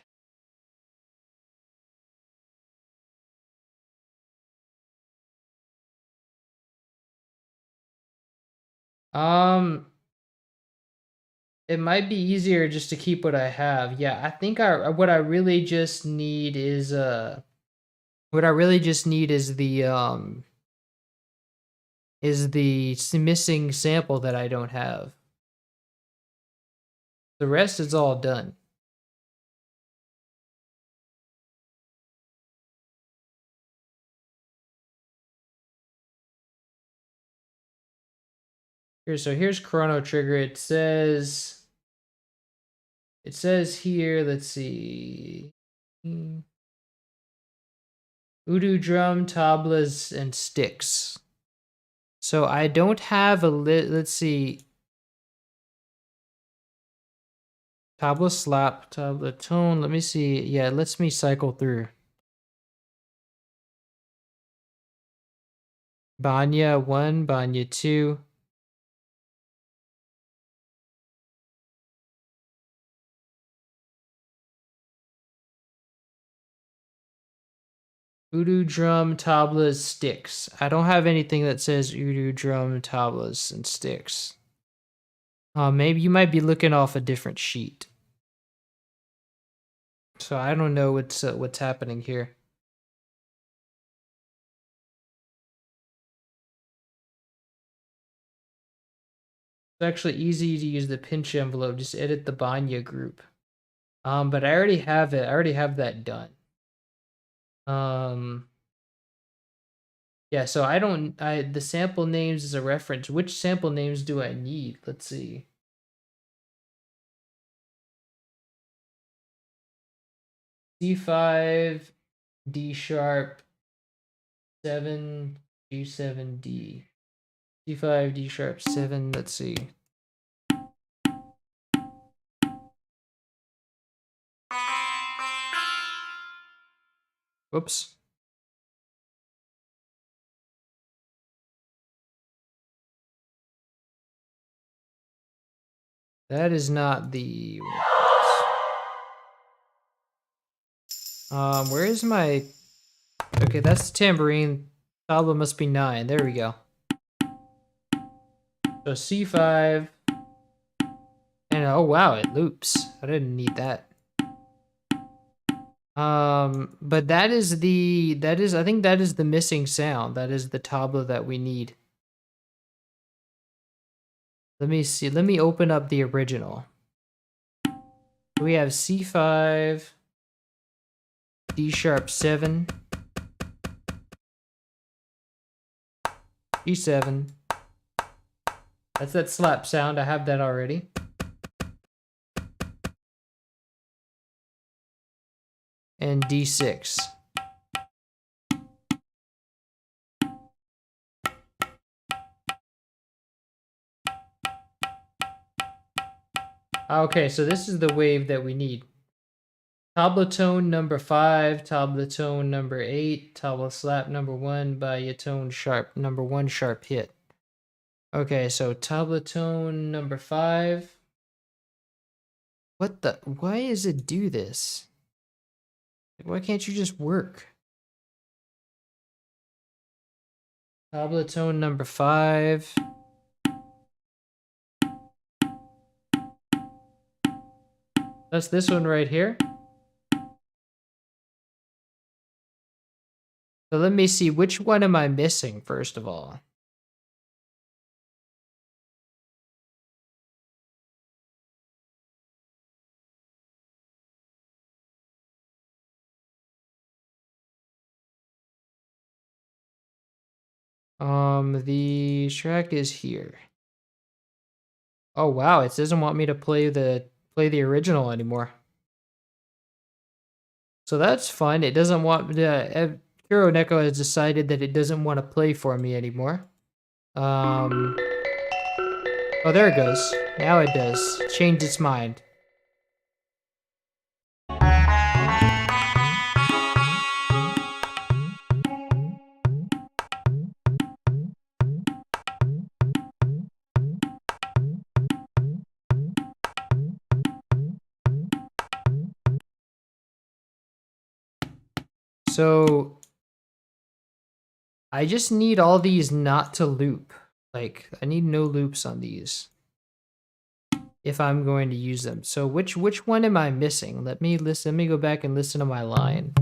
It might be easier just to keep what I have. Yeah, I think what I really just need is the missing sample that I don't have. The rest is all done. Here's Chrono Trigger. It says here, let's see. Udu drum, tablas, and sticks. So I don't have let's see. Tabla slap, tabla tone. Let me see. Yeah, it lets me cycle through. Banya 1, Banya 2. Udu drum, tablas, sticks. I don't have anything that says Udu drum, tablas, and sticks. Maybe you might be looking off a different sheet. So I don't know what's happening here. It's actually easy to use the pinch envelope. Just edit the Banya group. But I already have it. I already have that done. Yeah, so the sample names is a reference. Which sample names do I need? Let's see. C5, D sharp, 7, G7, D. C5, D sharp, 7, let's see. Whoops. That is not the where is my... Okay, that's the tambourine. Tabla must be 9. There we go. So C5. And oh wow, it loops. I didn't need that. But I think that is the missing sound. That is the tabla that we need. Let me see. Let me open up the original. We have C5, D sharp 7, G7. That's that slap sound. I have that already. And D6. Okay, so this is the wave that we need. Tabla tone number 5, tabla tone number 8, tabla slap number 1, tone sharp number 1 sharp hit. Okay, so tabla tone number 5. What the? Why does it do this? Why can't you just work? Tabla tone number 5. That's this one right here. So let me see, which one am I missing, first of all? The track is here. Oh wow, it doesn't want me to play the original anymore. So that's fun. It doesn't want Hero Neko has decided that it doesn't want to play for me anymore. Oh, there it goes. Now it does. Changed its mind. So I just need all these not to loop. Like, I need no loops on these if I'm going to use them. So which one am I missing? Let me go back and listen to my line.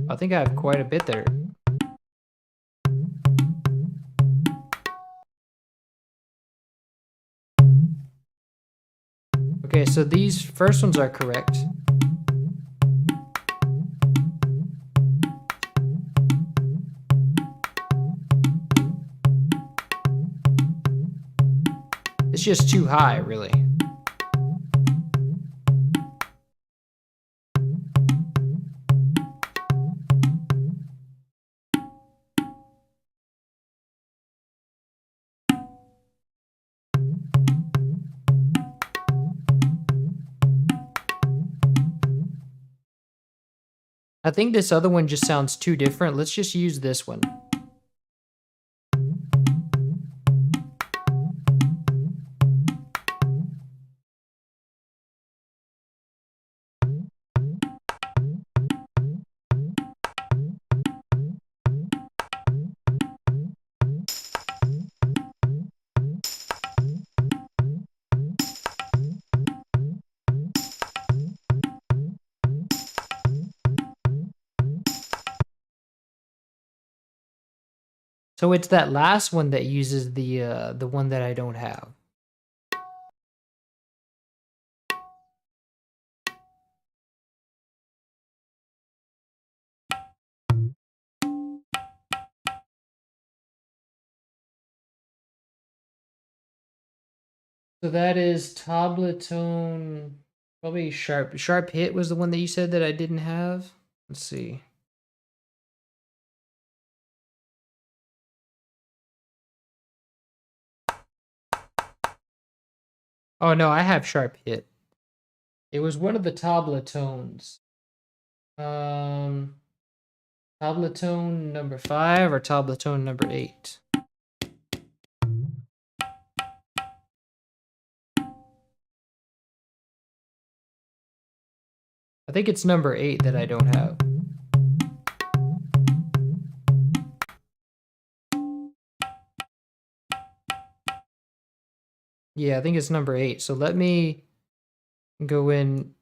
I think I have quite a bit there. Okay, so these first ones are correct. It's just too high, really. I think this other one just sounds too different. Let's just use this one. So it's that last one that uses the one that I don't have. So that is Tabla tone, probably sharp. Sharp hit was the one that you said that I didn't have. Let's see. Oh no, I have sharp hit. It was one of the Tabla tones. Tabla tone number 5 or Tabla tone number 8. I think it's number 8 that I don't have. Yeah, I think it's number 8. So let me go in,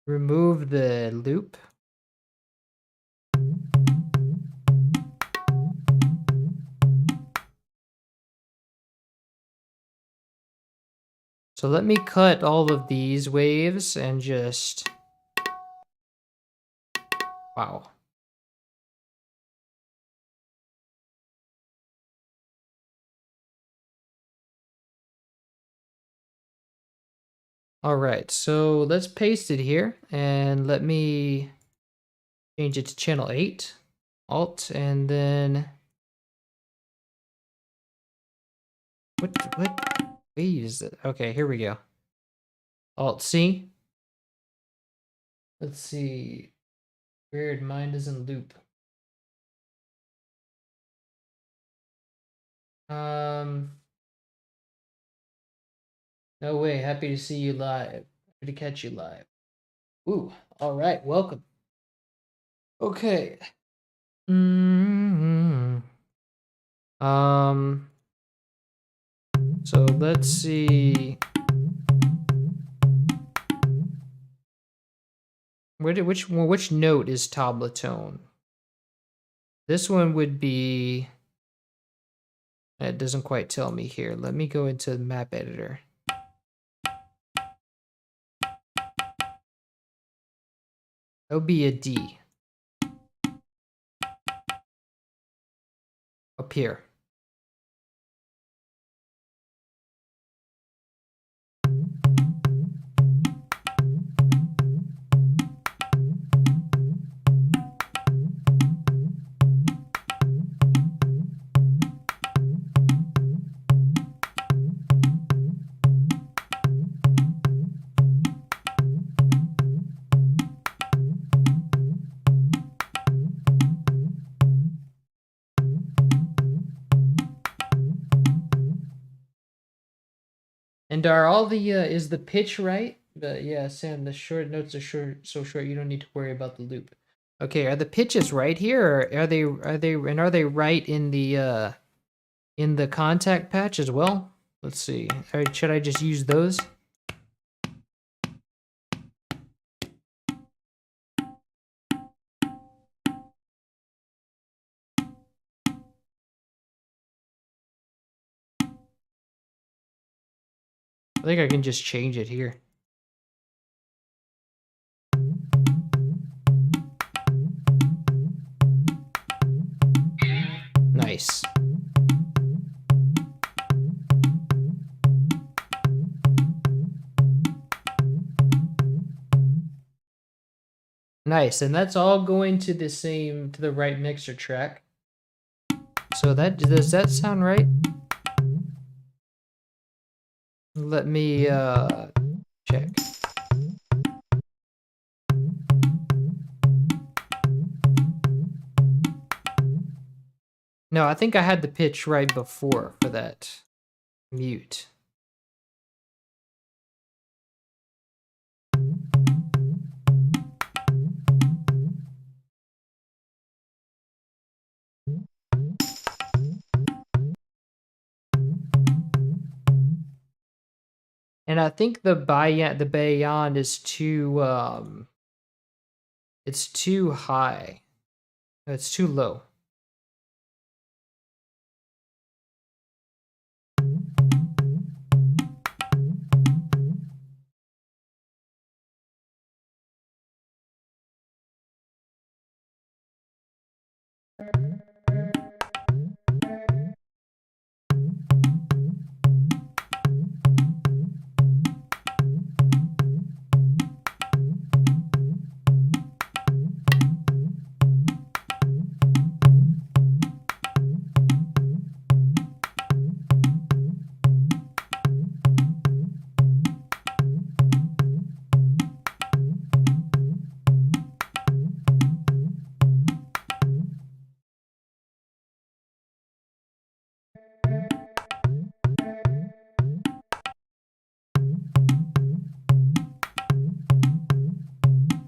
remove the loop. So let me cut all of these waves and just... Wow. All right, so let's paste it here and let me change it to channel 8, Alt, and then what wave is it? Okay, here we go. Alt C. Let's see. Weird, mine doesn't loop. No way. Happy to see you live. Happy to catch you live. Ooh, all right. Welcome. Okay. Mm-hmm. So let's see. Which note is tabla tone? This one would be. It doesn't quite tell me here. Let me go into the map editor. That would be a D. Up here. And are all the is the pitch right? Yeah, Sam, the short notes are so short you don't need to worry about the loop. Okay, are the pitches right here, or are they right in the contact patch as well? Let's see. All right, should I just use those? I think I can just change it here. Nice. Nice, and that's all going to the right mixer track. So does that sound right? Let me check. No, I think I had the pitch right before for that mute. And I think the beyond is too it's too high. It's too low.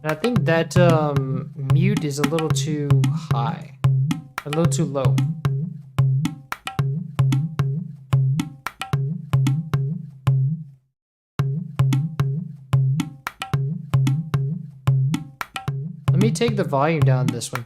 I think that mute is a little too high, a little too low. Let me take the volume down this one.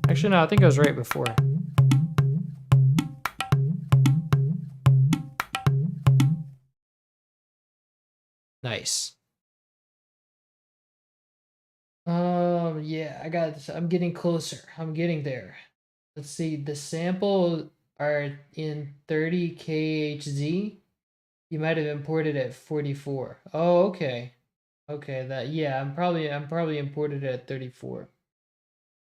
Actually, no, I think I was right before. Nice. Yeah, I got this. I'm getting closer. I'm getting there. Let's see. The sample are in 30 kHz. You might have imported at 44. Oh, okay. Okay, I'm probably imported it at 34.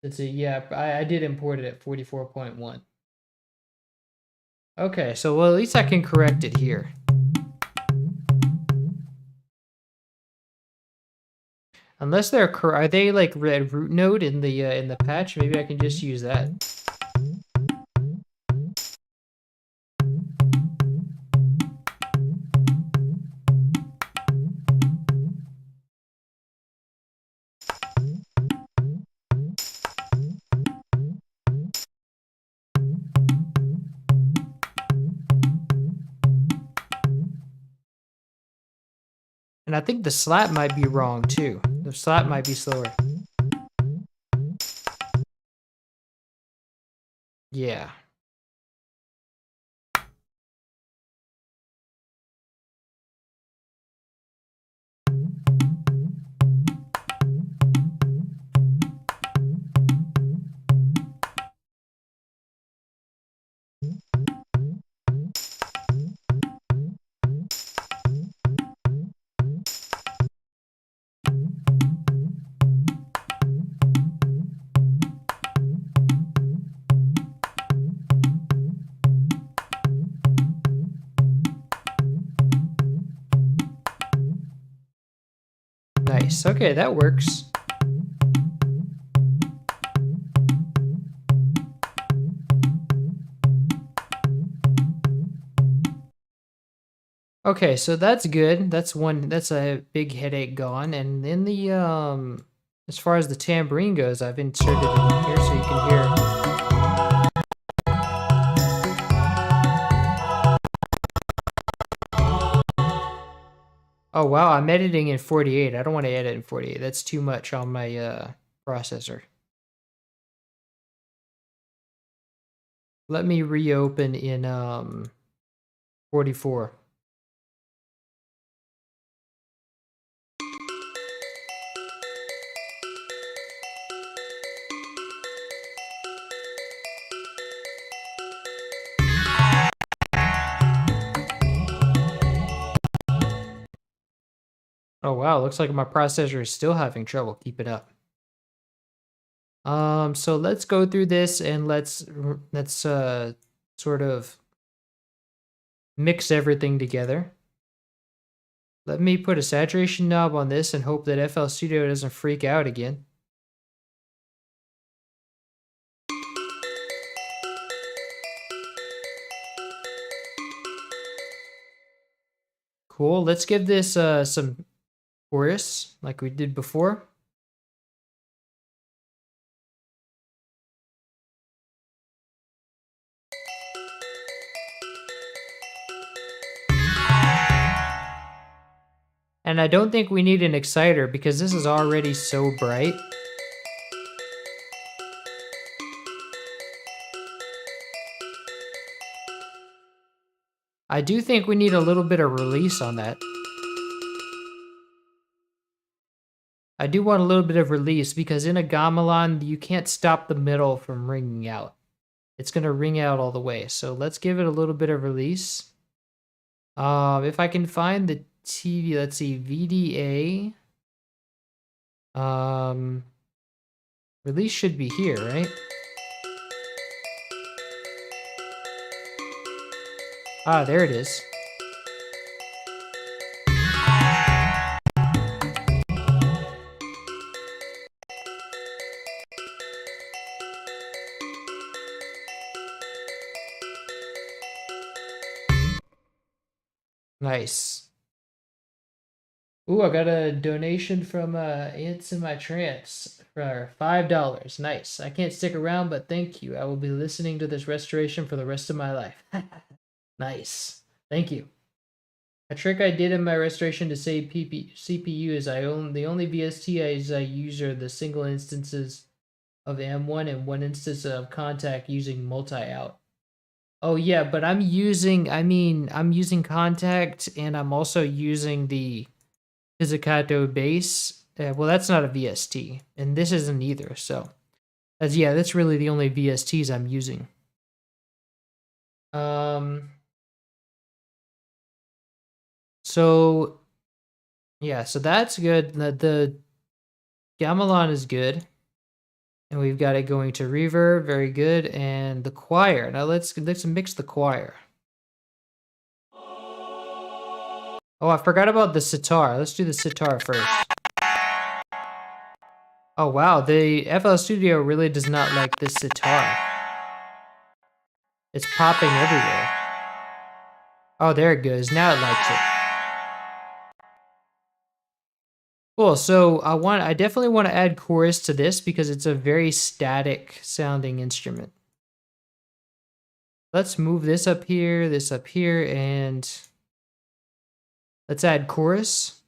Let's see. Yeah, I did import it at 44.1. Okay, so well, at least I can correct it here. Unless are they like red root node in the patch? Maybe I can just use that. And I think the slap might be wrong too. The slap might be slower. Yeah. Nice. Okay, that works. Okay, so that's good. That's a big headache gone. And then the as far as the tambourine goes, I've inserted it in here so you can hear. Oh wow, I'm editing in 48. I don't want to edit in 48. That's too much on my processor. Let me reopen in 44. Oh wow, looks like my processor is still having trouble keeping up. So let's go through this and let's sort of mix everything together. Let me put a saturation knob on this and hope that FL Studio doesn't freak out again. Cool, let's give this some chorus like we did before. And I don't think we need an exciter because this is already so bright. I do think we need a little bit of release on that. I do want a little bit of release because in a gamelan, you can't stop the middle from ringing out. It's going to ring out all the way. So let's give it a little bit of release. If I can find the TV, let's see, VDA. Release should be here, right? Ah, there it is. Nice. Ooh, I got a donation from Ants in My Trance for $5. Nice. I can't stick around, but thank you. I will be listening to this restoration for the rest of my life. Nice. Thank you. A trick I did in my restoration to save CPU is the only VSTs I use are the single instances of M1 and one instance of contact using multi-out. Oh yeah, but I'm using contact and I'm also using the pizzicato bass. Well, that's not a VST, and this isn't either. So, that's really the only VSTs I'm using. So, yeah, so that's good. The gamelan is good, and we've got it going to reverb, very good, and the choir. Now let's mix the choir. Oh, I forgot about the sitar. Let's do the sitar first. Oh wow, the FL Studio really does not like this sitar. It's popping everywhere. Oh, there it goes. Now it likes it. Cool. So I definitely want to add chorus to this because it's a very static sounding instrument. Let's move this up here, and let's add chorus.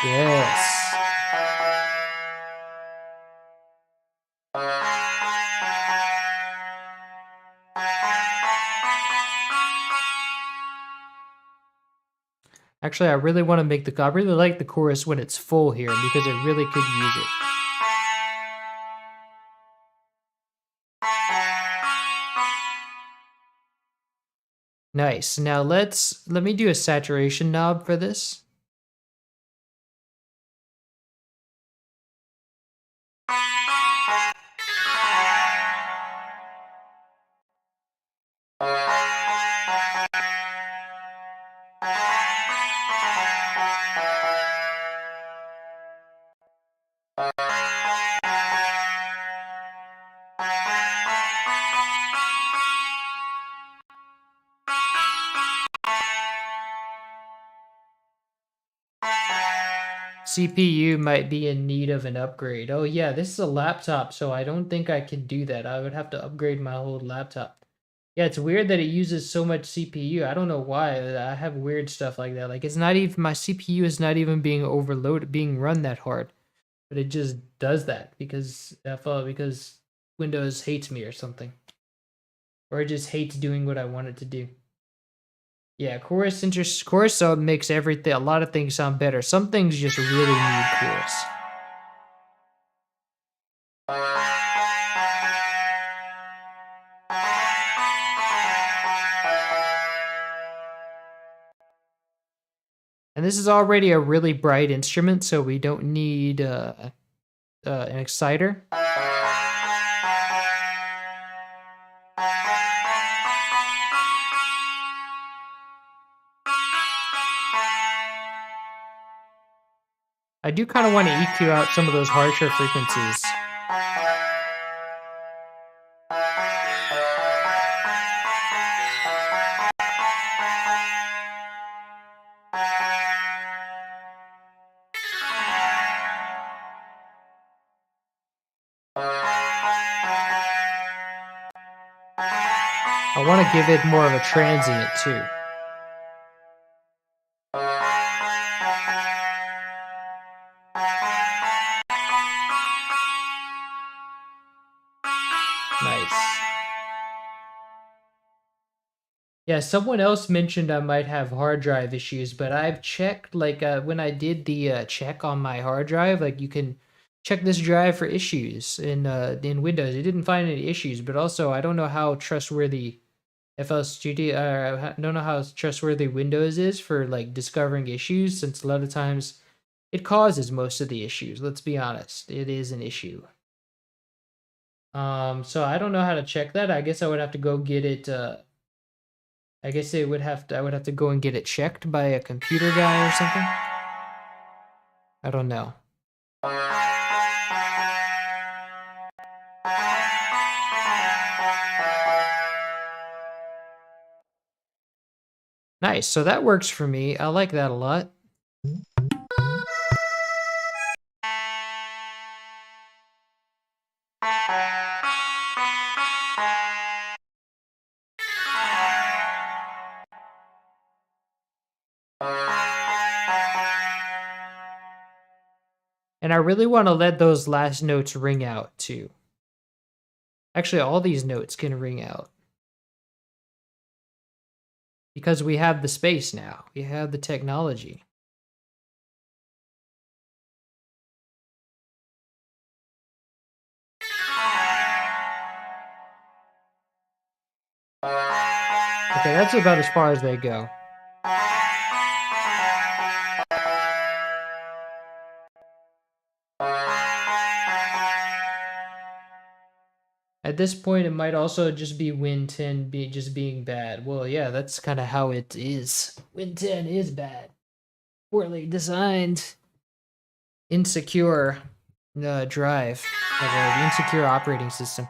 Yes. Actually, I really want to make the... I really like the chorus when it's full here because it really could use it. Nice. Now let me do a saturation knob for this. CPU might be in need of an upgrade. Oh yeah, this is a laptop, so I don't think I can do that. I would have to upgrade my whole laptop. Yeah, it's weird that it uses so much CPU. I don't know why. I have weird stuff like that. Like it's not even... my CPU is not even being overloaded, being run that hard. But it just does that because because Windows hates me or something. Or it just hates doing what I want it to do. Yeah, chorus makes everything, a lot of things sound better. Some things just really need chorus. And this is already a really bright instrument, so we don't need an exciter. I do kind of want to EQ out some of those harsher frequencies. I want to give it more of a transient too. Nice. Yeah, someone else mentioned I might have hard drive issues, but I've checked, like, when I did the check on my hard drive, like, you can check this drive for issues in Windows. It didn't find any issues, but also I don't know how trustworthy FL Studio, I don't know how trustworthy Windows is for, like, discovering issues, since a lot of times it causes most of the issues. Let's be honest, it is an issue. So I don't know how to check that. I guess I would have to go get it, I guess I would have to go and get it checked by a computer guy or something. I don't know. Nice, so that works for me. I like that a lot. And I really want to let those last notes ring out too. Actually, all these notes can ring out. Because we have the space now. We have the technology. Okay, that's about as far as they go. At this point, it might also just be Win 10 just being bad. Well, yeah, that's kind of how it is. Win 10 is bad. Poorly designed. Insecure drive. Like an insecure operating system.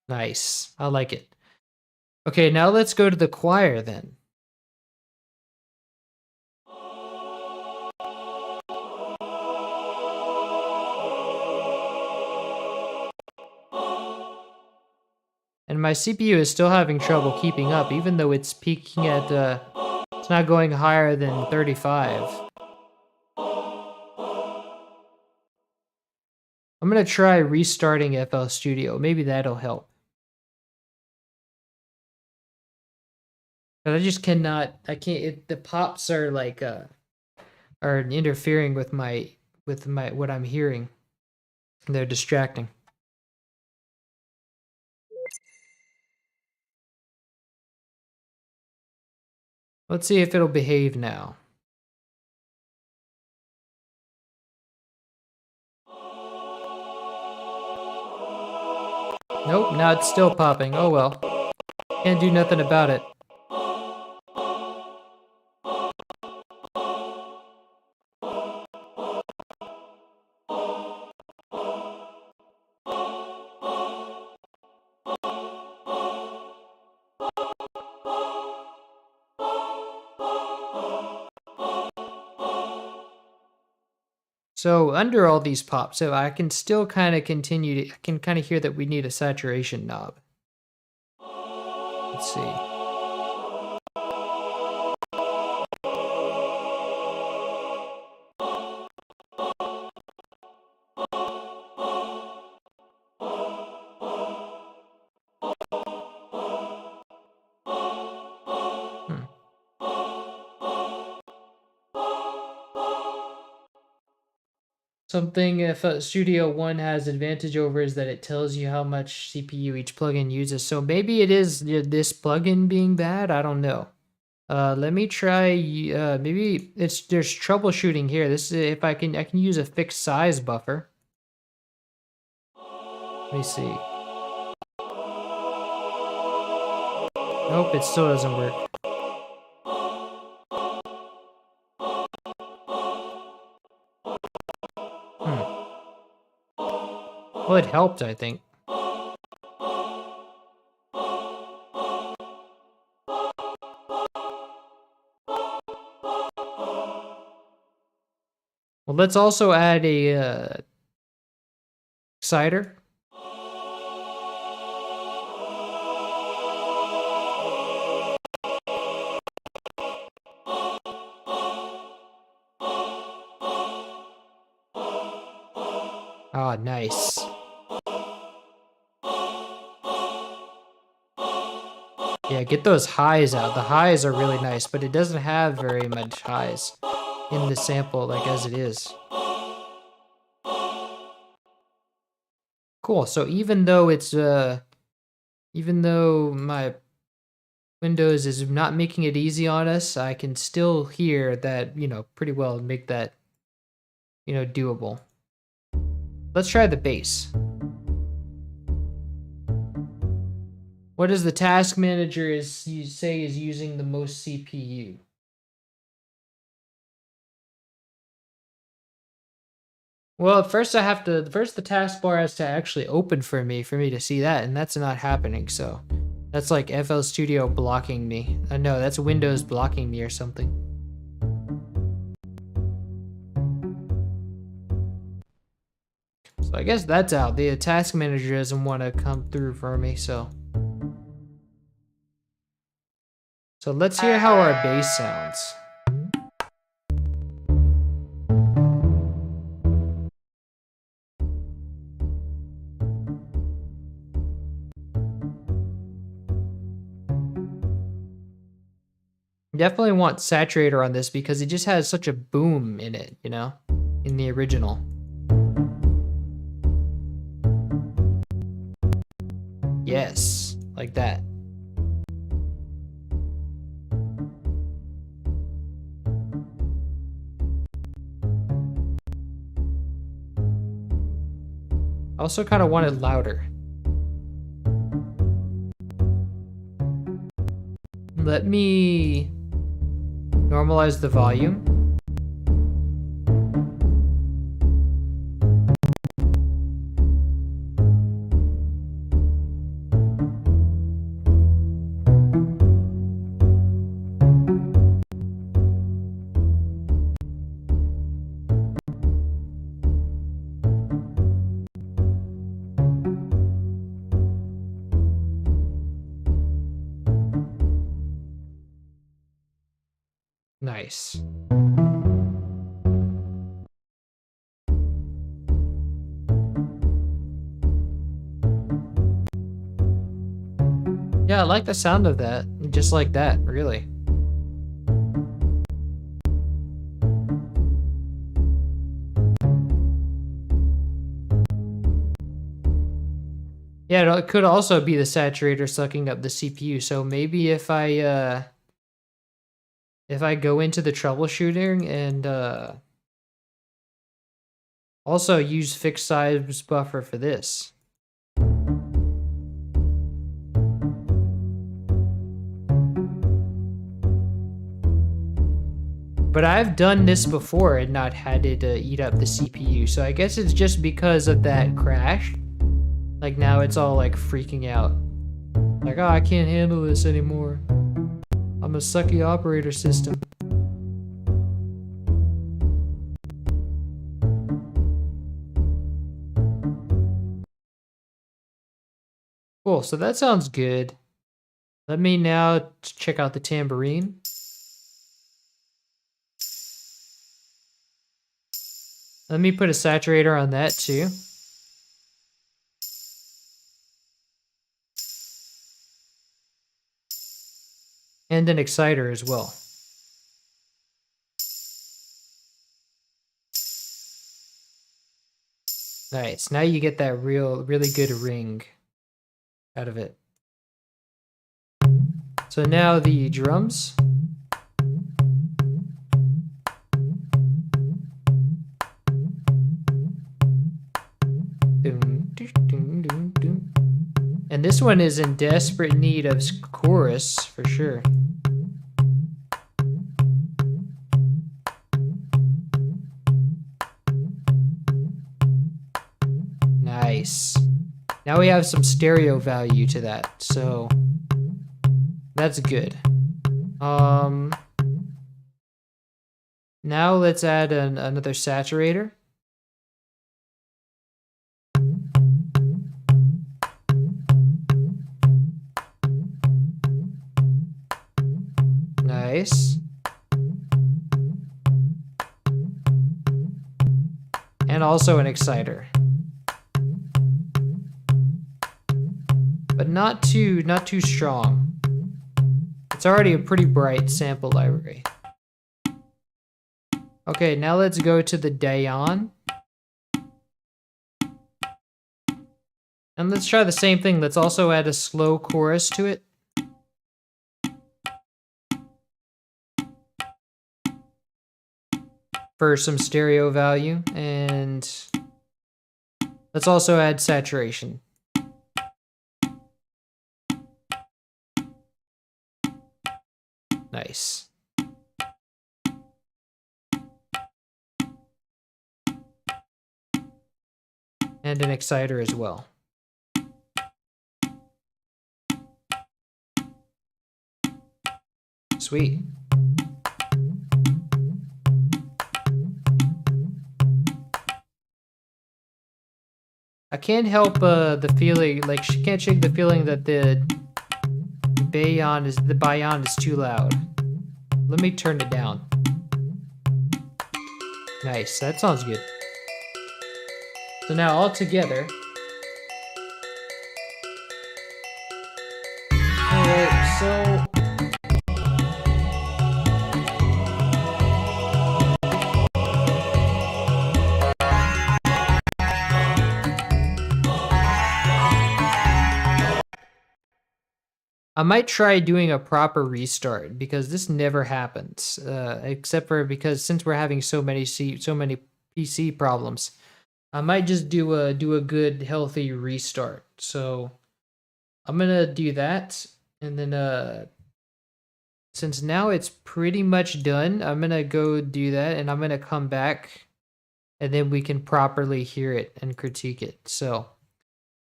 Nice. I like it. Okay, now let's go to the choir then. And my CPU is still having trouble keeping up, even though it's peaking at, it's not going higher than 35. I'm gonna try restarting FL Studio. Maybe that'll help. But I just cannot, I can't, the pops are like, are interfering with what I'm hearing. They're distracting. Let's see if it'll behave now. Nope, now it's still popping. Oh well. Can't do nothing about it. So under all these pops, so I can still kind of continue to, I can kind of hear that we need a saturation knob. Let's see. Something if Studio One has advantage over is that it tells you how much CPU each plugin uses. So maybe it is this plugin being bad. I don't know. Let me try. Maybe there's troubleshooting here. This is if I can use a fixed size buffer. Let me see. Nope, it still doesn't work. Well, it helped, I think. Well, let's also add a exciter. Ah, nice. Yeah, get those highs out. The highs are really nice, but it doesn't have very much highs in the sample, like as it is. Cool. So even though it's even though my Windows is not making it easy on us, I can still hear that, you know, pretty well and make that, you know, doable. Let's try the bass. What does the task manager say is using the most CPU? Well, first the taskbar has to actually open for me to see that, and that's not happening, so that's like FL Studio blocking me. No, that's Windows blocking me or something. So I guess that's out. The task manager doesn't want to come through for me, so. So let's hear how our bass sounds. Definitely want saturator on this because it just has such a boom in it, you know, in the original. Yes, like that. Also kind of want it louder. Let me normalize the volume. Nice. Yeah, I like the sound of that. Just like that, really. Yeah, it could also be the saturator sucking up the CPU. So maybe if I go into the troubleshooting and also use fixed size buffer for this. But I've done this before and not had it eat up the CPU, so I guess it's just because of that crash. Like now it's all like freaking out. Like, oh, I can't handle this anymore. I'm a sucky operator system. Cool, so that sounds good. Let me now check out the tambourine. Let me put a saturator on that too. And an exciter as well. Nice, now you get that really good ring out of it. So now the drums. And this one is in desperate need of chorus, for sure. Nice. Now we have some stereo value to that, so that's good. Now let's add another saturator. Nice. And also an exciter. But not too strong. It's already a pretty bright sample library. Okay, now let's go to the Dayon. And let's try the same thing. Let's also add a slow chorus to it. For some stereo value. And let's also add saturation. Nice. And an exciter as well. Sweet. I can't help the feeling, like, she can't shake the feeling that the bayon is too loud. Let me turn it down. Nice, that sounds good. So now all together. Alright, so I might try doing a proper restart because this never happens, except for because since we're having so many PC problems, I might just do a good healthy restart. So I'm gonna do that, and then since now it's pretty much done, I'm gonna go do that, and I'm gonna come back, and then we can properly hear it and critique it. So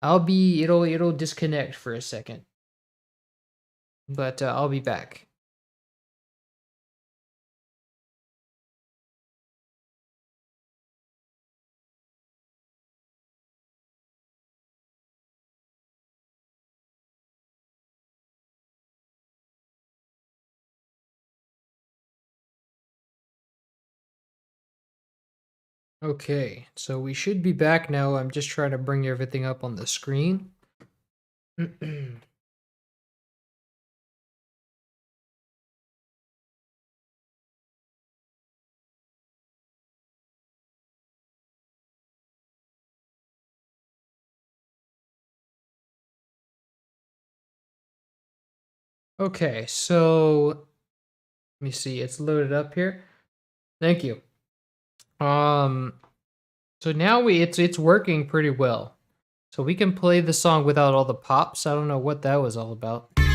it'll disconnect for a second. But I'll be back. Okay, so we should be back now. I'm just trying to bring everything up on the screen. Okay, so let me see. It's loaded up here. Thank you. Um, so now it's working pretty well. So we can play the song without all the pops. I don't know what that was all about. Nice.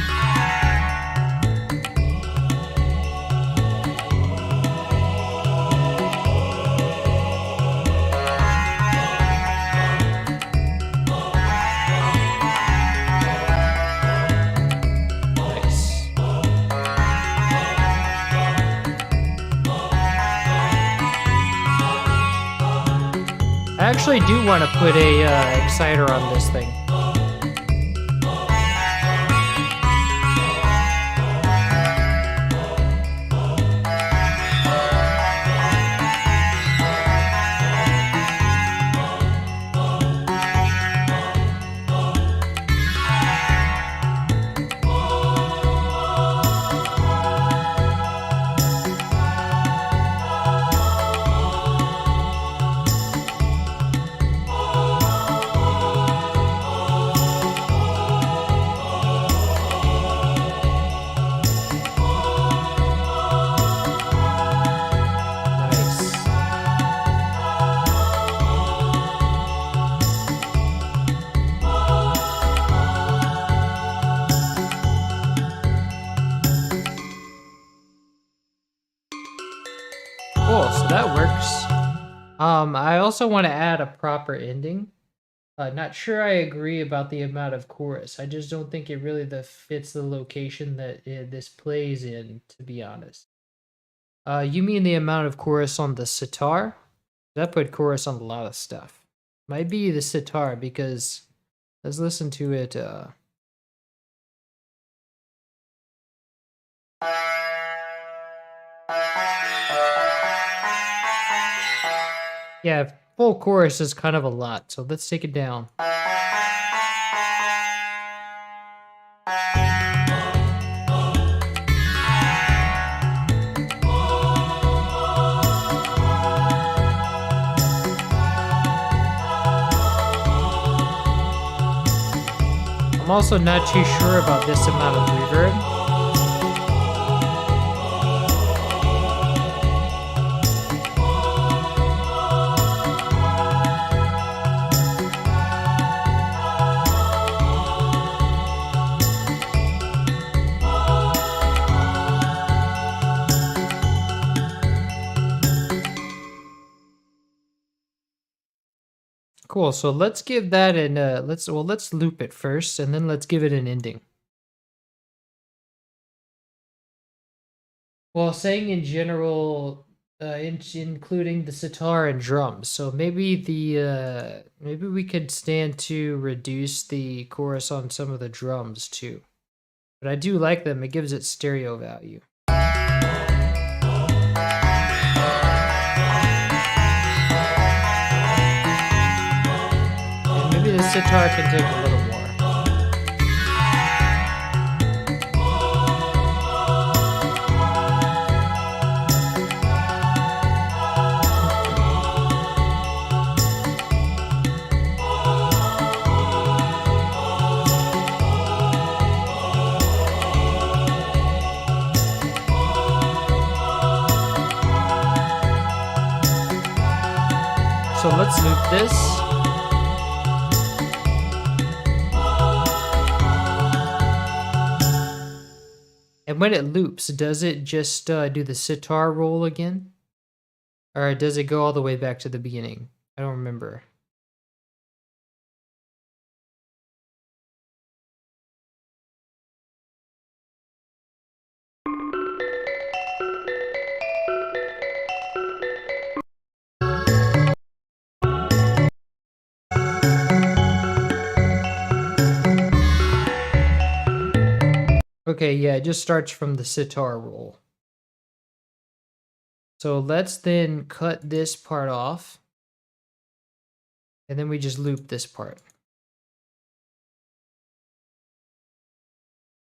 I actually do want to put a exciter on this thing. Nice. Cool, so that works. I also want to add a proper ending. Not sure I agree about the amount of chorus. I just don't think it really fits the location that this plays in, to be honest. You mean the amount of chorus on the sitar? I put chorus on a lot of stuff. Might be the sitar because let's listen to it. Yeah, full chorus is kind of a lot, so let's take it down. I'm also not too sure about this amount of reverb. Cool. So let's give that an let's loop it first, and then let's give it an ending. Well, saying in general, including the sitar and drums. So maybe maybe we could stand to reduce the chorus on some of the drums too. But I do like them. It gives it stereo value. And maybe the sitar can take a little more. So let's loop this. And when it loops, does it just do the sitar roll again? Or does it go all the way back to the beginning? I don't remember. Okay, yeah, it just starts from the sitar roll. So let's then cut this part off. And then we just loop this part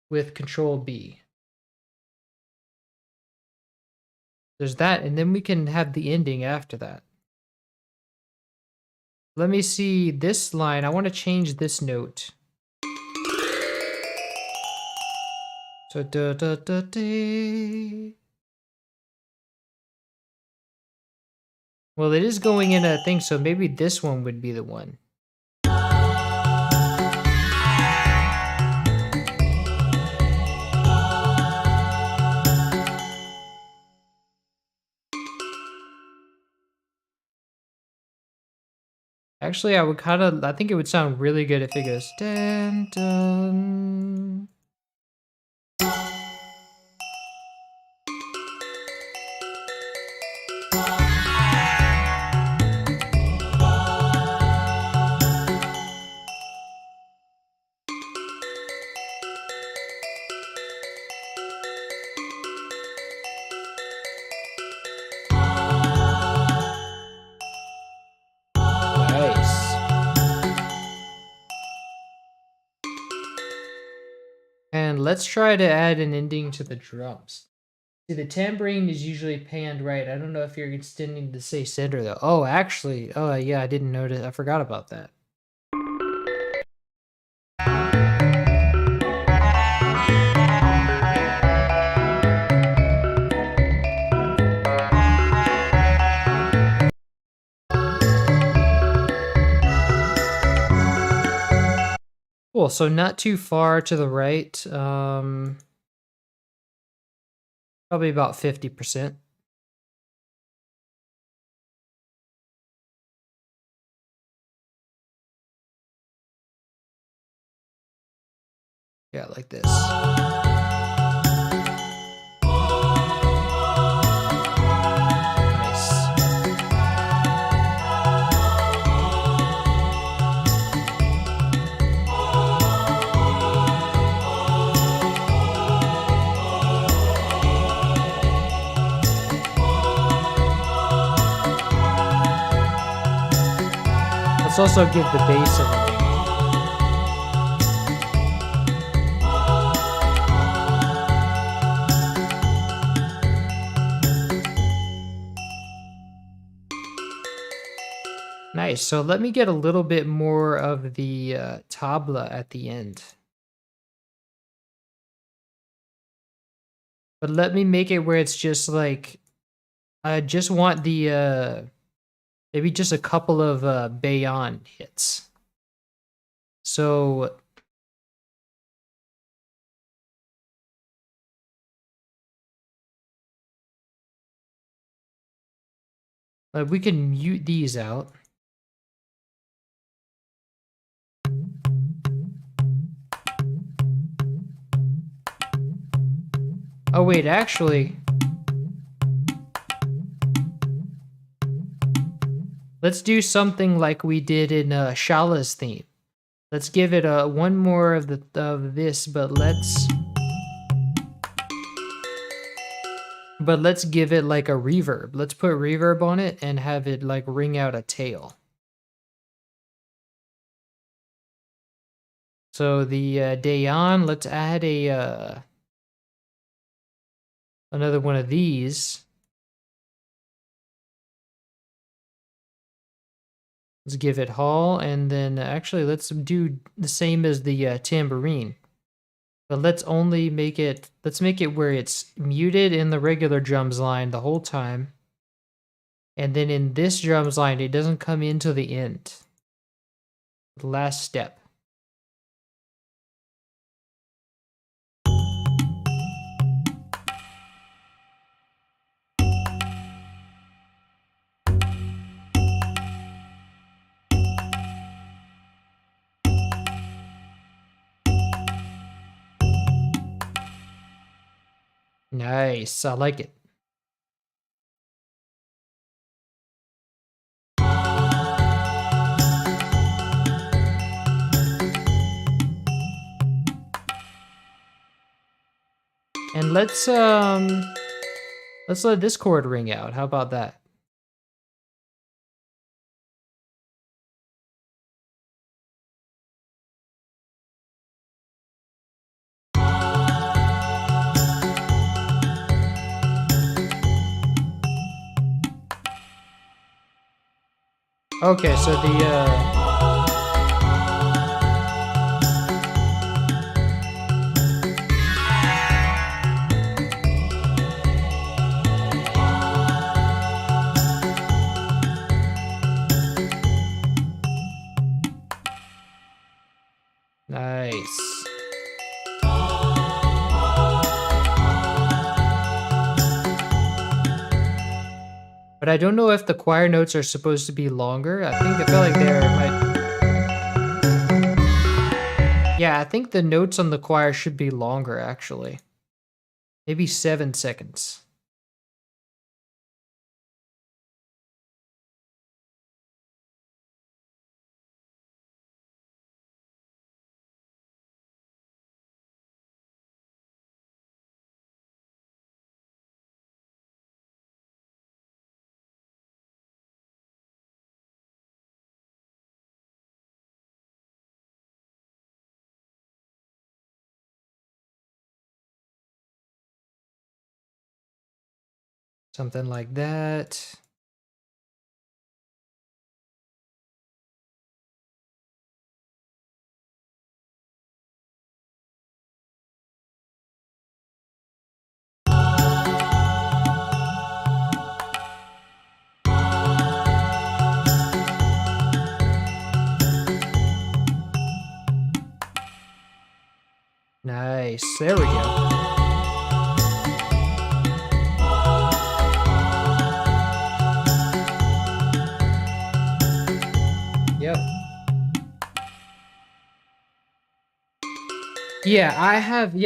with Control B. There's that, and then we can have the ending after that. Let me see this line. I want to change this note. So da da da da. Well, it is going in a thing, so maybe this one would be the one. Actually, I think it would sound really good if it goes dun dun. And let's try to add an ending to the drums. See, the tambourine is usually panned right. I don't know if you're extending to say center though. Oh, actually, oh yeah, I didn't notice. I forgot about that. Cool, so not too far to the right. Probably about 50%. Yeah, like this. Let's also give the bass a ending. Nice, so let me get a little bit more of the tabla at the end. But let me make it where it's just like, I just want the, maybe just a couple of bayon hits. So we can mute these out. Oh wait, actually, let's do something like we did in Shala's theme. Let's give it one more of this, but let's give it like a reverb. Let's put reverb on it and have it like ring out a tail. So the Dayon, let's add a another one of these. Let's give it Hall, and then actually let's do the same as the tambourine. But let's only make it, let's make it where it's muted in the regular drums line the whole time. And then in this drums line, it doesn't come into the end. The last step. Nice, I like it. And let's let this chord ring out. How about that? Okay, so the nice. But I don't know if the choir notes are supposed to be longer. I feel like there might. Yeah, I think the notes on the choir should be longer actually. Maybe 7 seconds. Something like that. Nice. There we go. Yep.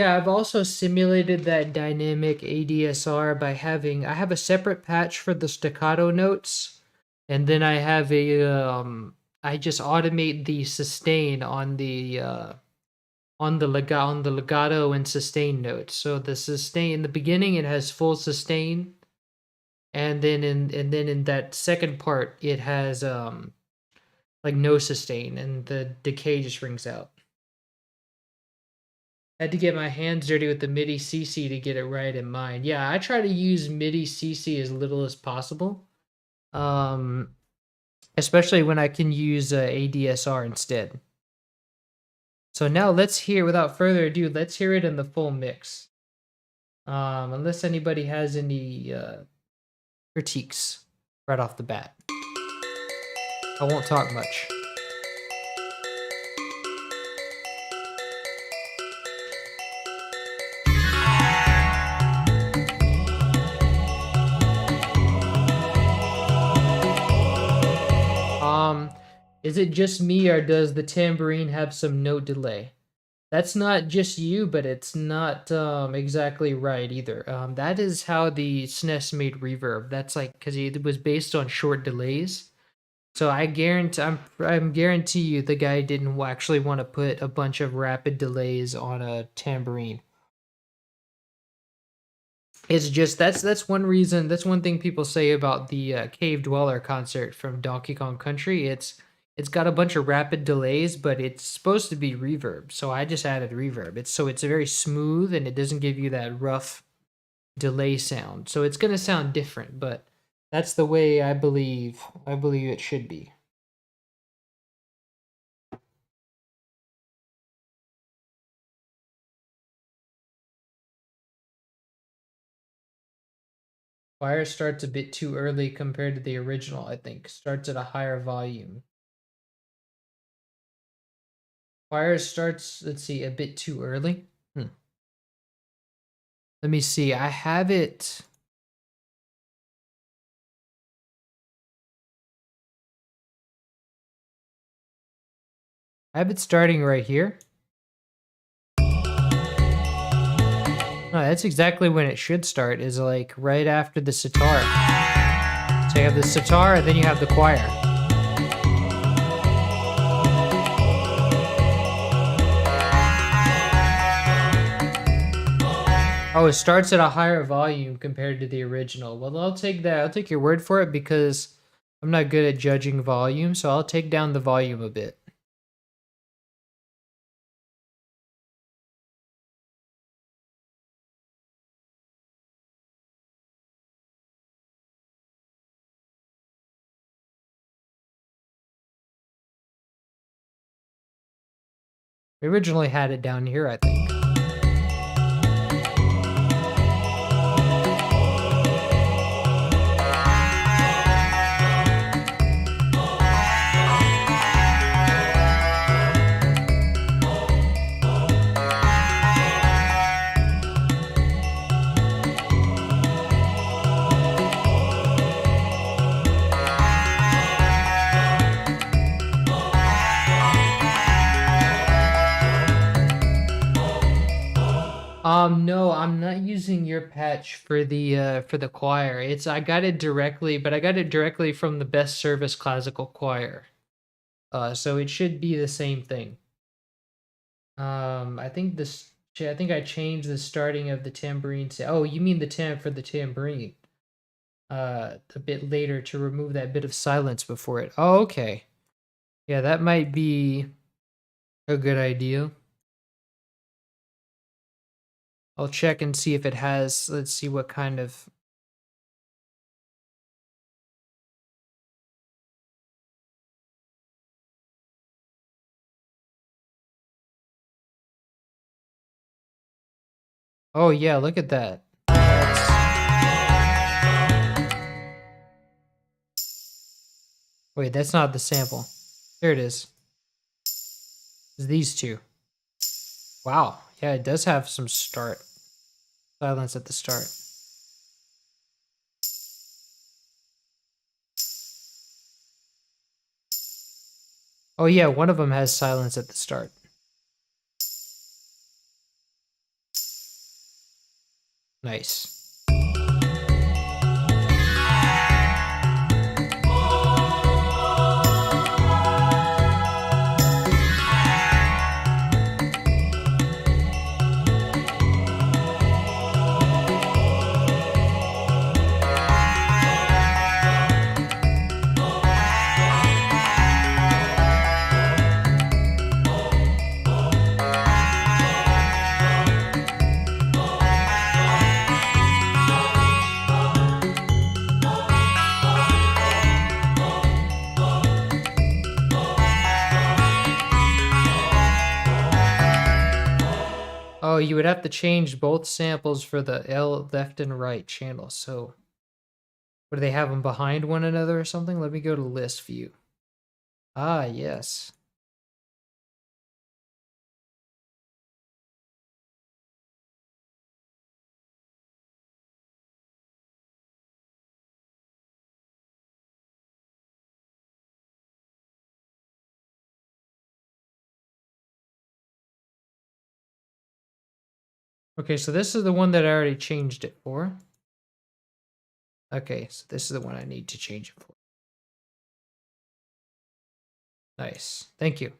I've also simulated that dynamic ADSR by I have a separate patch for the staccato notes, and then I just automate the sustain on the legato and sustain notes. So the sustain in the beginning it has full sustain, and then in that second part it has like no sustain, and the decay just rings out. Had to get my hands dirty with the MIDI CC to get it right in mind. Yeah, I try to use MIDI CC as little as possible, um, especially when I can use ADSR instead. So now let's hear, without further ado, let's hear it in the full mix. Unless anybody has any critiques right off the bat. I won't talk much. Is it just me or does the tambourine have some note delay? That's not just you, but it's not exactly right either. That is how the SNES made reverb. That's like because it was based on short delays. So I'm guarantee you the guy didn't actually want to put a bunch of rapid delays on a tambourine. It's just that's one reason. That's one thing people say about the Cave Dweller concert from Donkey Kong Country. It's got a bunch of rapid delays, but it's supposed to be reverb. So I just added reverb. It's very smooth and it doesn't give you that rough delay sound. So it's gonna sound different, but that's the way I believe it should be. Fire starts a bit too early compared to the original, I think. Starts at a higher volume. Fire starts, let's see, a bit too early. Let me see. I have it. I have it starting right here. No, that's exactly when it should start, is like right after the sitar. So you have the sitar, and then you have the choir. Oh, it starts at a higher volume compared to the original. Well, I'll take that. I'll take your word for it because I'm not good at judging volume, so I'll take down the volume a bit. We originally had it down here, I think. No, I'm not using your patch for the choir. I got it directly, but I got it directly from the Best Service Classical Choir. So it should be the same thing. I think I changed the starting of the tambourine. Oh, you mean the for the tambourine? A bit later to remove that bit of silence before it. Oh, okay. Yeah, that might be a good idea. I'll check and see if it has, let's see what kind of... Oh yeah, look at that. Wait, that's not the sample. There it is. It's these two. Wow, yeah, it does have some silence at the start. Oh yeah, one of them has silence at the start. Nice. Oh, you would have to change both samples for the L left and right channel. So, what do they have them behind one another or something? Let me go to list view. Ah, yes. Okay, so this is the one that I already changed it for. Okay, so this is the one I need to change it for. Nice. Thank you.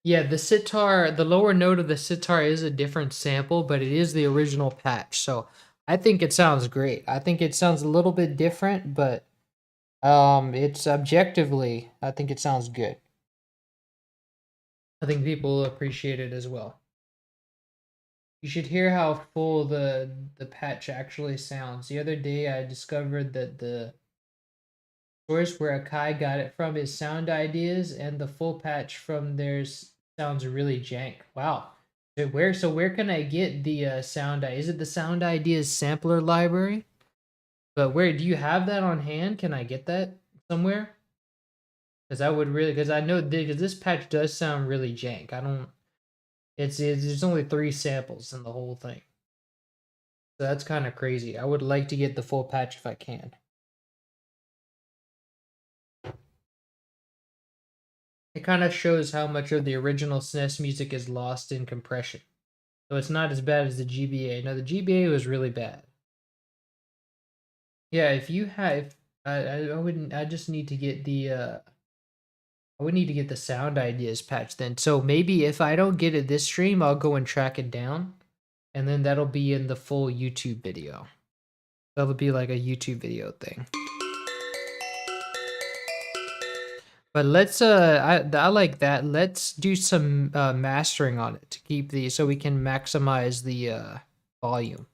Yeah, the sitar, the lower note of the sitar is a different sample, but it is the original patch. So I think it sounds great. I think it sounds a little bit different, but it's objectively, I think it sounds good. I think people will appreciate it as well. You should hear how full the patch actually sounds. The other day I discovered that the source where Akai got it from is Sound Ideas, and the full patch from theirs sounds really jank. Wow. So where can I get the sound? Is it the Sound Ideas sampler library? But where do you have that on hand? Can I get that somewhere? Because I would really, because I know because this patch does sound really jank. I don't. It's there's only 3 samples in the whole thing, so that's kind of crazy. I would like to get the full patch if I can. It kind of shows how much of the original SNES music is lost in compression. So it's not as bad as the GBA. No, the GBA was really bad. Yeah, if you have, I wouldn't. I just need to get the. I would need to get the Sound Ideas patch then. So maybe if I don't get it this stream, I'll go and track it down, and then that'll be in the full YouTube video. That'll be like a YouTube video thing. But let's I like that. Let's do some mastering on it to keep the so we can maximize the volume.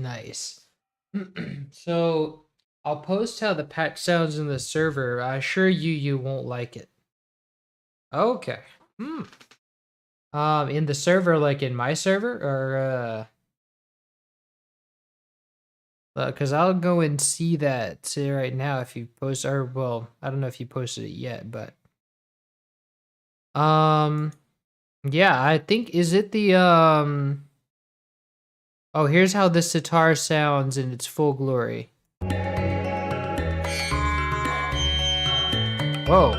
Nice. So I'll post how the patch sounds in the server. I assure you, you won't like it. Okay. In the server, like in my server, or because I'll go and see that right now if you post, or well, I don't know if you posted it yet, but yeah, I think is it the oh, here's how the sitar sounds in its full glory. Whoa.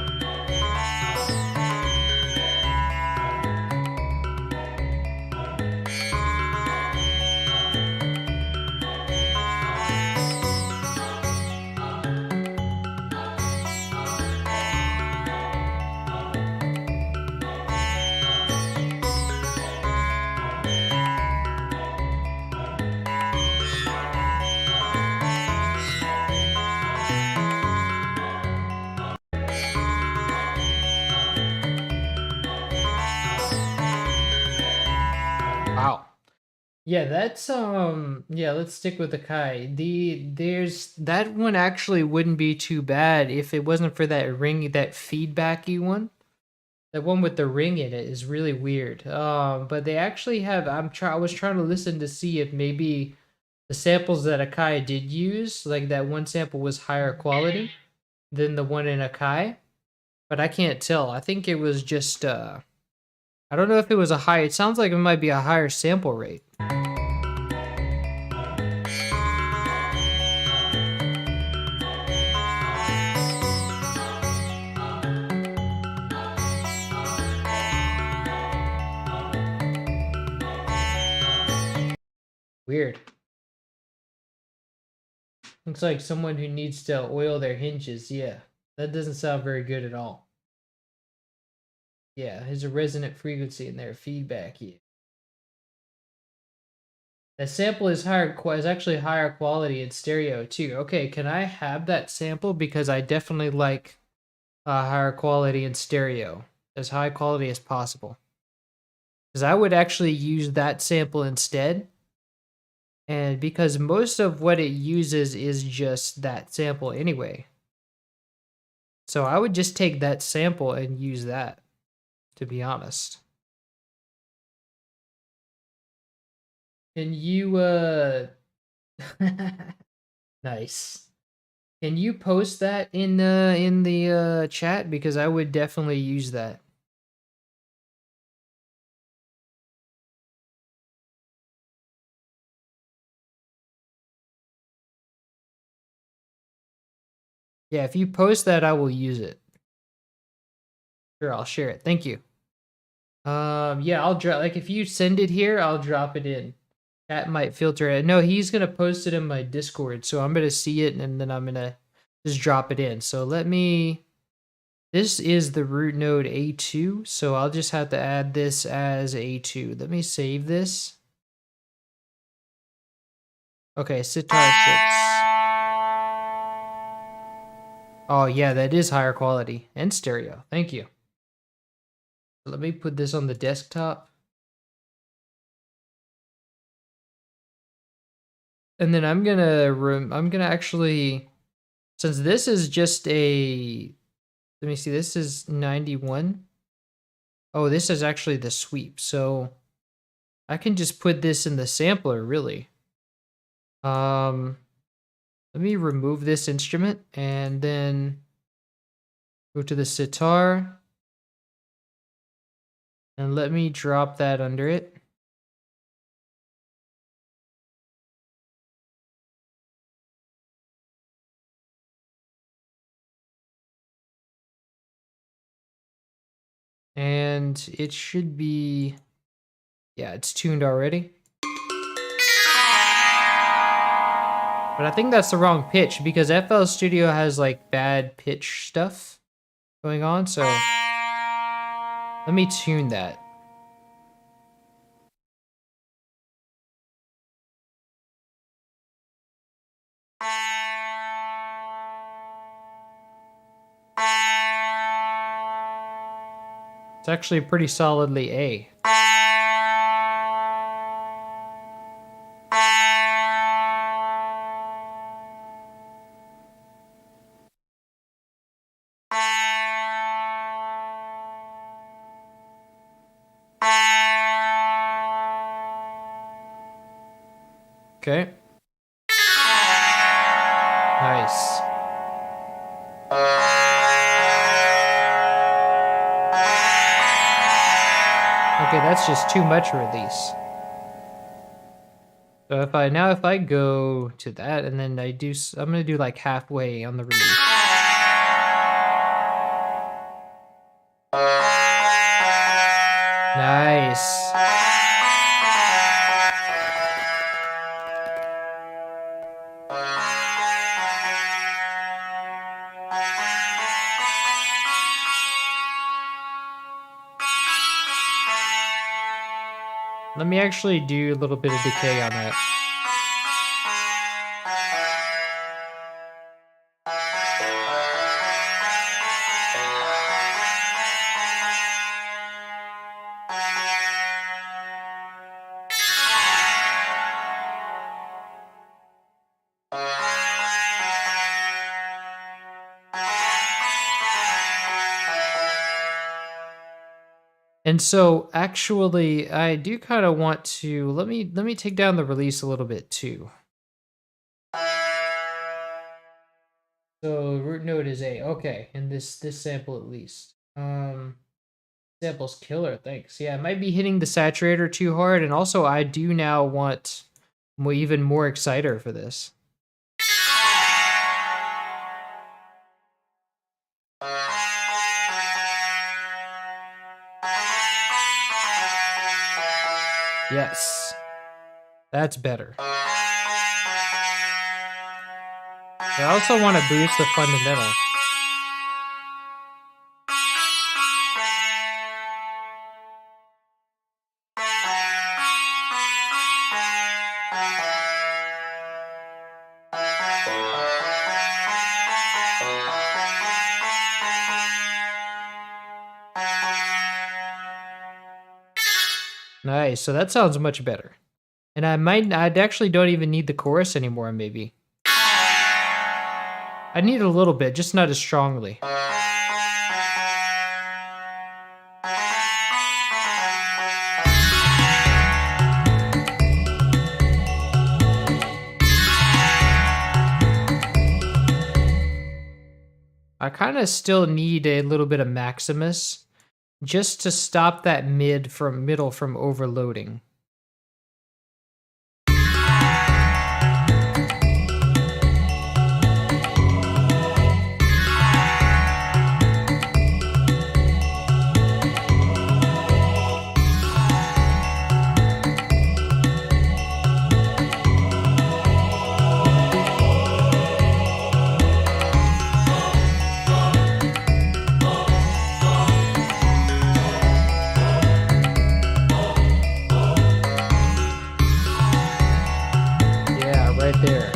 Yeah, that's yeah, let's stick with the Kai. There's that one actually wouldn't be too bad if it wasn't for that ring, that feedbacky one. The one with the ring in it is really weird. But they actually have. I was trying to listen to see if maybe the samples that Akai did use, like that one sample, was higher quality than the one in Akai. But I can't tell. I think it was just. I don't know if it was a high. It sounds like it might be a higher sample rate. Weird. Looks like someone who needs to oil their hinges. Yeah, that doesn't sound very good at all. Yeah, there's a resonant frequency in there, feedback. Yeah. That sample is is actually higher quality in stereo too. Okay, can I have that sample because I definitely like higher quality in stereo, as high quality as possible. Because I would actually use that sample instead, and because most of what it uses is just that sample anyway. So I would just take that sample and use that, to be honest. Can you nice. Can you post that in the chat, because I would definitely use that. Yeah, if you post that, I will use it. Sure, I'll share it. Thank you. Yeah, I'll drop, like, if you send it here, I'll drop it in. That might filter it. No, he's gonna post it in my Discord, so I'm gonna see it and then I'm gonna just drop it in. So let me. This is the root node A2, so I'll just have to add this as A2. Let me save this. Okay, Sitar 6. Oh yeah, that is higher quality and stereo. Thank you. Let me put this on the desktop. And then I'm gonna actually, since this is just a, let me see, this is 91. Oh, this is actually the sweep. So I can just put this in the sampler, really. Let me remove this instrument and then go to the sitar and let me drop that under it. And it should be, yeah, it's tuned already. But I think that's the wrong pitch because FL Studio has like bad pitch stuff going on, so let me tune that. It's actually pretty solidly A. Okay. Nice. Okay, that's just too much release. So if I go to that and then I'm gonna do like halfway on the release. Nice. Let me actually do a little bit of decay on that. And so actually I do kind of want to let me take down the release a little bit too. So root node is A. Okay, and this sample at least. Sample's killer, thanks. Yeah, I might be hitting the saturator too hard, and also I do now want even more exciter for this. Yes. That's better. I also want to boost the fundamental. Nice, so that sounds much better. And I actually don't even need the chorus anymore, maybe. I need a little bit, just not as strongly. I kind of still need a little bit of Maximus just to stop that middle from overloading. There.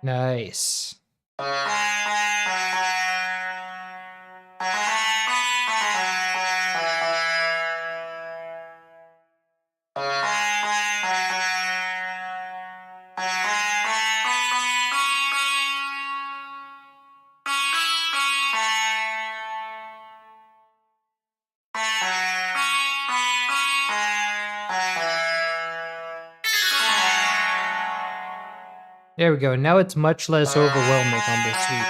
Nice. There we go. Now it's much less overwhelming on the sweep.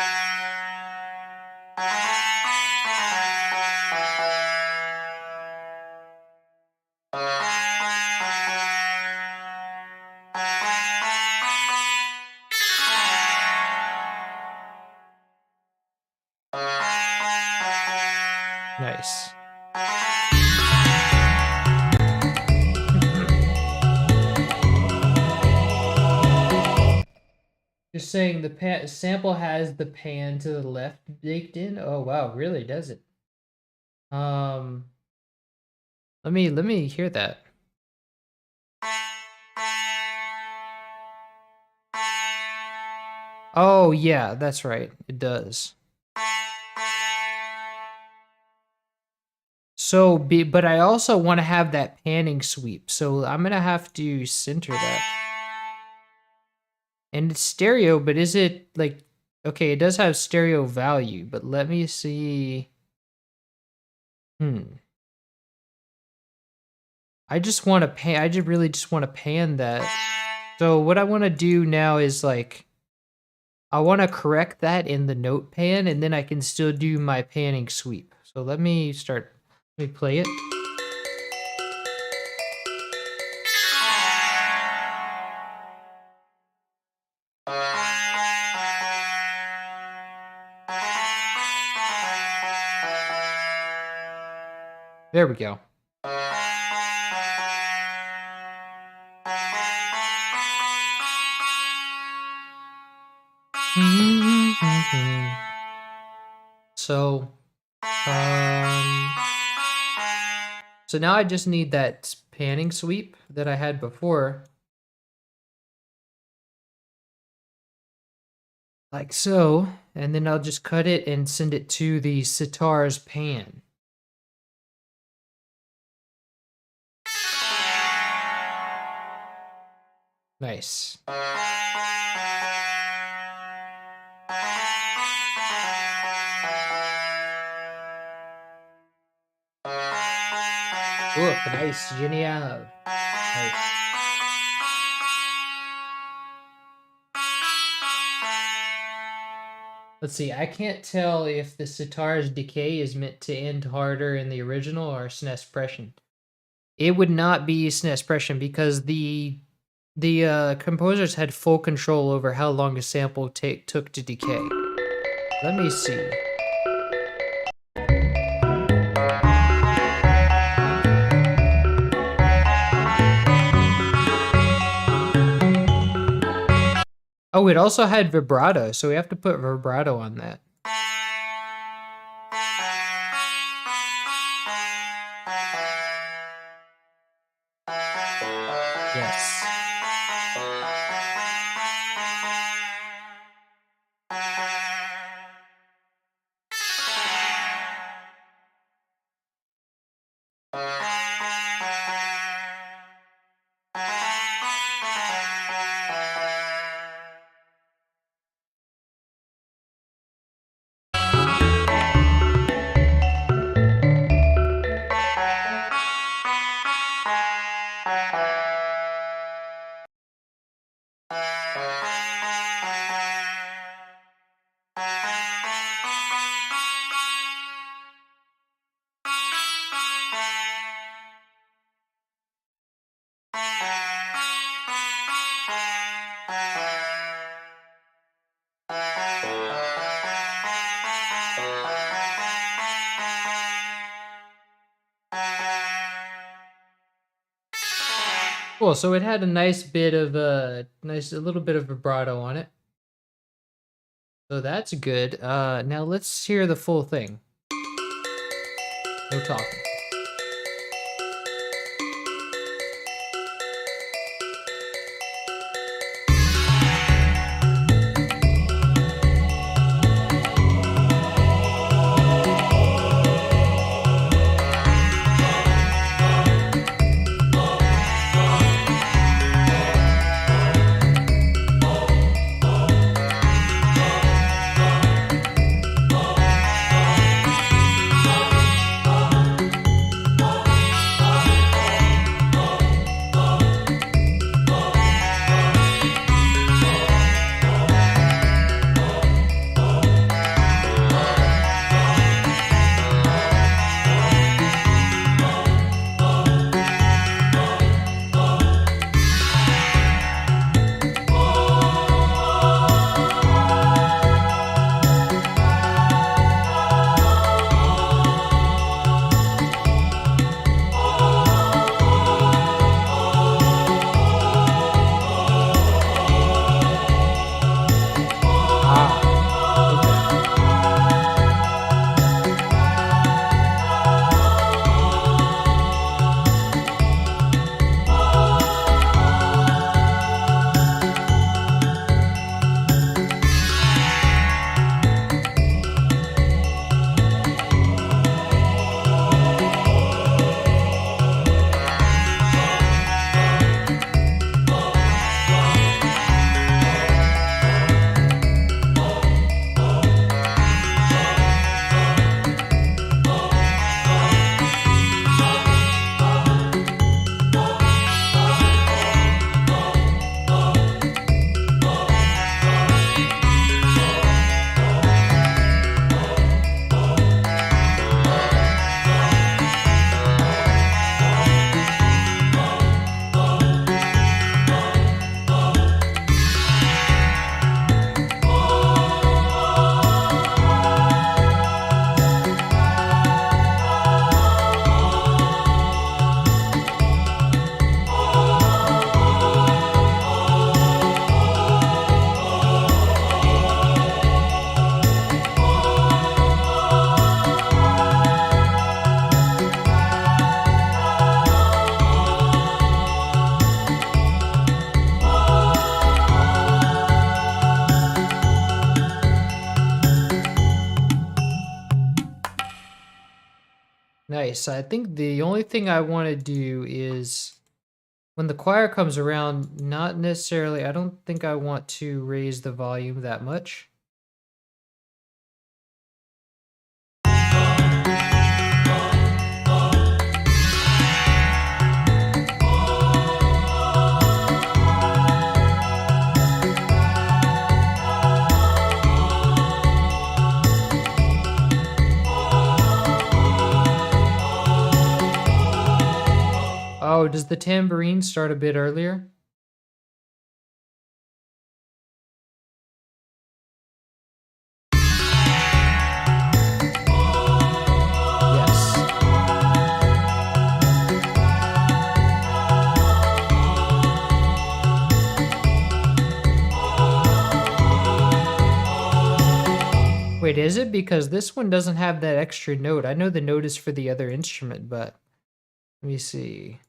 Nice. Just saying the sample has the pan to the left baked in. Oh wow, really does it? Let me hear that. Oh yeah, that's right. It does. So but I also want to have that panning sweep. So I'm gonna have to center that. And it's stereo, but is it like, okay, it does have stereo value, but let me see. I just want to pan, I just really just want to pan that. So what I want to do now is like, I want to correct that in the note pan, and then I can still do my panning sweep. So let me play it. There we go. So So now I just need that panning sweep that I had before. Like so, and then I'll just cut it and send it to the sitar's pan. Nice. Ooh, nice, genial. Nice. Let's see, I can't tell if the sitar's decay is meant to end harder in the original or SNESpression. It would not be SNESpression because the composers had full control over how long a sample took to decay. Let me see. Oh, it also had vibrato, so we have to put vibrato on that. Yes. Cool, so it had a nice bit of a little bit of vibrato on it. So that's good. Now let's hear the full thing. No talking. Nice. I think the only thing I want to do is when the choir comes around, not necessarily, I don't think I want to raise the volume that much. Oh, does the tambourine start a bit earlier? Yes. Wait, is it? Because this one doesn't have that extra note. I know the note is for the other instrument, but let me see.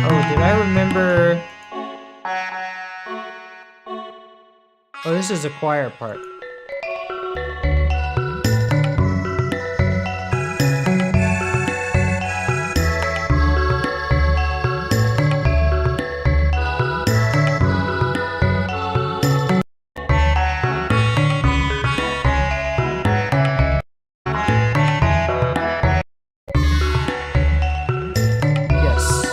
Oh, did I remember? Oh, this is a choir part. Yes.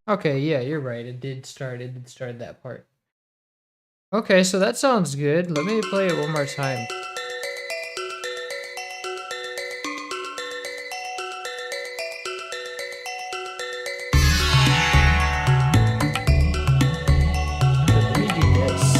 Okay, yeah, you're right. It did start that part. Okay, so that sounds good. Let me play it one more time. Let me do this.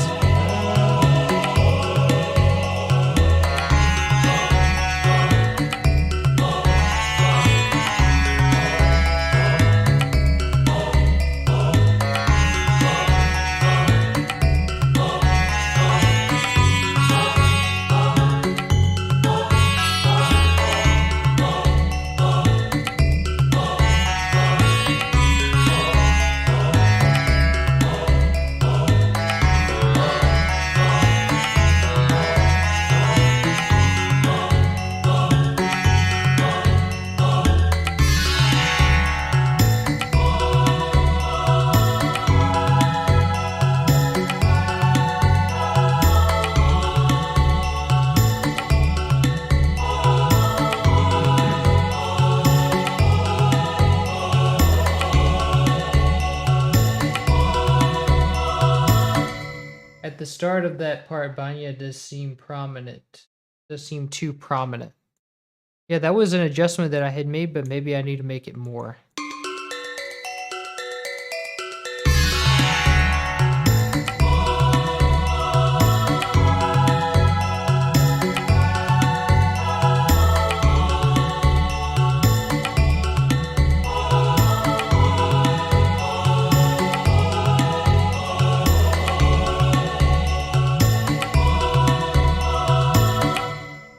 At the start of that part, Banya does seem prominent. Does seem too prominent. Yeah, that was an adjustment that I had made, but maybe I need to make it more.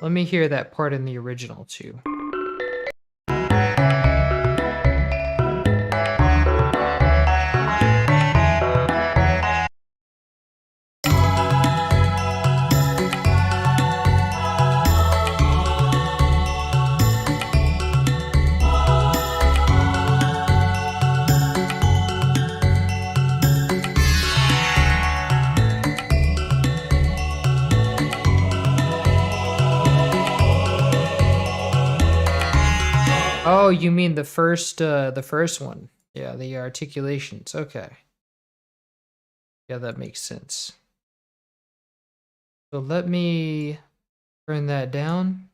Let me hear that part in the original too. Oh, you mean the first one? Yeah, the articulations. Okay. Yeah, that makes sense. So let me turn that down.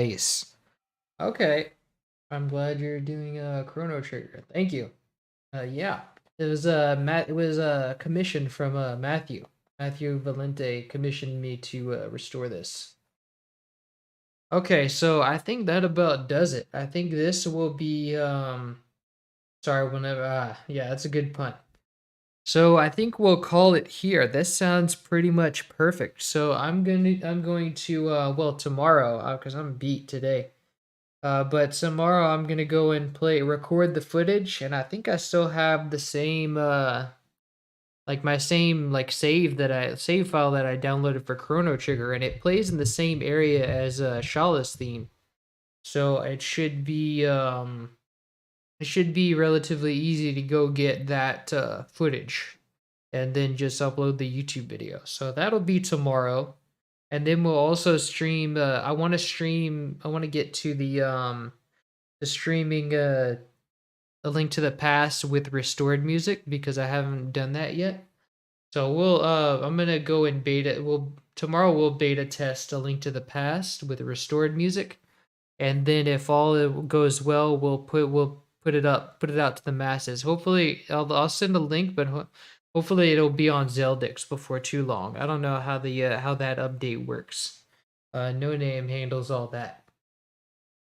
Nice. Okay. I'm glad you're doing a Chrono Trigger. Thank you. Yeah. It was It was a commission from Matthew. Matthew Valente commissioned me to restore this. Okay, so I think that about does it. I think this will be sorry, whenever yeah, that's a good pun. So I think we'll call it here. This sounds pretty much perfect. So I'm going to well tomorrow because I'm beat today. But tomorrow I'm gonna go and record the footage, and I think I still have the same like my same like save file that I downloaded for Chrono Trigger, and it plays in the same area as Shala's theme. So it should be relatively easy to go get that footage and then just upload the YouTube video. So that'll be tomorrow. And then we'll also stream I want to get to the streaming A Link to the Past with restored music because I haven't done that yet. So I'm going to go and tomorrow we'll beta test A Link to the Past with restored music. And then if all goes well, we'll put it out to the masses. Hopefully I'll send a link, but hopefully it'll be on Zeldix before too long. I don't know how how that update works. No Name handles all that.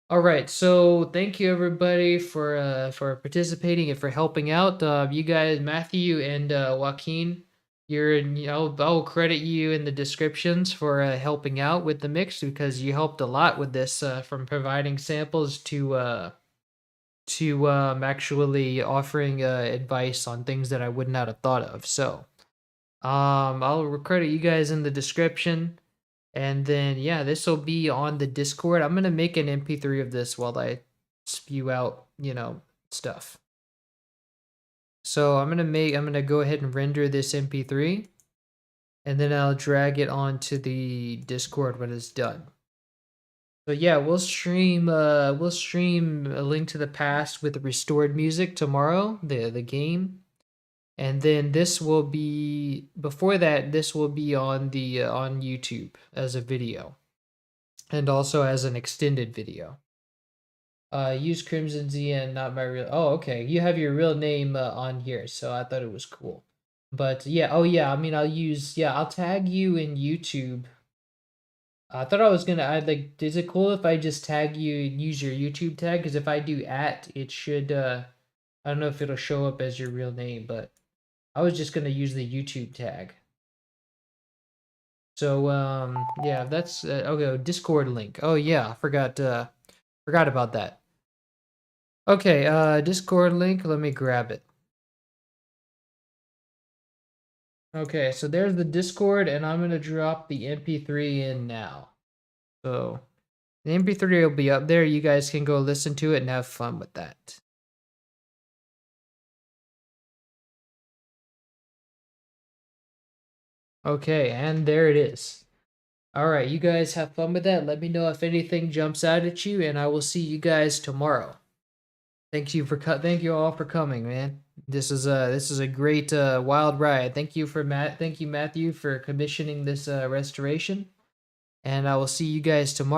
All right, so thank you everybody for participating and for helping out. You guys, Matthew and Joaquin, I'll credit you in the descriptions for helping out with the mix because you helped a lot with this, from providing samples to actually offering advice on things that I would not have thought of. So I'll credit you guys in the description. And then, yeah, this will be on the Discord. I'm going to make an MP3 of this while I spew out, stuff. So I'm going to go ahead and render this MP3 and then I'll drag it onto the Discord when it's done. So yeah, we'll stream A Link to the Past with restored music tomorrow, the game. And then this will be before that. This will be on the on YouTube as a video, and also as an extended video. Use Crimson ZN, not my real. Oh, okay. You have your real name on here, so I thought it was cool. But yeah, oh yeah. I mean, I'll tag you in YouTube. I thought I was gonna. I like. Is it cool if I just tag you and use your YouTube tag? Because if I do it should. I don't know if it'll show up as your real name, but. I was just gonna use the YouTube tag. So yeah, that's okay. Discord link. Oh yeah, forgot about that. Okay, Discord link. Let me grab it. Okay, so there's the Discord, and I'm gonna drop the MP3 in now. So the MP3 will be up there. You guys can go listen to it and have fun with that. Okay, and there it is. All right, you guys have fun with that. Let me know if anything jumps out at you, and I will see you guys tomorrow. Thank you all for coming, man. This is a great wild ride. Thank you Matthew for commissioning this restoration, and I will see you guys tomorrow.